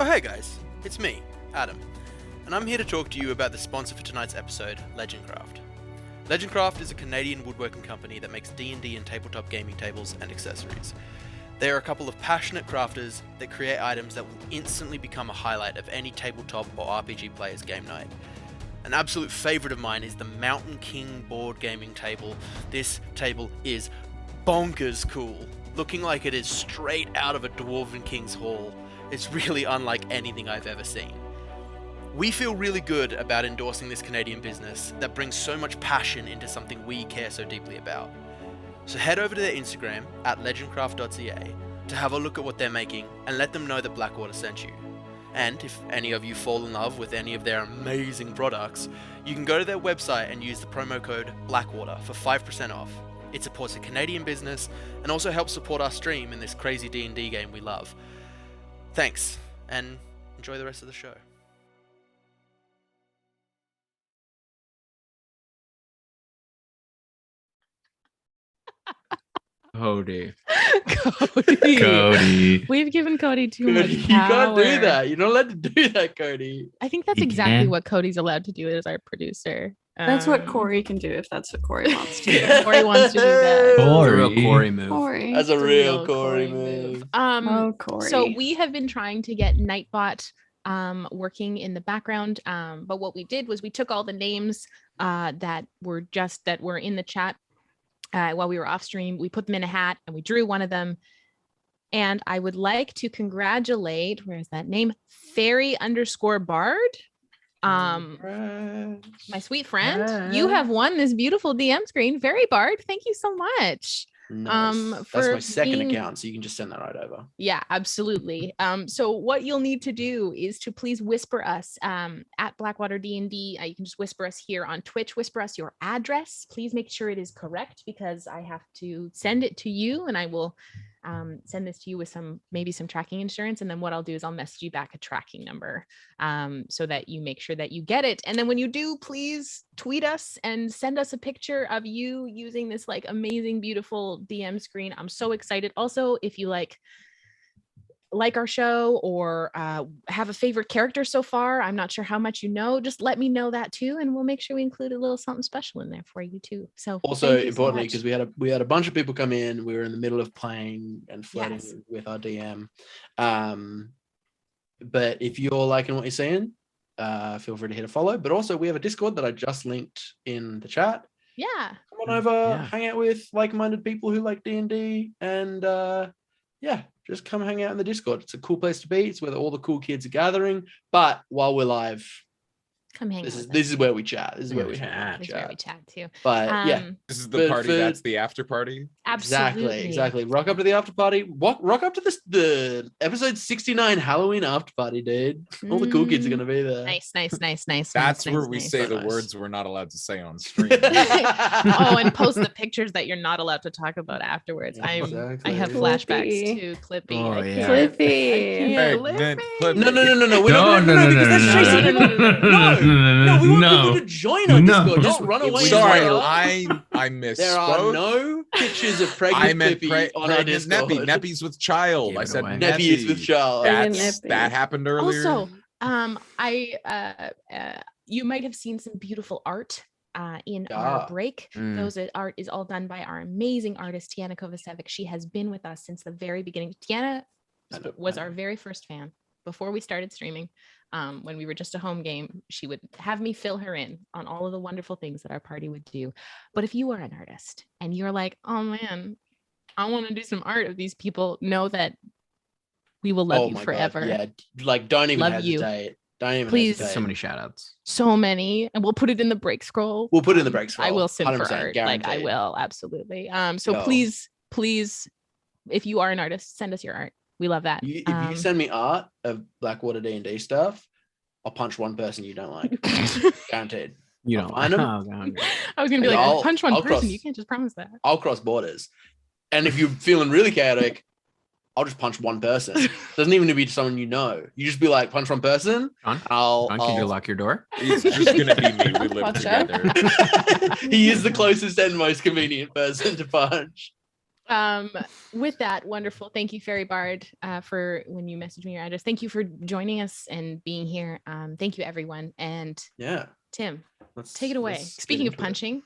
Oh hey guys, it's me, Adam, and I'm here to talk to you about the sponsor for tonight's episode, Legendcraft. Legendcraft is a Canadian woodworking company that makes D&D and tabletop gaming tables and accessories. They are a couple of passionate crafters that create items that will instantly become a highlight of any tabletop or RPG player's game night. An absolute favourite of mine is the Mountain King board gaming table. This table is bonkers cool, looking like it is straight out of a Dwarven King's Hall. It's really unlike anything I've ever seen. We feel really good about endorsing this Canadian business that brings so much passion into something we care so deeply about. So head over to their Instagram at legendcraft.ca to have a look at what they're making and let them know that Blackwater sent you. And if any of you fall in love with any of their amazing products, you can go to their website and use the promo code Blackwater for 5% off. It supports a Canadian business and also helps support our stream in this crazy D&D game we love. Thanks, and enjoy the rest of the show. Cody. Cody. We've given Cody too much You power. can't do that. You're not allowed to do that, Cody. I think that's You exactly can. what Cody's allowed to do as our producer. That's what Corey can do if that's what Corey wants to do. Yeah, Corey wants to do that. That's a real Corey. Corey move. Corey. That's a It's real Corey move. Oh, Corey. So we have been trying to get Nightbot working in the background. But what we did was we took all the names that were in the chat while we were off stream. We put them in a hat and we drew one of them. And I would like to congratulate, where's that name? Fairy_Bard. My sweet friend, you have won this beautiful DM screen. Fairy Bard, thank you so much. Nice. That's for my second being- account, so you can just send that right over. Yeah, absolutely. So what you'll need to do is to please whisper us at BlackwaterDnD. You can just whisper us here on Twitch. Whisper us your address. Please make sure it is correct because I have to send it to you, and I will send this to you with maybe some tracking insurance. And then what I'll do is I'll message you back a tracking number so that you make sure that you get it. And then when you do, please tweet us and send us a picture of you using this like amazing, beautiful DM screen. I'm so excited. Also, if you like our show or have a favorite character so far, I'm not sure how much you know, just let me know that too, and we'll make sure we include a little something special in there for you too. So Also, thank you so importantly, much. because we had a bunch of people come in, we were in the middle of playing and flirting Yes. with our DM. But if you're liking what you're seeing, feel free to hit a follow. But also, we have a Discord that I just linked in the chat. Yeah. Come on over, Yeah. hang out with like-minded people who like D&D, and yeah, just come hang out in the Discord. It's a cool place to be. It's where all the cool kids are gathering. But while we're live, Come hang this out is with this us. is where we chat. This is where Yeah, we hang out. This is where we chat too. But yeah, This is the But party. for- That's the after party. Absolutely. Exactly. Rock up to the after party. Rock up to the episode 69 Halloween after party, dude. All the cool kids are gonna be there. Nice. That's nice, where nice, we nice. say So the nice. words we're not allowed to say on stream. Oh, and post the pictures that you're not allowed to talk about afterwards. I have Exactly. flashbacks Clippy. to Clippy. Oh, I yeah. can't- Clippy. I Hey, can't man, Clippy. Clippy. No. We're No, not gonna, because that's chasing people. No, we want people to join our No. Discord. Just run away. Sorry, and run. I There are misspoke. no pictures of I pregnant meant Clippy on our pregnant Discord. Neppy. Neppy's with child. Give I it said away. Neppy is with child. Friggin' That's, Neppy. that happened earlier. Also, you might have seen some beautiful art in our Yeah. break. Mm. Those art is all done by our amazing artist Tiana Kovacevic. She has been with us since the very beginning. Tiana was our very first fan before we started streaming. When we were just a home game, she would have me fill her in on all of the wonderful things that our party would do. But if you are an artist and you're like, oh man, I want to do some art of these people, know that we will love you my God, forever. yeah, like don't even Love you. hesitate. Don't even Please. hesitate. So many shout outs. So many, and we'll put it in the break scroll. We'll put it in the break I scroll, will send for 100%, art. Like I guaranteed. will absolutely. So Yo. please, if you are an artist, send us your art. We love that. If you send me art of Blackwater D&D stuff, I'll punch one person you don't like. Guaranteed. You I'll don't find 'em. Oh, God. I was gonna be And like, I'll- punch one I'll person. cross- You can't just promise that. I'll cross borders. And if you're feeling really chaotic, I'll just punch one person. Doesn't even need to be someone you know. You just be like, punch one person. John, I'll. could you lock your door? It's just gonna be me. We live Watch out. together. He is the closest and most convenient person to punch. With that, wonderful. Thank you, Fairy Bard, for when you messaged me your address. Thank you for joining us and being here. Thank you, everyone. And Yeah. Tim, Let's take it away. let's get Speaking of into it. punching,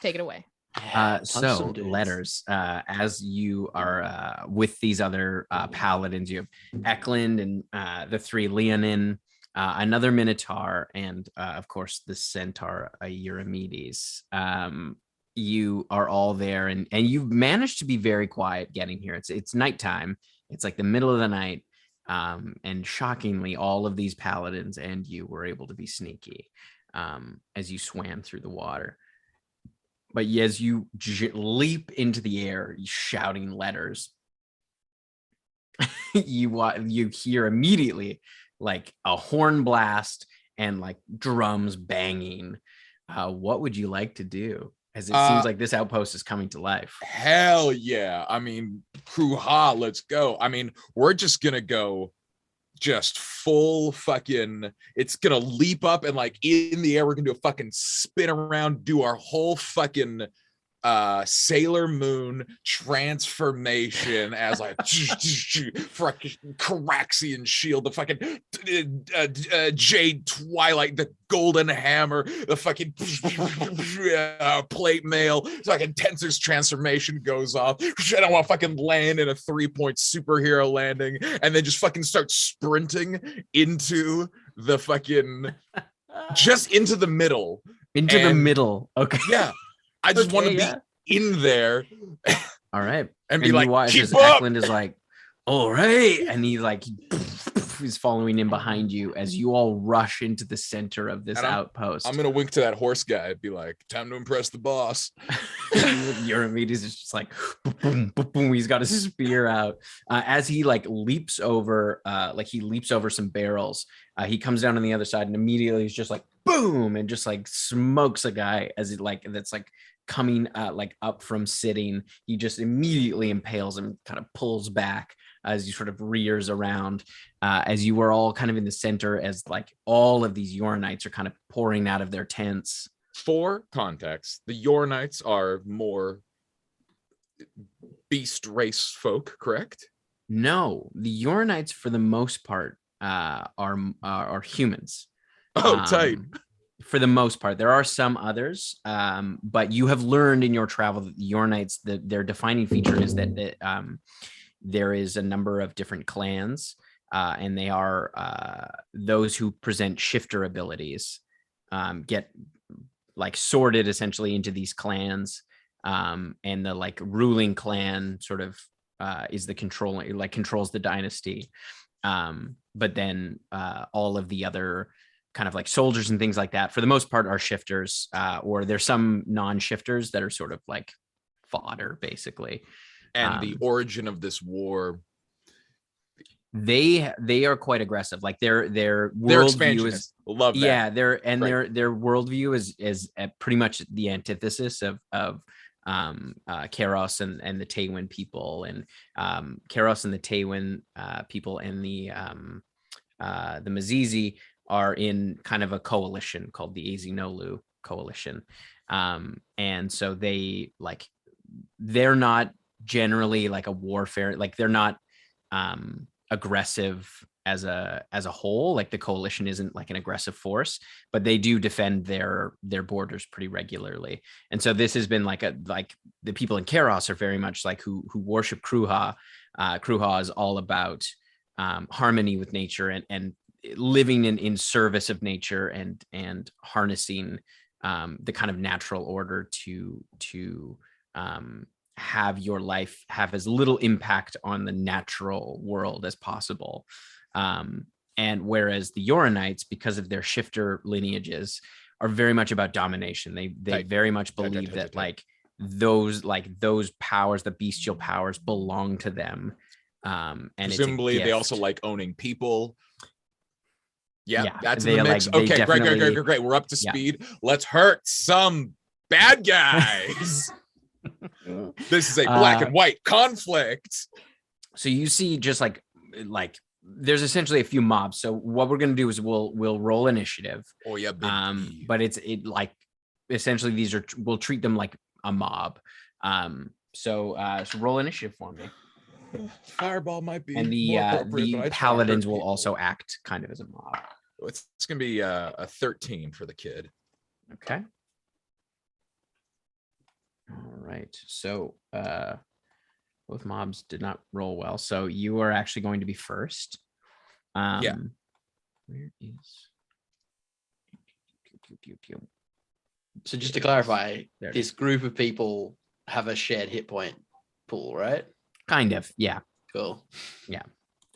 take it away. Punch So some dudes. letters, as you are with these other paladins, you have Eklund and the three Leonin, another Minotaur, and of course the Centaur Eurymedes. You are all there, and you've managed to be very quiet getting here. It's nighttime. It's like the middle of the night, and shockingly, all of these paladins and you were able to be sneaky as you swam through the water. But as you leap into the air, shouting letters, you hear immediately like a horn blast and like drums banging. What would you like to do? As it seems like this outpost is coming to life. Hell yeah. I mean, hoo-ha, let's go. I mean, we're just gonna go just full fucking, it's gonna leap up and like in the air, we're gonna do a fucking spin around, do our whole fucking Sailor Moon transformation as like fucking Caraxian shield, the fucking Jade Twilight, the golden hammer, the fucking plate mail, fucking Tensor's transformation goes off. I don't want fucking land in a 3-point superhero landing and then just fucking start sprinting into the fucking just into the middle. The middle. Okay. Yeah. I just want to be in there. All right. And be like, keep up! Eklund is like, all right. And he like is following in behind you as you all rush into the center of this outpost. I'm going to wink to that horse guy and be like, time to impress the boss. Eurymedes is just like, boom, boom, boom. He's got a spear out. As he like leaps over some barrels, he comes down on the other side and immediately he's just like, boom, and just like smokes a guy as it like, that's like coming like up from sitting. He just immediately impales him, kind of pulls back as he sort of rears around, as you were all kind of in the center, as like all of these Yornites are kind of pouring out of their tents. For context, the Yornites are more beast race folk, correct? No, the Yornites for the most part are humans. Oh, tight. For the most part, there are some others, but you have learned in your travel that the Yornites, their defining feature is that there is a number of different clans, and they are those who present shifter abilities, get like sorted essentially into these clans, and the like ruling clan sort of is the controlling, like controls the dynasty, but then all of the other kind of like soldiers and things like that, for the most part, are shifters, or there's some non-shifters that are sort of like fodder, basically. And the origin of this war, they are quite aggressive. Like their worldview is, love that. Yeah, their worldview is pretty much the antithesis of Keros and the Taywin people, and Keros and the Taywin people and the Mazizi are in kind of a coalition called the Azinolu coalition, and so they're not generally like a warfare, like they're not aggressive as a whole. Like the coalition isn't like an aggressive force, but they do defend their borders pretty regularly. And so this has been like the people in Keros are very much like who worship Kruha. Kruha is all about harmony with nature and living in service of nature and harnessing the kind of natural order to have your life have as little impact on the natural world as possible. And whereas the Yoronites, because of their shifter lineages, are very much about domination. They very much believe that like those powers, the bestial powers, belong to them. And presumably they also like owning people. Yeah, that's in the mix. Okay, great. We're up to speed. Let's hurt some bad guys. This is a black and white conflict. So you see just like there's essentially a few mobs. So what we're going to do is we'll roll initiative. Oh yeah, baby. But it like essentially we'll treat them like a mob. So roll initiative for me. Fireball might be And more appropriate, but I the try to paladins hurt will people. also act kind of as a mob. It's gonna be a 13 for the kid. Okay. All right. So both mobs did not roll well. So you are actually going to be first. Yeah. Where is So just to clarify, There. this group of people have a shared hit point pool, right? kind of, yeah. Cool.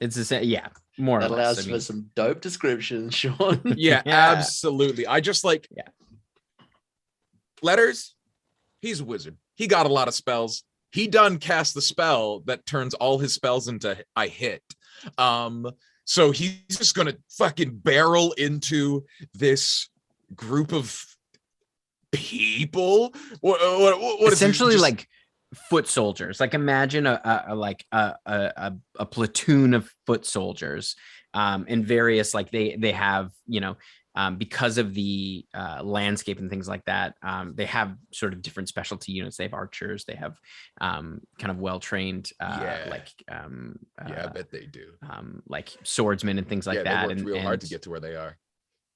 It's the same, yeah, more That or less. allows for some dope descriptions, Sean. Yeah, Yeah. absolutely. I just like Yeah. Letters. He's a wizard. He got a lot of spells. He done cast the spell that turns all his spells into I hit. So he's just gonna fucking barrel into this group of people. What is it? Essentially Just- like foot soldiers. Like imagine a platoon of foot soldiers, and various, like they have, because of the landscape and things like that, they have sort of different specialty units. They have archers, they have kind of well-trained Yeah. I bet they do. like swordsmen and things like Yeah, that. they worked and real hard and- to get to where they are.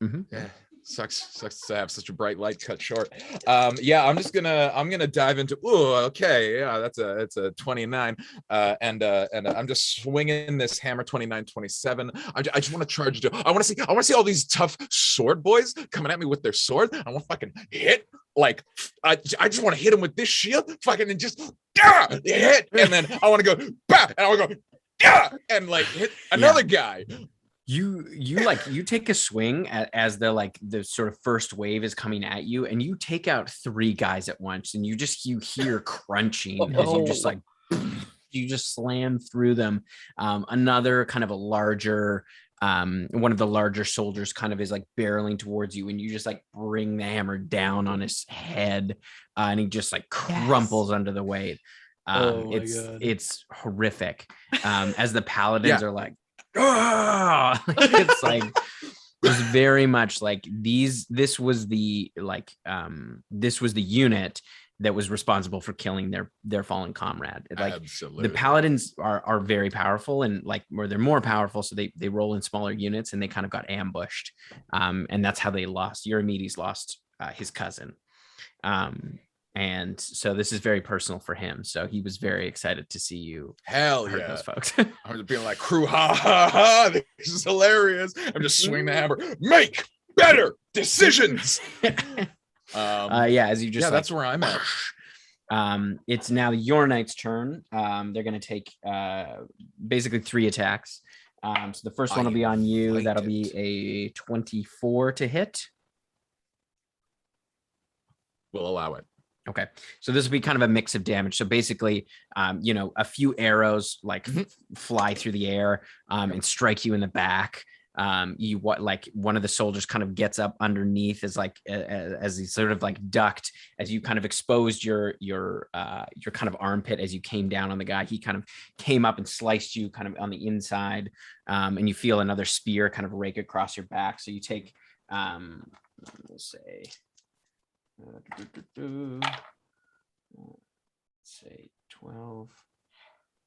Mhm. Yeah. Sucks to have such a bright light cut short. I'm gonna dive into. Oh, okay, yeah, it's a 29, and I'm just swinging this hammer. 29, 27. I just want to charge. I want to see all these tough sword boys coming at me with their sword. I want to fucking hit. Like I just want to hit him with this shield, fucking, and just hit, and then I want to go bah, and I want to go and like hit another guy. You take a swing as the sort of first wave is coming at you, and you take out 3 guys at once, and you hear crunching as you just slam through them. Another kind of a larger one of the larger soldiers kind of is like barreling towards you, and you just like bring the hammer down on his head, and he just like crumples under the weight. It's horrific. As the paladins are like, it's like it's very much like this was the unit that was responsible for killing their fallen comrade. Like Absolutely. the paladins are very powerful, and they're more powerful, so they roll in smaller units, and they kind of got ambushed, and that's how they lost. Eurymedes lost his cousin, and so this is very personal for him. So he was very excited to see you. Hell hurt yeah, those folks. I'm just being like, crew, ha ha ha, this is hilarious. I'm just swinging the hammer. Make better decisions. As you just that's where I'm at. It's now your knight's turn. They're going to take basically 3 attacks. So the first one will be on you. That'll be a 24 to hit. We'll allow it. Okay, so this will be kind of a mix of damage. So basically, a few arrows fly through the air and strike you in the back. One of the soldiers kind of gets up underneath as he sort of like ducked as you kind of exposed your kind of armpit as you came down on the guy. He kind of came up and sliced you kind of on the inside, and you feel another spear kind of rake across your back. So you take, let's say 12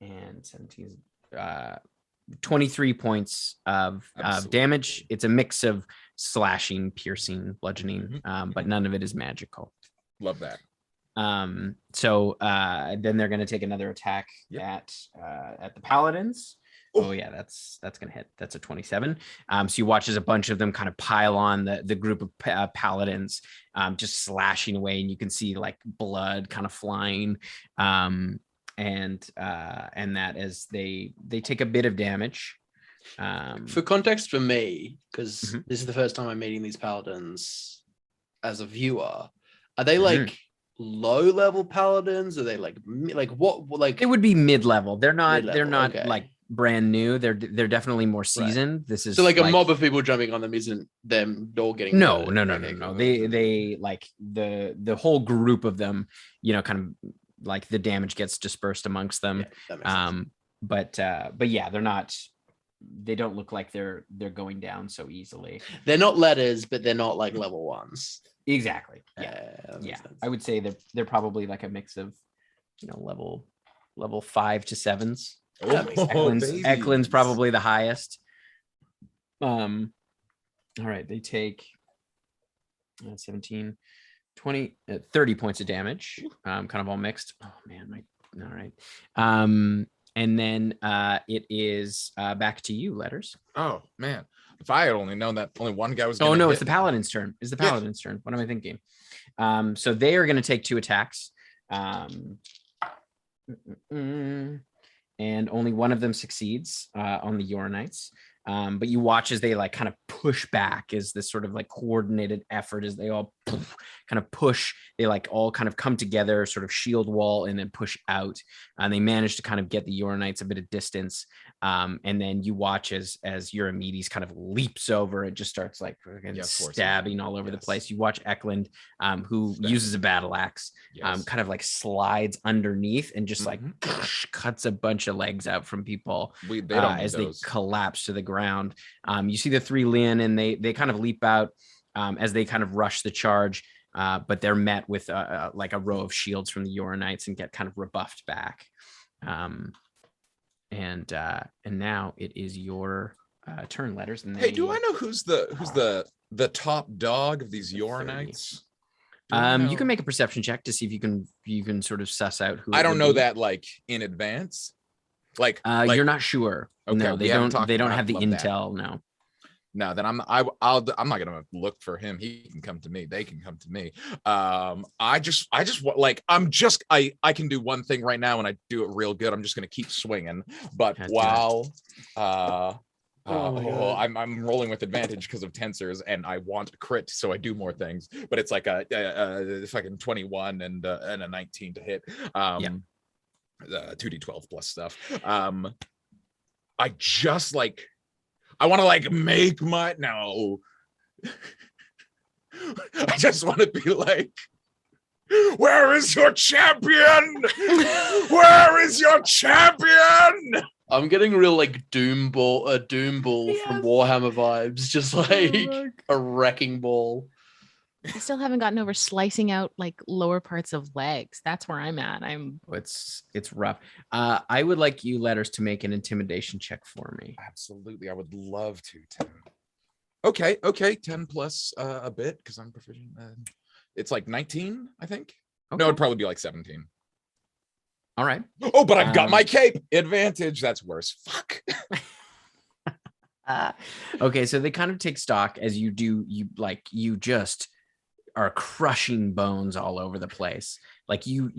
and 17, 23 points of damage. It's a mix of slashing, piercing, bludgeoning, but none of it is magical. Love that. So then they're going to take another attack at the paladins. Oh yeah, that's gonna hit. That's a 27. So you watch as a bunch of them kind of pile on the group of paladins, just slashing away, and you can see like blood kind of flying, and that as they take a bit of damage. For context for me, because this is the first time I'm meeting these paladins as a viewer, are they like low level paladins? Are they like what? It would be mid-level. They're not okay. like brand new. They're definitely more seasoned. Right. This is so like a mob of people jumping on them isn't them all getting no. They like the whole group of them, kind of like the damage gets dispersed amongst them. Yeah, that makes sense. But yeah, they don't look like they're going down so easily. They're not letters, but they're not like level 1s. Exactly. Yeah. I would say they're probably like a mix of level 5 to 7s. babies. Eklund's probably the highest. All right, they take 17, 20, 30 points of damage. Kind of all mixed. Oh man, all right. And then it is back to you, Letters. Oh man, if I had only known that only one guy was. Oh no, hit it's the Paladin's turn. It's the Paladin's turn. What am I thinking? So they are going to take 2 attacks. And only one of them succeeds on the Yoronites. But you watch as they like kind of push back as this sort of like coordinated effort as they all kind of push. They like all kind of come together, sort of shield wall, and then push out. And they manage to kind of get the Yoronites a bit of distance. And then you watch as Euramides kind of leaps over and just starts like stabbing all over the place. You watch Eklund, who uses a battle axe, kind of like slides underneath and just like cuts a bunch of legs out from people as they collapse to the ground. You see the 3 Lin, and they kind of leap out as they kind of rush the charge, but they're met with like a row of shields from the Yoronites and get kind of rebuffed back. And now it is your turn, Letters. And hey, do I know who's the top dog of these Yoronites? You can make a perception check to see if you can sort of suss out who. I don't know that like in advance. Like you're not sure. Okay, no, they don't have the intel. That. No, then I'm not gonna look for him. He can come to me. They can come to me. I just like I can do one thing right now, and I do it real good. I'm just gonna keep swinging. But I'm rolling with advantage because of tensors, and I want a crit, so I do more things. But it's like a fucking 21 and a 19 to hit. 2d12 plus stuff. I just like. I want to like make my no. I just want to be like, where is your champion? Where is your champion? I'm getting real like Doom Ball from Warhammer vibes, just like a wrecking ball. I still haven't gotten over slicing out like lower parts of legs. That's where I'm at. It's rough. I would like you, Letters, to make an intimidation check for me. Absolutely, I would love to. 10. Okay, 10 plus a bit because I'm proficient. It's like 19, I think. Okay. No, it'd probably be like 17. All right. Oh, but I've got my cape. Advantage. That's worse. Fuck. Okay, so they kind of take stock as you do. You just are crushing bones all over the place. Like you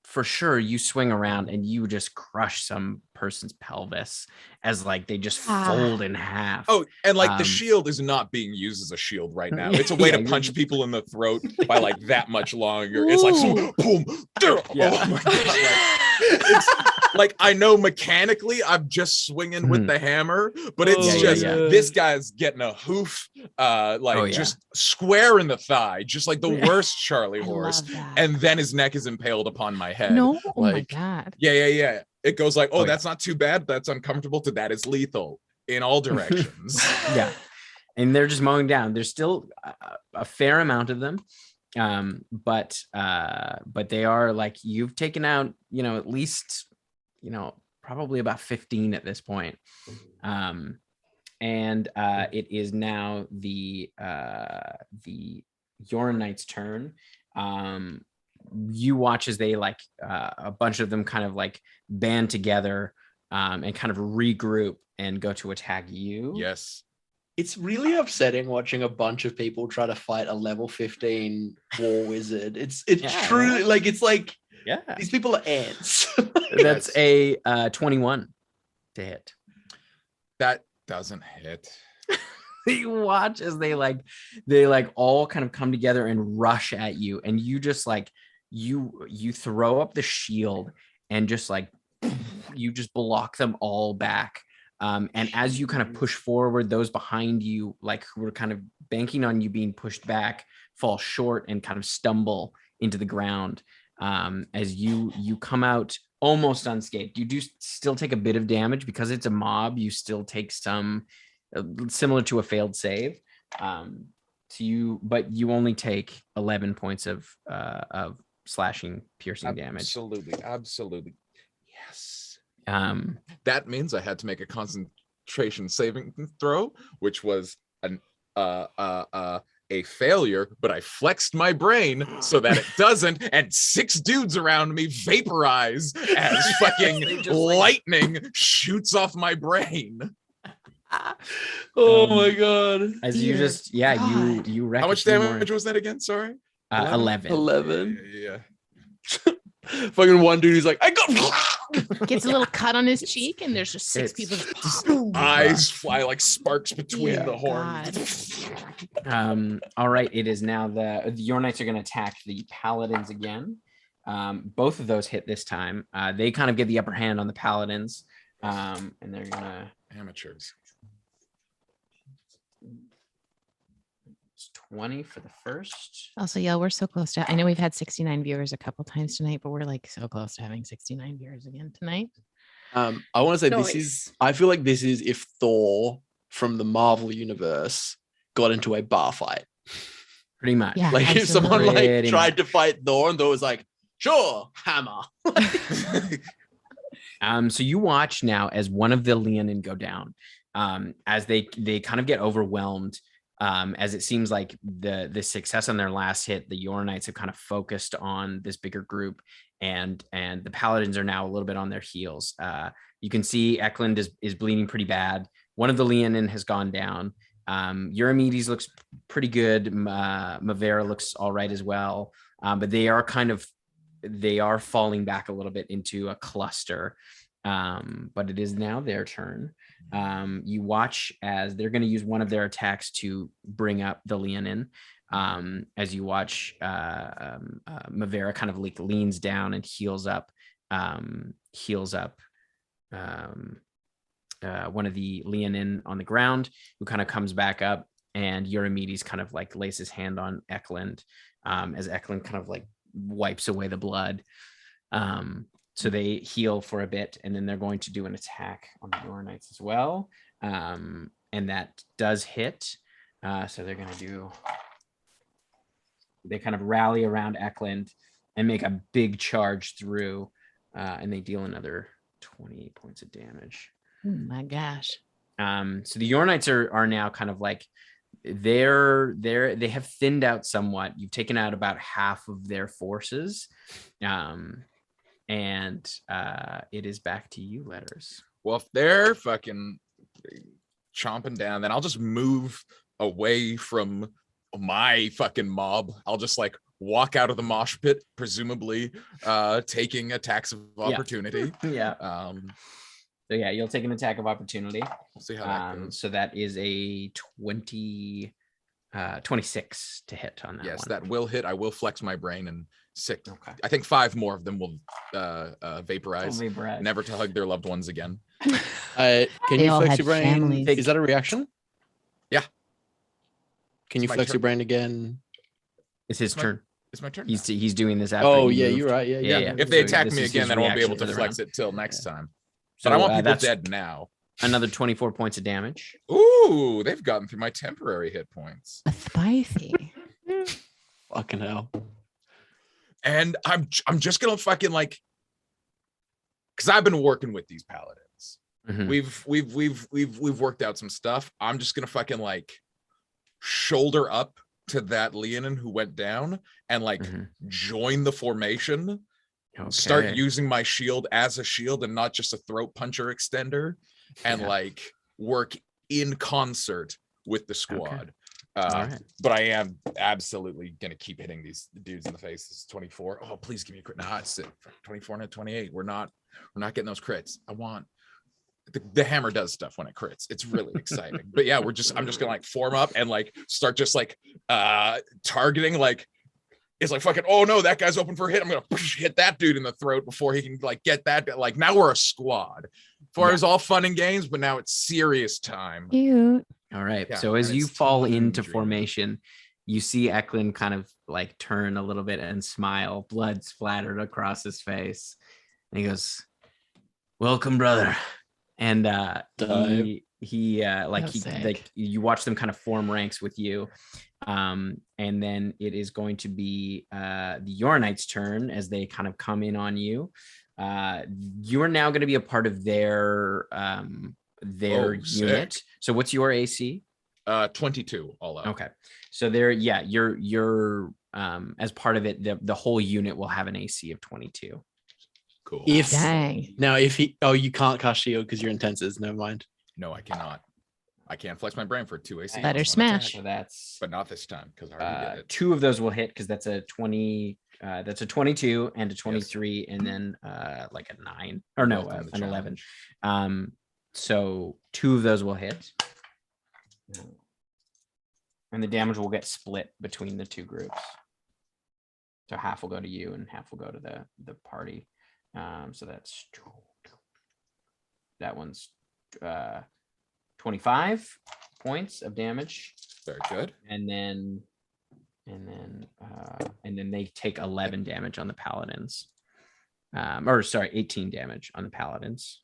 for sure you swing around and you just crush some person's pelvis as like they just fold in half. Oh, and like the shield is not being used as a shield right now. It's a way to punch people in the throat by like that much longer. It's like boom. Oh my God. It's like I know mechanically I'm just swinging with the hammer, but it's this guy's getting a hoof just square in the thigh, just like the worst Charlie horse, and then his neck is impaled upon my head. No, oh my God. Yeah. It goes like, that's not too bad, that's uncomfortable, to that is lethal in all directions. Yeah, and they're just mowing down. There's still a fair amount of them. But they are like, you've taken out, at least, probably about 15 at this point. And it is now the Yoronite's turn. You watch as they like, a bunch of them kind of like band together, and kind of regroup and go to attack you. Yes. It's really upsetting watching a bunch of people try to fight a level 15 war wizard. It's truly like, it's like, these people are ants. That's a 21 to hit. That doesn't hit. You watch as they all kind of come together and rush at you, and you just like you throw up the shield and just like you just block them all back. And as you kind of push forward, those behind you, like who were kind of banking on you being pushed back, fall short and kind of stumble into the ground. As you come out almost unscathed. You do still take a bit of damage because it's a mob. You still take some similar to a failed save. But you only take 11 points of slashing, piercing damage. Absolutely. Yes. That means I had to make a concentration saving throw, which was a failure, but I flexed my brain so that it doesn't, and 6 dudes around me vaporize as fucking lightning shoots off my brain. Oh my god. As you just you wreck. How much damage was that again? Sorry. 11. 11. Yeah. Fucking one dude who's like, I got Gets a little cut on his cheek, and there's just 6 people just eyes fly like sparks between the horns. All right, it is now your knights are going to attack the paladins again. Both of those hit this time. They kind of get the upper hand on the paladins, and they're gonna amateurs. 20 for the first. Also, yeah, we're so close to. I know we've had 69 viewers a couple times tonight, but we're like so close to having 69 viewers again tonight. I want to say I feel like this is if Thor from the Marvel universe got into a bar fight. Pretty much. Yeah, like if someone Pretty tried much. to fight Thor and Thor was like, sure, hammer. So you watch now as one of the Leonin go down, as they kind of get overwhelmed, as it seems like the success on their last hit, the Yornites have kind of focused on this bigger group, and the paladins are now a little bit on their heels. You can see Eklund is bleeding pretty bad. One of the Leonin has gone down. Eurymedes looks pretty good. Mavera looks all right as well, but they are falling back a little bit into a cluster. But it is now their turn. You watch as they're going to use one of their attacks to bring up the Leonin. As you watch Mavera kind of like leans down and heals up one of the Leonin on the ground, who kind of comes back up, and Eurymedes kind of like lays his hand on Eklund, as Eklund kind of like wipes away the blood. So they heal for a bit, and then they're going to do an attack on the Yornites as well. And that does hit. So they're going to they kind of rally around Eklund and make a big charge through, and they deal another 28 points of damage. Oh my gosh. So the Yornites are now kind of like they have thinned out somewhat. You've taken out about half of their forces. And it is back to you, Letters. Well, if they're fucking chomping down, then I'll just move away from my fucking mob. I'll just like walk out of the mosh pit, presumably taking attacks of opportunity. Yeah. So yeah, you'll take an attack of opportunity. We'll see how that goes. So that is a 26 to hit on that. Yes, one. that will hit. I will flex my brain and sick. Okay. I think 5 more of them will vaporize. Vaporize. Never to hug their loved ones again. Can you all flex had your brain? families. Is that a reaction? Yeah. Can you my flex turn. your brain again? It's his turn. It's my turn. He's doing this after. Oh he yeah, moved. you're right. Yeah. If they So attack this me is again, his then I won't be able reaction to the flex round. it till next time. So But I want people that's dead now. Another 24 points of damage. Ooh, they've gotten through my temporary hit points. Spicy. Fucking hell. And I'm just gonna fucking like, because I've been working with these paladins. Mhm. We've worked out some stuff. I'm just gonna fucking like shoulder up to that Leonin who went down and like join the formation. Start Okay. using my shield as a shield and not just a throat puncher extender, and like work in concert with the squad. Alright. But I am absolutely gonna keep hitting these dudes in the face. This is 24. Oh, please give me a crit. Nah, it's 24 and a 28. We're not getting those crits. I want the hammer does stuff when it crits. It's really exciting. But yeah, I'm just gonna like form up and like start just like targeting like. It's like fucking, oh no, that guy's open for a hit. I'm gonna hit that dude in the throat before he can like get that. Like now we're a squad. Before it was all fun and games, but now it's serious time. Cute. All right. Yeah, So as and you it's fall team into dream. formation, you see Eklund kind of like turn a little bit and smile, blood splattered across his face. And he goes, "Welcome, brother." And you watch them kind of form ranks with you. And then it is going to be the Yornites' turn as they kind of come in on you. You're now going to be a part of their unit. So what's your AC? 22 all out. Okay. So you're as part of it, the whole unit will have an AC of 22. Cool. If you can't cast shield because you're in tenses, never mind. No, I cannot. I can't flex my brain for 2 AC. Let her smash. So that's But not this time because I already did it. 2 of those will hit because that's a 20. That's a 22 and a 23, and then like a 9 or no, an 11. So 2 of those will hit, and the damage will get split between the 2 groups. So half will go to you and half will go to the party. So that's that one's 25 points of damage. Very good. And then they take 11 damage on the paladins. 18 damage on the paladins.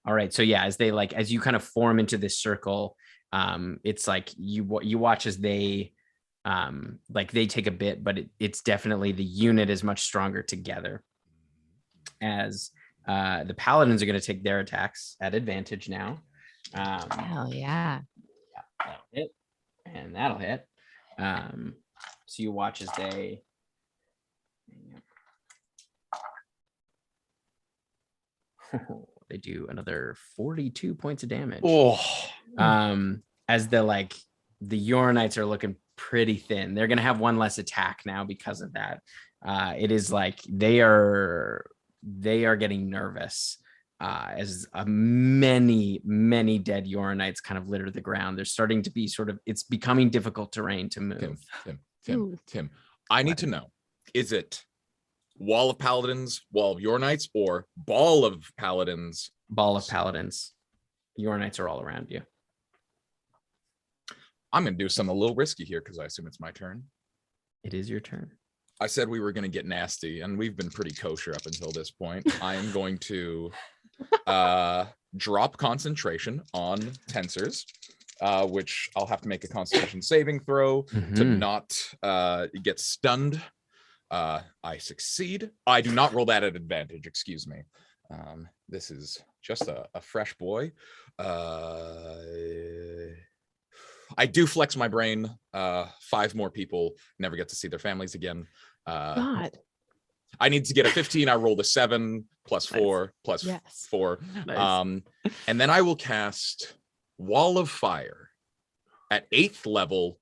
All right. So yeah, as you kind of form into this circle, it's like you watch as they they take a bit, but it's definitely the unit is much stronger together. As the paladins are going to take their attacks at advantage now. Hell yeah. That'll hit, and that'll hit. So you watch as they do another 42 points of damage. As the Yornites are looking pretty thin. They're gonna have one less attack now because of that. It is like they are getting nervous. As many dead Yornites kind of litter the ground. There's starting to be it's becoming difficult terrain to move. Tim, I need to know, is it wall of paladins, wall of Yornites, or ball of paladins? Ball of paladins. Yornites are all around you. I'm going to do something a little risky here because I assume it's my turn. It is your turn. I said we were going to get nasty, and we've been pretty kosher up until this point. I am going to drop concentration on tensors, which I'll have to make a Constitution saving throw to not get stunned. I succeed. I do not roll that at advantage, excuse me. This is just a fresh boy. I do flex my brain. 5 more people never get to see their families again. God. I need to get a 15. I rolled a 7 plus 4 plus 4. Nice. And then I will cast Wall of Fire at 8th level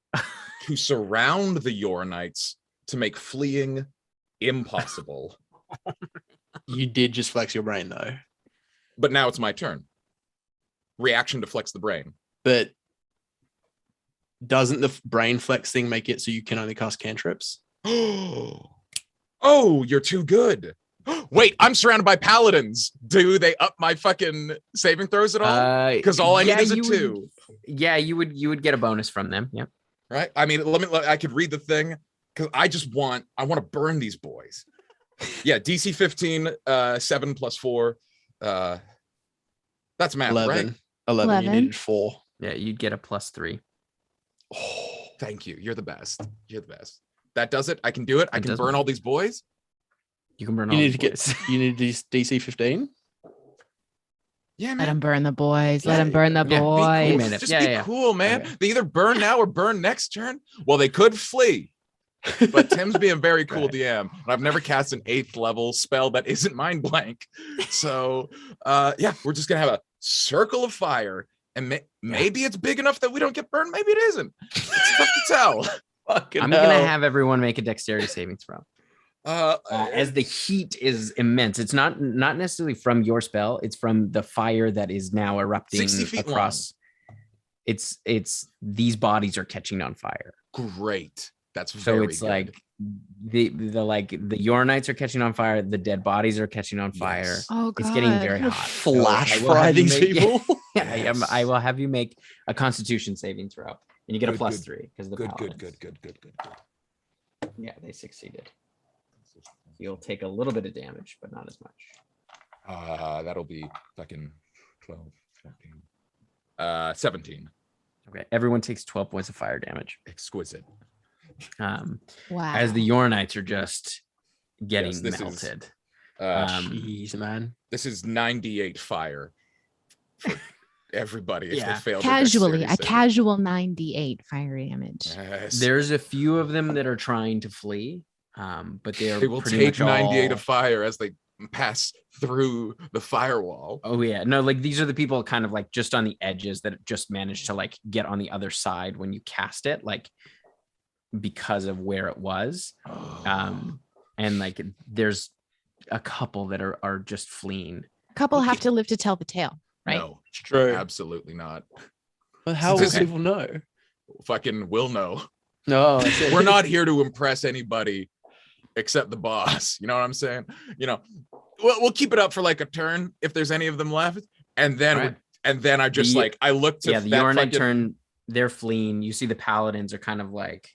to surround the Yornites to make fleeing impossible. You did just flex your brain though. But now it's my turn. Reaction to flex the brain. But doesn't the brain flex thing make it so you can only cast cantrips? Oh, you're too good. Wait, I'm surrounded by paladins. Do they up my fucking saving throws at all? Because all I need is a 2. You would get a bonus from them. Yep. Right. I mean, I could read the thing because I want to burn these boys. Yeah, DC 15, 7 plus 4. That's math, 11. right? 11. You needed 4. Yeah, you'd get a +3. Oh, thank you. You're the best. You're the best. That does it. I can do it. I can burn all these boys. You can burn all these boys. You need DC 15. Yeah, man. Let them burn the boys. Let them burn the boys. Be cool. Just be cool, man. Okay. They either burn now or burn next turn. Well, they could flee. But Tim's being very cool DM. And I've never cast an 8th level spell that isn't mind blank. So we're just gonna have a circle of fire. And maybe it's big enough that we don't get burned. Maybe it isn't. It's tough to tell. I'm gonna have everyone make a dexterity saving throw. As the heat is immense. It's not necessarily from your spell. It's from the fire that is now erupting 60 feet across. Long. It's these bodies are catching on fire. Great. That's so very it's good. Like the Yornites are catching on fire. The dead bodies are catching on fire. Yes. Oh God. It's getting very hot. Flash fry these people. I will have you make a Constitution saving throw, and you get a +3 because the good. Yeah, they succeeded. You'll take a little bit of damage, but not as much. That'll be fucking 12, 14, 17. Okay, everyone takes 12 points of fire damage. Exquisite. Wow. As the Yornites are just getting Yes, this is- melted. Jeez, man. This is 98 fire for everybody if Yeah. they fail. their Casually, a dexterity save. casual 98 fire damage. Yes. There's a few of them that are trying to flee, but they are They will pretty take much 98 all... of fire as they pass through the firewall. Oh yeah, no, like these are the people kind of like just on the edges that just managed to like get on the other side when you cast it, like because of where it was. And like there's a couple that are just fleeing. A couple have to live to tell the tale, right? No, It's true. absolutely not. But how will Okay. people know? Fucking will know. No, that's it. We're not here to impress anybody except the boss. You know what I'm saying? You know, we'll keep it up for like a turn if there's any of them left, and then All right. and then I just The- like I look to Yeah, the that Yornite fucking- turn, they're fleeing. You see the paladins are kind of like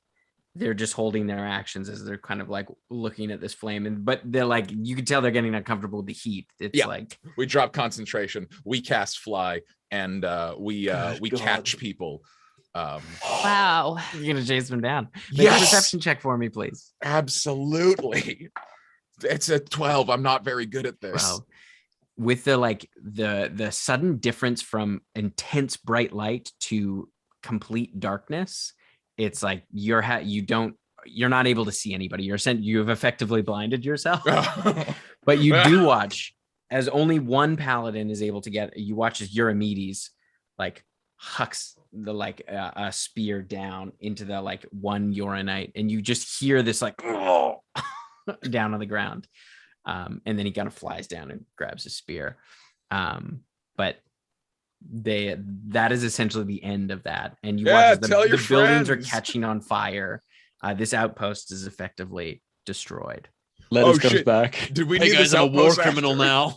they're just holding their actions as they're kind of like looking at this flame, and but they're like you can tell they're getting uncomfortable with the heat. It's Yeah. like we drop concentration, we cast fly, and we Good God. catch people. Wow. you're gonna chase them down. Make a Yes, perception check for me, please. absolutely. It's a 12. I'm not very good at this. Wow. With the like the sudden difference from intense bright light to complete darkness, it's like you're not able to see anybody. You've effectively blinded yourself. But you do watch as only one paladin is able to get. You watch as Eurymedes like hucks the like a spear down into the like one Yornite, and you just hear this like down on the ground, and then he kind of flies down and grabs his spear. But that is essentially the end of that, and you watch as the tell your buildings are friends. catching on fire. This outpost is effectively destroyed. Letters Oh, comes shit. back. Did we Hey need guys, this I'm a war outpost criminal after? now.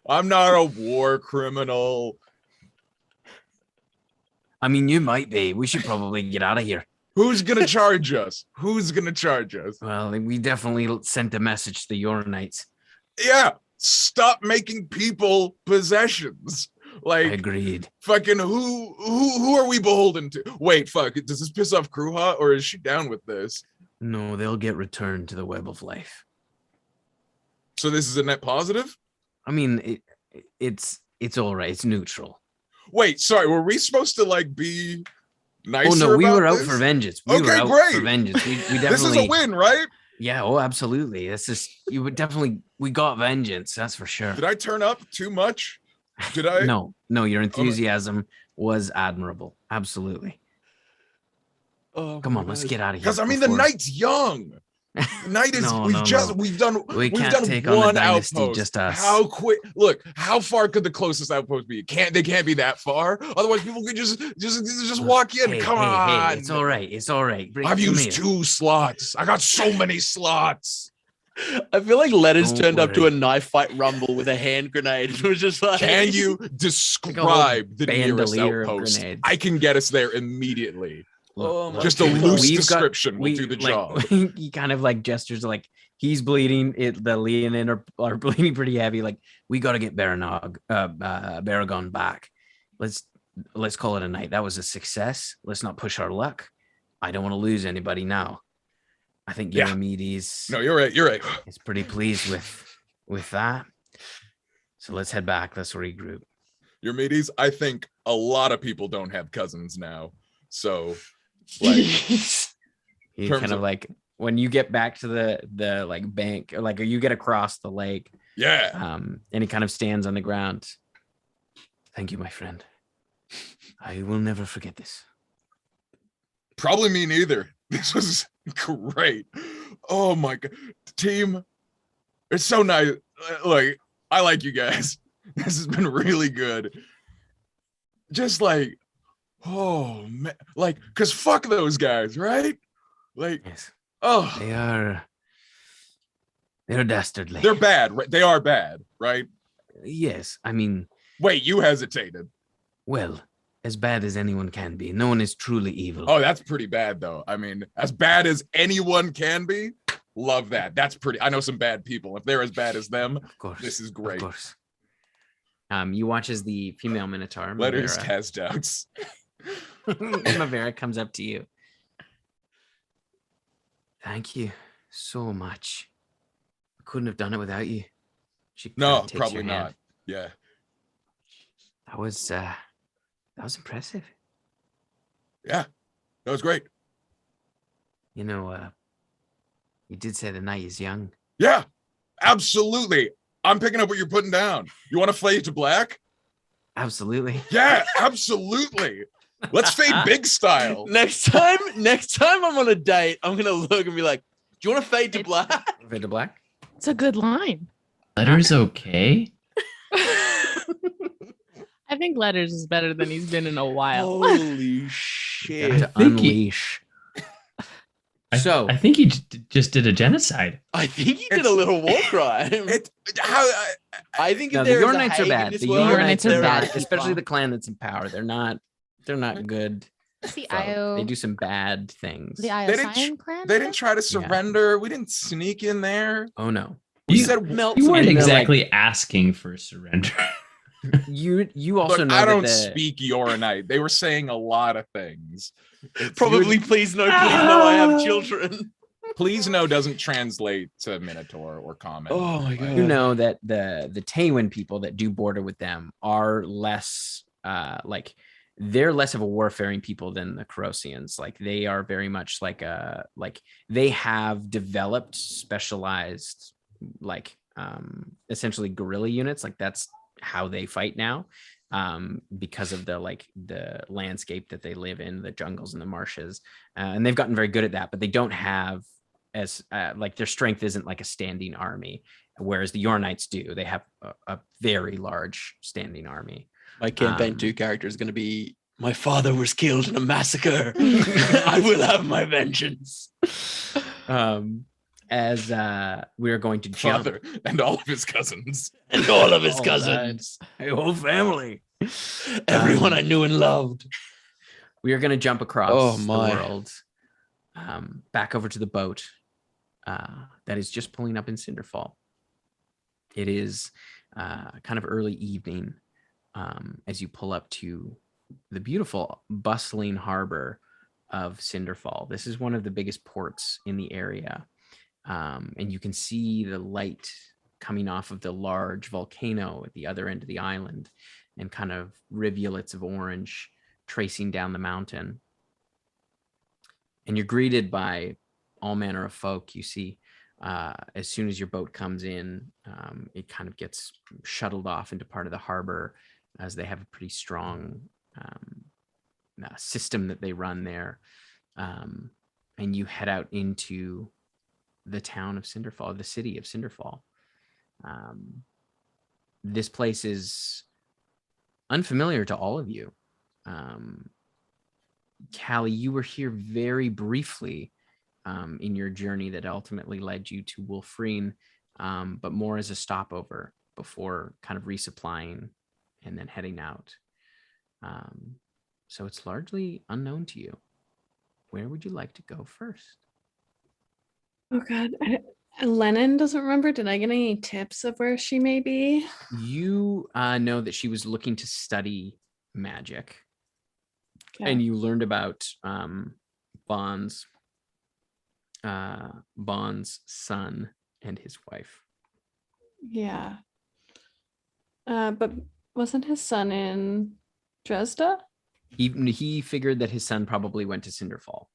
I'm not a war criminal. I mean, you might be. We should probably get out of here. Who's gonna charge us? Who's gonna charge us? Well, we definitely sent a message to the Yornites. Yeah, stop making people possessions. Like Agreed. fucking who are we beholden to? Wait, fuck. Does this piss off Kruha, or is she down with this? No, they'll get returned to the web of life. So this is a net positive? I mean, it's all right. It's neutral. Wait, sorry, were we supposed to like be nicer? Oh no, we about were out this? for vengeance. We were Okay, out great. for vengeance. We definitely. This is a win, right? Yeah. Oh, absolutely. This is. You would definitely. We got vengeance. That's for sure. Did I turn up too much? Did I? No. Your enthusiasm was admirable. Absolutely. Oh, Come on, let's get out of here. Because I mean, the knight's young. The knight is. No, we've no, just. no. We've done. We We've can't done take on the one dynasty, outpost. just us. How quick? Look, how far could the closest outpost be? They can't be that far. Otherwise, people could just walk in. Hey, Come hey, on. It's all right. It's all right. I've used 2 slots. I got so many slots. I feel like Letters Don't turned up to worry. a knife fight rumble with a hand grenade. It was just like, Can you describe the nearest bandolier of outpost? grenades. I can get us there immediately. Oh my Just a God. loose We've got- description will do the job. He kind of like gestures like he's bleeding. The Leonin are bleeding pretty heavy. Like we got to get Baragon back. Let's call it a night. That was a success. Let's not push our luck. I don't want to lose anybody now. I think Yeah. Eurymedes No, you're right. You're right. is pretty pleased with that. So let's head back. Let's regroup. Your meaties, I think a lot of people don't have cousins now. So, like, He terms kind of of- like when you get back to the like bank, or like you get across the lake. yeah. And he kind of stands on the ground. Thank you, my friend. I will never forget this. Probably me neither. This was great. Oh my god. Team, it's so nice. Like, I like you guys. This has been really good. Just like, oh man, like, cause fuck those guys, right? Like, Yes, oh, they're dastardly. they're bad, right? They are bad, right? Yes, I mean, Wait, you hesitated. well, as bad as anyone can be. No one is truly evil. Oh, that's pretty bad though. I mean, as bad as anyone can be. Love that. That's pretty. I know some bad people. If they're as bad as them, Of course. this is great. Of course. You watch as the female Minotaur, Letters Mavera, cast doubts. Mavera comes up to you. Thank you so much. I couldn't have done it without you. She kind No, of takes probably your hand. not. Yeah. That was impressive. Yeah. That was great. You know, you did say the night is young. Yeah. Absolutely. I'm picking up what you're putting down. You want to fade to black? Absolutely. Yeah, absolutely. Let's fade big style. Next time I'm on a date, I'm gonna look and be like, "Do you want to fade to black?" Fade to black. It's a good line. Letters okay? I think Letters is better than he's been in a while. Holy shit! To think he- unleash. I So think he just did a genocide. I think he did a little war crime. I think no, if the there is a Yornites are Hague bad. in this The world, Yornites Yornites are are bad bad, especially people. the clan that's in power. They're not good. The So IO, they do some bad things. the IO They didn't Cyan clan. They didn't try to surrender. We didn't sneak in there. Oh no. We You- said melt. You weren't And they're exactly asking for surrender. You also Look, know I that don't speak Yoronite. They were saying a lot of things. Probably, please no, I have children. Please no doesn't translate to Minotaur or common. Oh my God. you know that the Tywin people that do border with them are less like they're less of a warfaring people than the Corosians. Like they are very much like they have developed specialized like essentially guerrilla units. Like that's how they fight now, because of the landscape that they live in, the jungles and the marshes, and they've gotten very good at that. But they don't have as like their strength isn't like a standing army, whereas the Yornites do. They have a very large standing army. My campaign 2 character is going to be, my father was killed in a massacre. I will have my vengeance. As we are going to jump. Father and all of his cousins. And all of his All cousins. My whole family. Everyone I knew and loved. We are going to jump across Oh, the my. world, back over to the boat that is just pulling up in Cinderfall. It is kind of early evening as you pull up to the beautiful, bustling harbor of Cinderfall. This is one of the biggest ports in the area, and you can see the light coming off of the large volcano at the other end of the island, and kind of rivulets of orange tracing down the mountain. And you're greeted by all manner of folk. You see, as soon as your boat comes in, it kind of gets shuttled off into part of the harbor, as they have a pretty strong system that they run there. And you head out into the town of Cinderfall, the city of Cinderfall. This place is unfamiliar to all of you. Callie, you were here very briefly in your journey that ultimately led you to Wolfrain, but more as a stopover before kind of resupplying and then heading out. So it's largely unknown to you. Where would you like to go first? Oh God, Lennon doesn't remember. Did I get any tips of where she may be? You know that she was looking to study magic. Okay. And you learned about Bond's son and his wife. Yeah. But wasn't his son in Dresda? He figured that his son probably went to Cinderfall.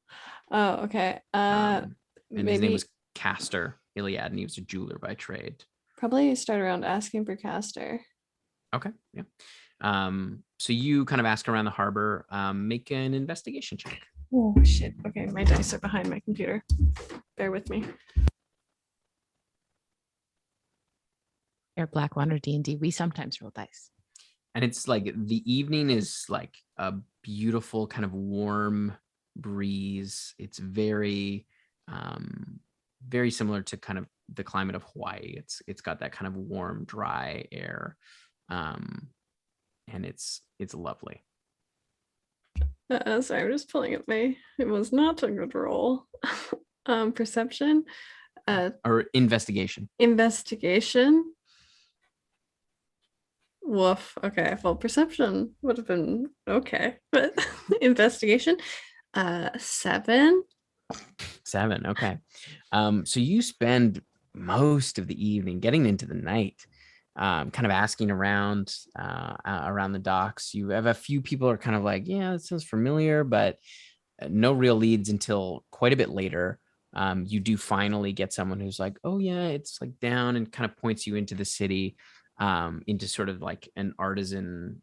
Oh, okay. And his name Maybe was Castor Iliad, and he was a jeweler by trade. probably start around asking for Castor. Okay, yeah. So you kind of ask around the harbor, make an investigation check. Oh shit. Okay, my dice are behind my computer. Bear with me. Or Blackwater D&D, we sometimes roll dice. And it's like the evening is like a beautiful kind of warm breeze. It's very very similar to kind of the climate of Hawaii. It's got that kind of warm, dry air, and it's lovely. Sorry, I'm just pulling up my. It was not a good roll. Perception. Or investigation. Investigation. Woof. Okay. Well, perception would have been okay, but investigation. 7. 7. Okay. So you spend most of the evening getting into the night, kind of asking around around the docks. You have a few people are kind of like, yeah, that sounds familiar, but no real leads until quite a bit later. You do finally get someone who's like, oh yeah, it's like down, and kind of points you into the city, into sort of like an artisan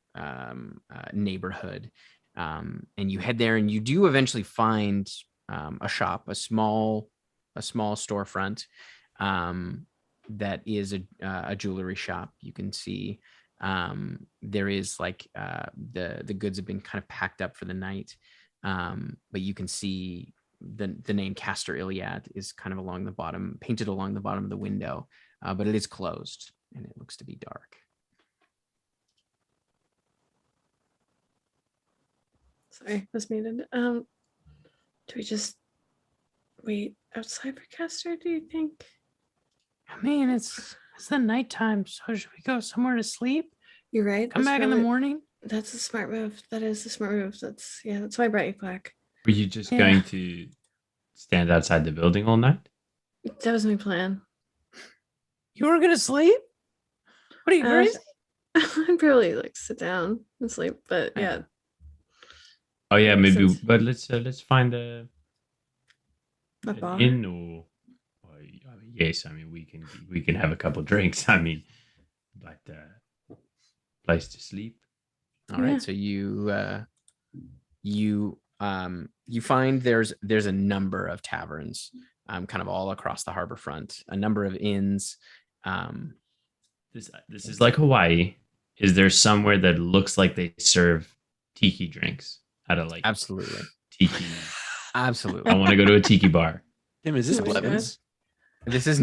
neighborhood. And you head there, and you do eventually find a shop, a small storefront, that is a jewelry shop. You can see there is like the goods have been kind of packed up for the night, but you can see the name Castor Iliad is kind of along the bottom, painted along the bottom of the window, but it is closed and it looks to be dark. Sorry, was muted. Do we just wait outside for Castor, do you think? I mean, it's the nighttime, so should we go somewhere to sleep? You're right. Come back in the morning? That's a smart move. That is a smart move. That's why I brought you back. Were you just going to stand outside the building all night? That was my plan. You were gonna sleep? What are you crazy? I'd probably like sit down and sleep, but yeah. Oh yeah, Makes maybe. sense. But let's find an bar? inn or yes. I mean, we can have a couple drinks. I mean, but place to sleep. All right. So you find there's a number of taverns, kind of all across the harbor front. A number of inns. This is like Hawaii. Is there somewhere that looks like they serve tiki drinks out of like Absolutely. tiki? Absolutely. I want to go to a tiki bar. Tim, is this Oh my Blevins? This is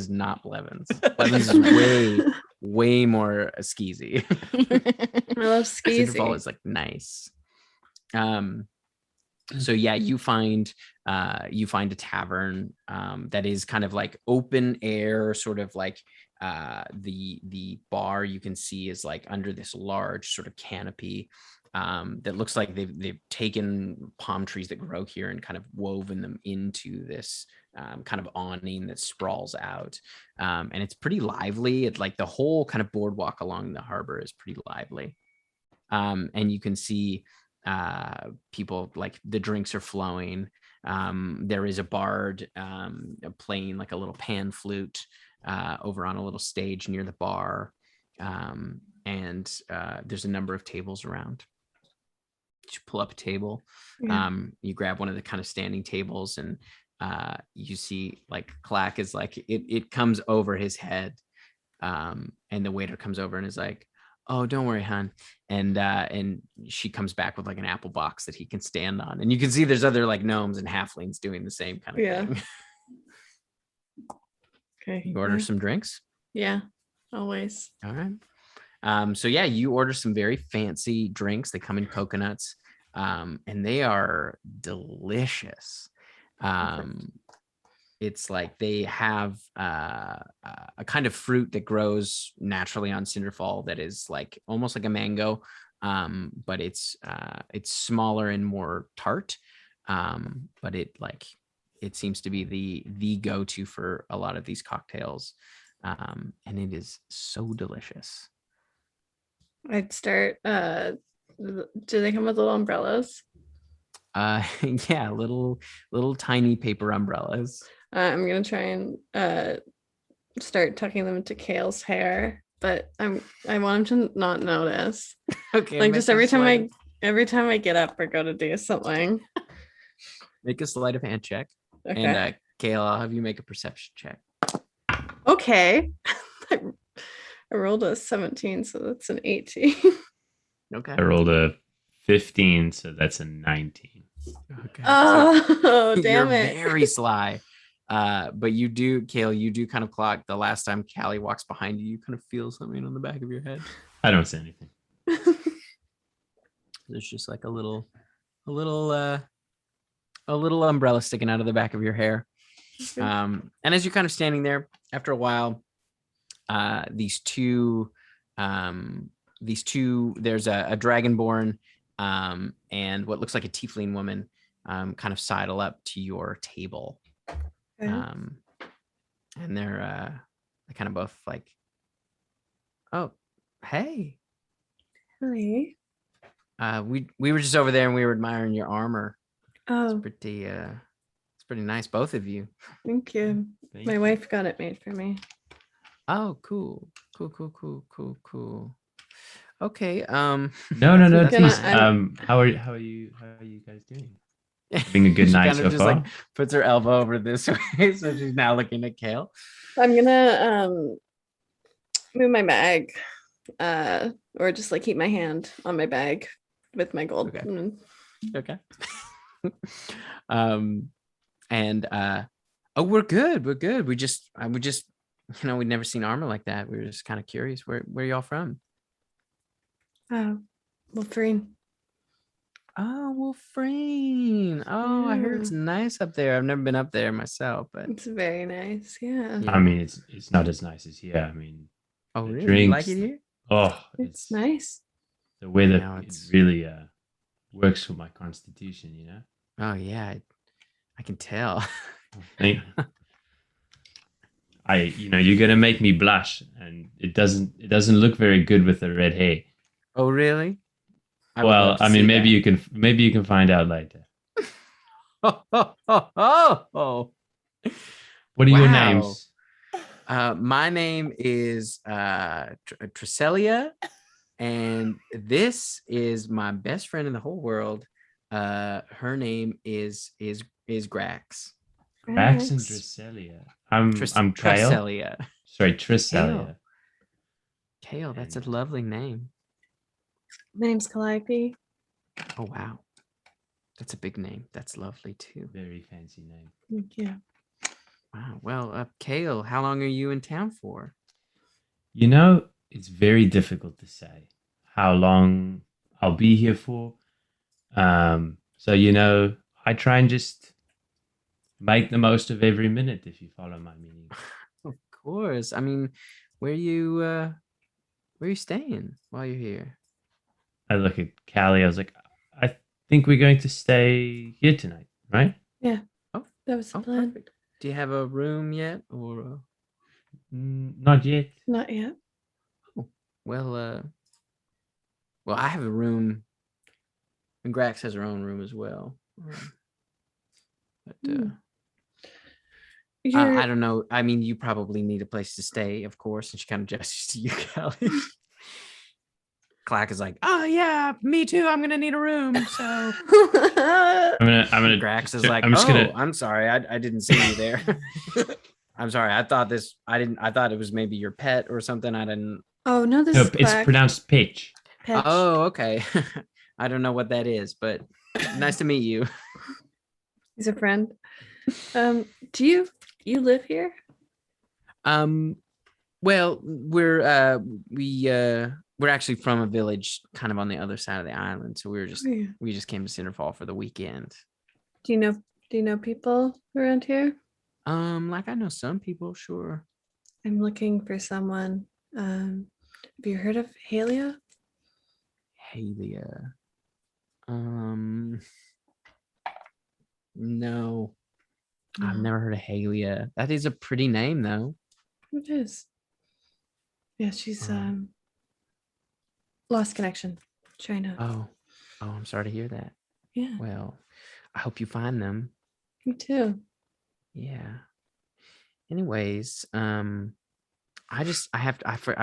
not Blevins. Blevins is way more skeezy. I love skeezy. Cinderfall is like nice. So yeah, you find a tavern that is kind of like open air, sort of like the bar you can see is like under this large sort of canopy that looks like they've taken palm trees that grow here and kind of woven them into this kind of awning that sprawls out, and it's pretty lively. It's like the whole kind of boardwalk along the harbor is pretty lively, and you can see people, like the drinks are flowing. There is a bard playing like a little pan flute over on a little stage near the bar, and there's a number of tables around. You pull up a table, you grab one of the kind of standing tables, and you see like Clack is like it comes over his head, and the waiter comes over and is like, oh, don't worry, hon. And she comes back with like an apple box that he can stand on. And you can see there's other like gnomes and halflings doing the same kind of thing. Okay. You order some drinks? Yeah, always. All right. So yeah, you order some very fancy drinks. They come in coconuts, and they are delicious. It's like they have a kind of fruit that grows naturally on Cinderfall that is like almost like a mango, but it's smaller and more tart. But it seems to be the go-to for a lot of these cocktails, and it is so delicious. I'd start. Do they come with little umbrellas? Yeah, little tiny paper umbrellas. I'm gonna try and start tucking them into Kale's hair, but I want him to not notice. Okay. Like just every time I get up or go to do something. Make a sleight of hand check. Okay. And Kale, I'll have you make a perception check. Okay. I rolled a 17, so that's an 18. Okay. I rolled a 15, so that's a 19. Okay. Oh, damn You're it. very sly. But you do, Kale, you do kind of clock the last time Callie walks behind you, you kind of feel something on the back of your head. I don't say anything. There's just like a little umbrella sticking out of the back of your hair. And as you're kind of standing there, after a while, these two, there's a dragonborn and what looks like a tiefling woman kind of sidle up to your table. Okay. And they're kind of both like, oh, hey. Hi. We were just over there and we were admiring your armor. Oh, It's pretty nice, both of you. thank you. Thank My you. wife got it made for me. Oh, cool. Okay. No, that's please. nice. How are you guys doing? Having a good She night kind of so just far. like puts her elbow over this way, so she's now looking at Kale. I'm gonna move my bag, or just like keep my hand on my bag with my gold. Okay. Mm. Okay. And oh, we're good. We just we'd never seen armor like that. We were just kind of curious. Where y'all from? Wolfrain. Oh, Wolfrain. Oh, I heard it's nice up there. I've never been up there myself, but It's very nice. Yeah. I mean, it's not as nice as here. I mean, oh, the really? You like drinks, it here? oh, It's nice. the weather. No, It it's- really works for my constitution. You know. Oh yeah, I can tell. Thank- you're gonna make me blush, and it doesn't look very good with the red hair. Oh, really? I would Well, love to I mean, see maybe you can find out later. Oh. What are your Wow. names? My name is Tricelia, and this is my best friend in the whole world. Her name is Grax. Max and Thanks. Drusselia. I'm Kale. Tricelia. Sorry, Trisselia. Kale, that's a lovely name. My name's Calliope. Oh wow, that's a big name. That's lovely too. Very fancy name. Thank you. Wow. Well, Kale, how long are you in town for? You know, it's very difficult to say how long I'll be here for. So I try and just make the most of every minute, if you follow my meaning. Of course. I mean, where you staying while you're here? I look at Callie. I was like, I think we're going to stay here tonight, right? Yeah. Oh, That was the plan. perfect. Do you have a room yet, or? Not yet. Not yet. Well, I have a room, and Grax has her own room as well. But You're, I don't know. I mean, you probably need a place to stay, of course. And she kind of gestures to you, Callie. Clack is like, Oh yeah, me too. I'm gonna need a room. So I'm gonna. Grax is like, I'm just gonna. I'm sorry, I didn't see you there. I'm sorry. I thought it was maybe your pet or something. I didn't. oh no, this No, is it's Black. pronounced pitch. Patch. Oh, okay. I don't know what that is, but nice to meet you. He's a friend. Do you live here? Well, we're actually from a village kind of on the other side of the island, so Oh, yeah. we just came to Cinderfall for the weekend. Do you know people around here? Like I know some people, sure. I'm looking for someone. Have you heard of Halia? Halia. No, I've No. never heard of Halia. That is a pretty name, though. It is. Yeah, she's Oh. lost connection. China. Oh, I'm sorry to hear that. Yeah, Well, I hope you find them. me too. Yeah. Anyways, I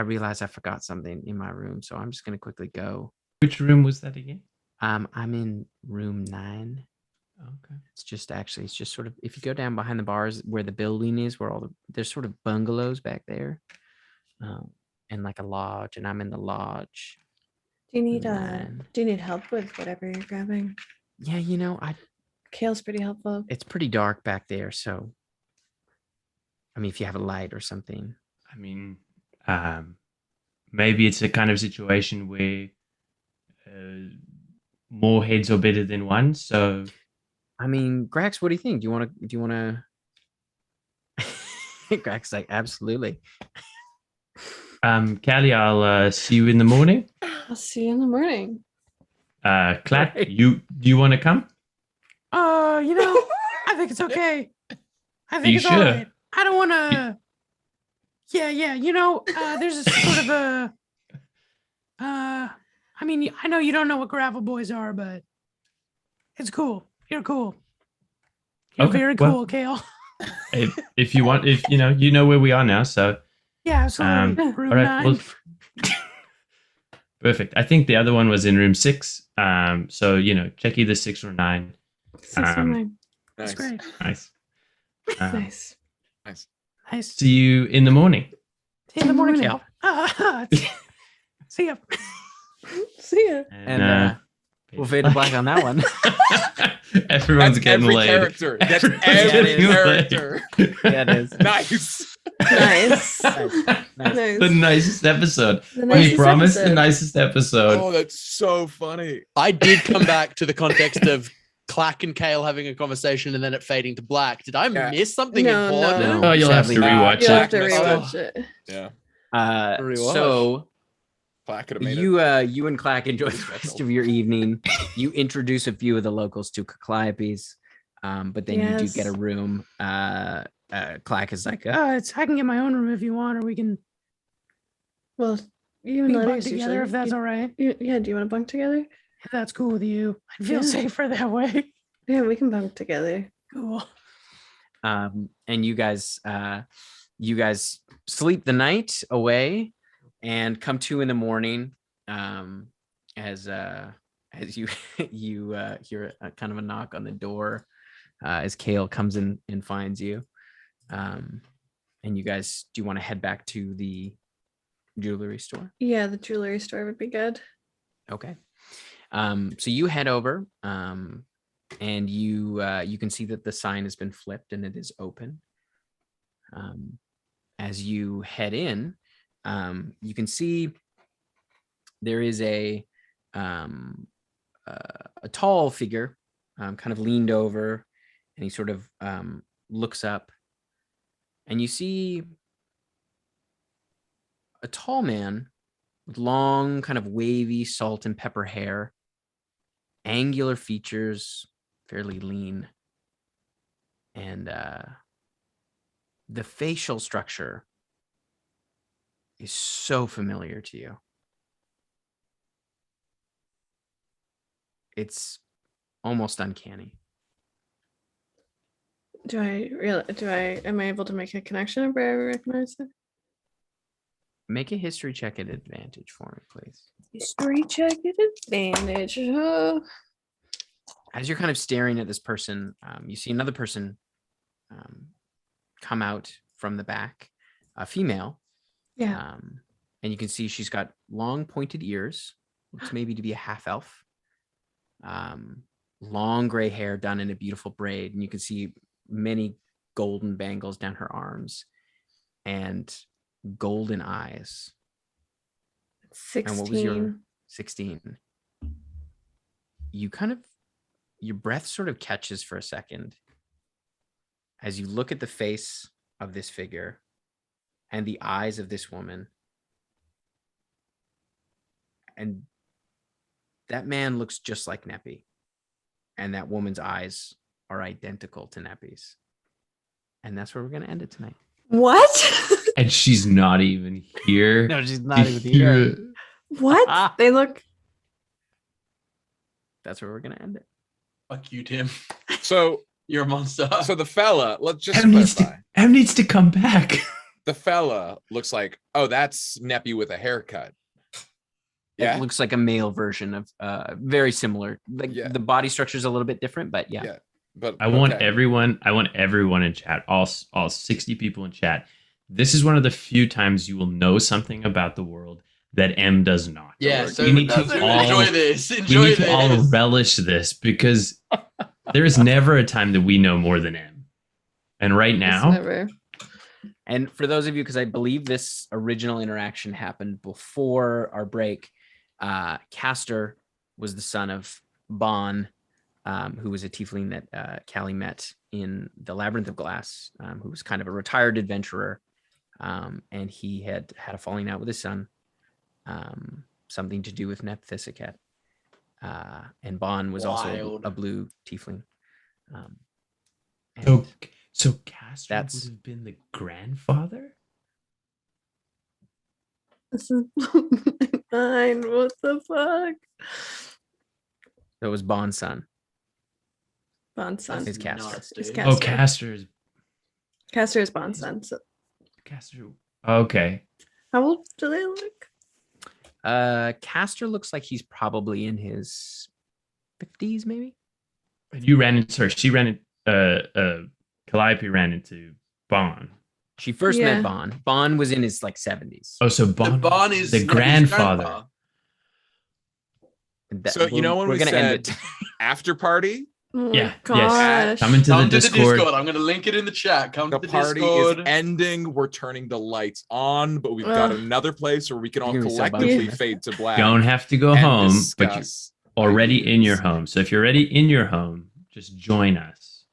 realized I forgot something in my room, so I'm just gonna quickly go. Which room was that again? I'm in room 9. Okay. It's just sort of, if you go down behind the bars where the building is, where there's sort of bungalows back there, and like a lodge, and I'm in the lodge. Do you need Man. do you need help with whatever you're grabbing? Yeah, Kale's pretty helpful. it's pretty dark back there, so I mean, if you have a light or something. I mean, maybe it's a kind of situation where more heads are better than one. So I mean, Grax, what do you think? Do you want to Greg's like, absolutely. Callie, I'll see you in the morning. I'll see you in the morning. Clack, Right. do you want to come? I think it's okay. I think you it's all sure? right. I don't want to. Yeah. There's a sort of a. I mean, I know you don't know what gravel boys are, but it's cool. You're cool. You're Okay, very well- cool, Kale. If you want, if you know where we are now, so Yeah, absolutely. all Room right, 9. well, perfect. I think the other one was in room 6. So check either 6 or 9. 619. That's great. Nice. Nice. Nice. See you in the morning. In the morning, morning. Kale. See ya. See ya. And we'll fade to black on that one. Everyone's That's getting every laid. character. That's Everyone's every getting laid. character. Yeah, it is. Nice. Nice. Nice. Nice. The nicest episode. The We nicest promised the episode. nicest episode. Oh, that's so funny. I did come back to the context of Clack and Kale having a conversation and then it fading to black. Did I Yeah. miss something No, important? no. Oh, you'll have to Sadly rewatch You'll it. have to Black rewatch it. Yeah. Rewatch. So Plaque could have made it. you and Clack enjoy the rest of your evening. You introduce a few of the locals to Calliope's, but then you do get a Yes. room. Clack is like, I can get my own room if you want, or we can Well, you we and can bunk letters together usually. if that's all right. Yeah, do you want to bunk together? If that's cool with you, I'd feel Yeah. safer that way. Yeah, we can bunk together. Cool. and you guys sleep the night away and come to in the morning as you hear a kind of a knock on the door as Kale comes in and finds you, and you guys, do you want to head back to the jewelry store? Yeah, the jewelry store would be good. Okay. So you head over, and you can see that the sign has been flipped and it is open. As you head in, you can see there is a tall figure, kind of leaned over, and he sort of looks up, and you see a tall man with long, kind of wavy salt and pepper hair, angular features, fairly lean, and the facial structure is so familiar to you. It's almost uncanny. Am I able to make a connection of where I recognize it? Make a history check at advantage for me, please. History check at advantage. As you're kind of staring at this person, you see another person come out from the back, a female. Yeah. And you can see she's got long pointed ears, looks maybe to be a half elf. Long gray hair done in a beautiful braid, and you can see many golden bangles down her arms and golden eyes. 16. And what was your 16? You kind of, your breath sort of catches for a second as you look at the face of this figure and the eyes of this woman. And that man looks just like Neppy. And that woman's eyes are identical to Neppy's. And that's where we're going to end it tonight. What? And she's not even here. No, she's to not even hear here. it. What? They look. That's where we're going to end it. Fuck you, Tim. So You're a monster. so the fella, let's just Em needs clarify. to come back. The fella looks like, oh, that's Neppy with a haircut. Yeah. It looks like a male version of very similar. Like Yeah. the body structure is a little bit different, but yeah. Yeah. But I want okay. everyone in chat, all 60 people in chat. This is one of the few times you will know something about the world that M does not. Yeah, We so need to that's- all- enjoy this. We Enjoy need to all this. relish this because there is never a time that we know more than M. And right now, Never. And for those of you, because I believe this original interaction happened before our break, Castor was the son of Bon, who was a tiefling that Callie met in the Labyrinth of Glass, who was kind of a retired adventurer, and he had a falling out with his son, something to do with Neppy. And Bon was also Wild. a blue tiefling. So Castor would That's- have been the grandfather? This is mine. What the fuck? That was Bon's son. Bon's son. His Castor. nuts, His dude. Castor. Oh, Castor's Castor is Bon's son. So Castor. Okay. how old do they look? Castor looks like he's probably in his 50s, maybe. You ran into her. She ran into Calliope ran into Bon. She first Yeah. met Bon. Bon was in his like 70s. Oh, so The Bon, Bon is the Neppy's grandfather. grandpa. So you know when we gonna said after party, Oh my Yeah, yes. gosh. Come into Come the to Discord. the Discord. I'm going to link it in the chat. Come the to the party Discord. is ending. We're turning the lights on, but we've got Ugh. another place where we can all You're gonna be so collectively bummed. fade to black. Don't have to go and home, but you're discuss already in your ideas. home. So if you're already in your home, just join us.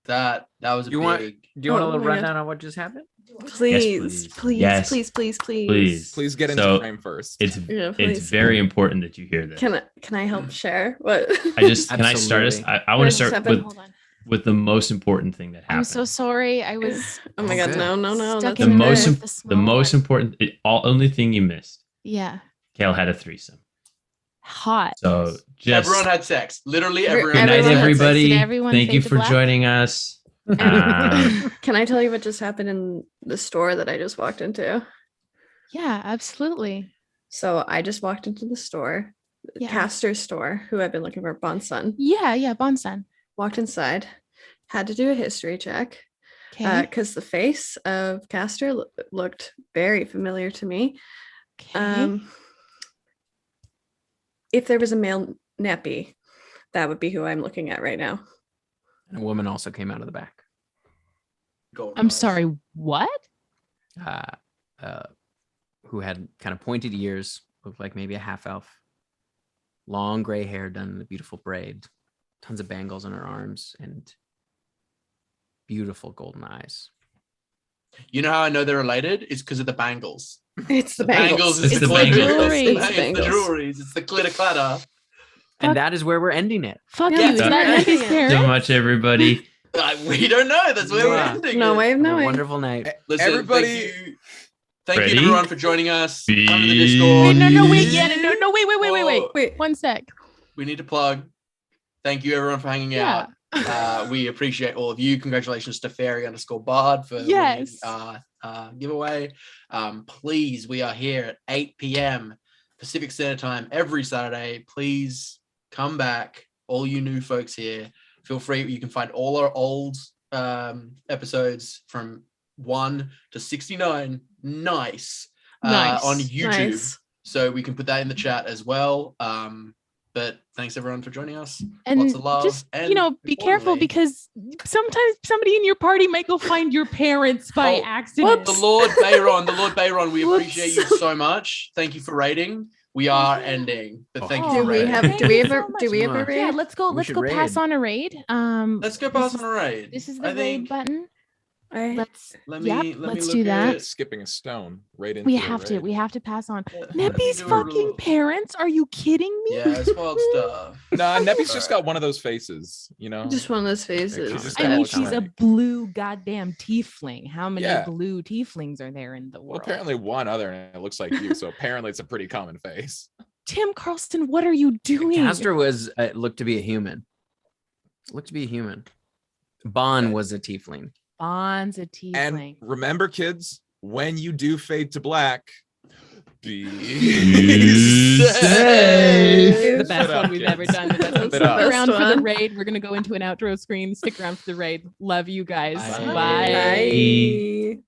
That was a You want- big. Do you want a Oh little my God. rundown on what just happened? Please, please. please, Yes. please, please, please, Please. Please get into So, frame first. It's Yeah, it's please. very important that you hear this. Can I help share? What? I just can I start us? Absolutely. I want What to just start happened? with Hold on. the most important thing that happened. I'm so sorry. I was Oh my Oh, God! good. No, no, no. stuck that's the in okay. most with the most small one. important only thing you missed. Yeah. Kale had a threesome. Hot. So just Everyone had sex. Literally Every- everyone. good night, everyone had sex. everybody. Did everyone Thank you fade to for black? joining us. Can I tell you what just happened in the store that I just walked into? Yeah, absolutely. So I just walked into the store, Yeah. Castor's store, who I've been looking for, Bon's son. Yeah, Bonsan. Walked inside, had to do a history check Okay. because the face of Castor looked very familiar to me. Okay. If there was a male Neppy, that would be who I'm looking at right now. And a woman also came out of the back. Golden I'm eyes. sorry. What? Who had kind of pointed ears, looked like maybe a half elf, long gray hair done in a beautiful braid, tons of bangles on her arms, and beautiful golden eyes. You know how I know they're related? It's because of the bangles. It's the The bangles is It's the the glitter. bangles. It's the It's the bangles. jewelries. It's the glitter clatter. And Fuck. that is where we're ending it. Fuck Yeah, you. Is that's that right. Neppy's So parents? so much, everybody. We don't know. That's where we're Mwah. ending. No it. way of Have a knowing. wonderful night. Listen, Everybody- Thank Ready? you everyone for joining us. Come to the Peace. Discord. Wait, no, wait, yeah, no, wait. Oh, Wait, One sec. We need to plug. Thank you everyone for hanging Yeah. out. We appreciate all of you. Congratulations to Fairy_Bard for Yes. winning giveaway. Please, we are here at 8 p.m. Pacific Standard Time every Saturday. Please come back. All you new folks here, feel free. You can find all our old episodes from 1 to 69. Nice. Nice. On YouTube. nice. So we can put that in the chat as well. But thanks everyone for joining us. And Lots of love. just, and be careful importantly, because sometimes somebody in your party might go find your parents by Oh, accident. the Lord Bayron, we Whoops. appreciate you so much. Thank you for rating. We are ending, but thank you Oh, for Do we rating. have? Thank Do we you ever? so Do we much. ever Yeah, raid? Let's go. We Let's should go pass raid. on a raid. Let's go pass this on a raid. This is I the raid think- button. I, Let's. Let Yep, me let's look do that. at- Skipping a stone right into We the have to. raid. We have to pass on. Let me Neppy's do a fucking little- parents? Are you kidding me? Yeah, it's wild stuff. Nah, Neppy's just got one of those faces, you know. just one of those faces. She's just I got mean, all she's a iconic. blue goddamn tiefling. How many Yeah. blue tieflings are there in the Well, world? apparently one other, and it looks like you. So apparently it's a pretty common face. Tim Carlston, what are you doing? Castor was looked to be a human. Looked to be a human. Bon was a tiefling. Bon's a tiefling. And remember, kids, when you do fade to black, be The best Shut up, one we've ever kids. done. The best one. Keep it Stick up. around for the Best one. raid. We're gonna go into an outro screen. Stick around for the raid. Love you guys. Bye. Bye. Bye.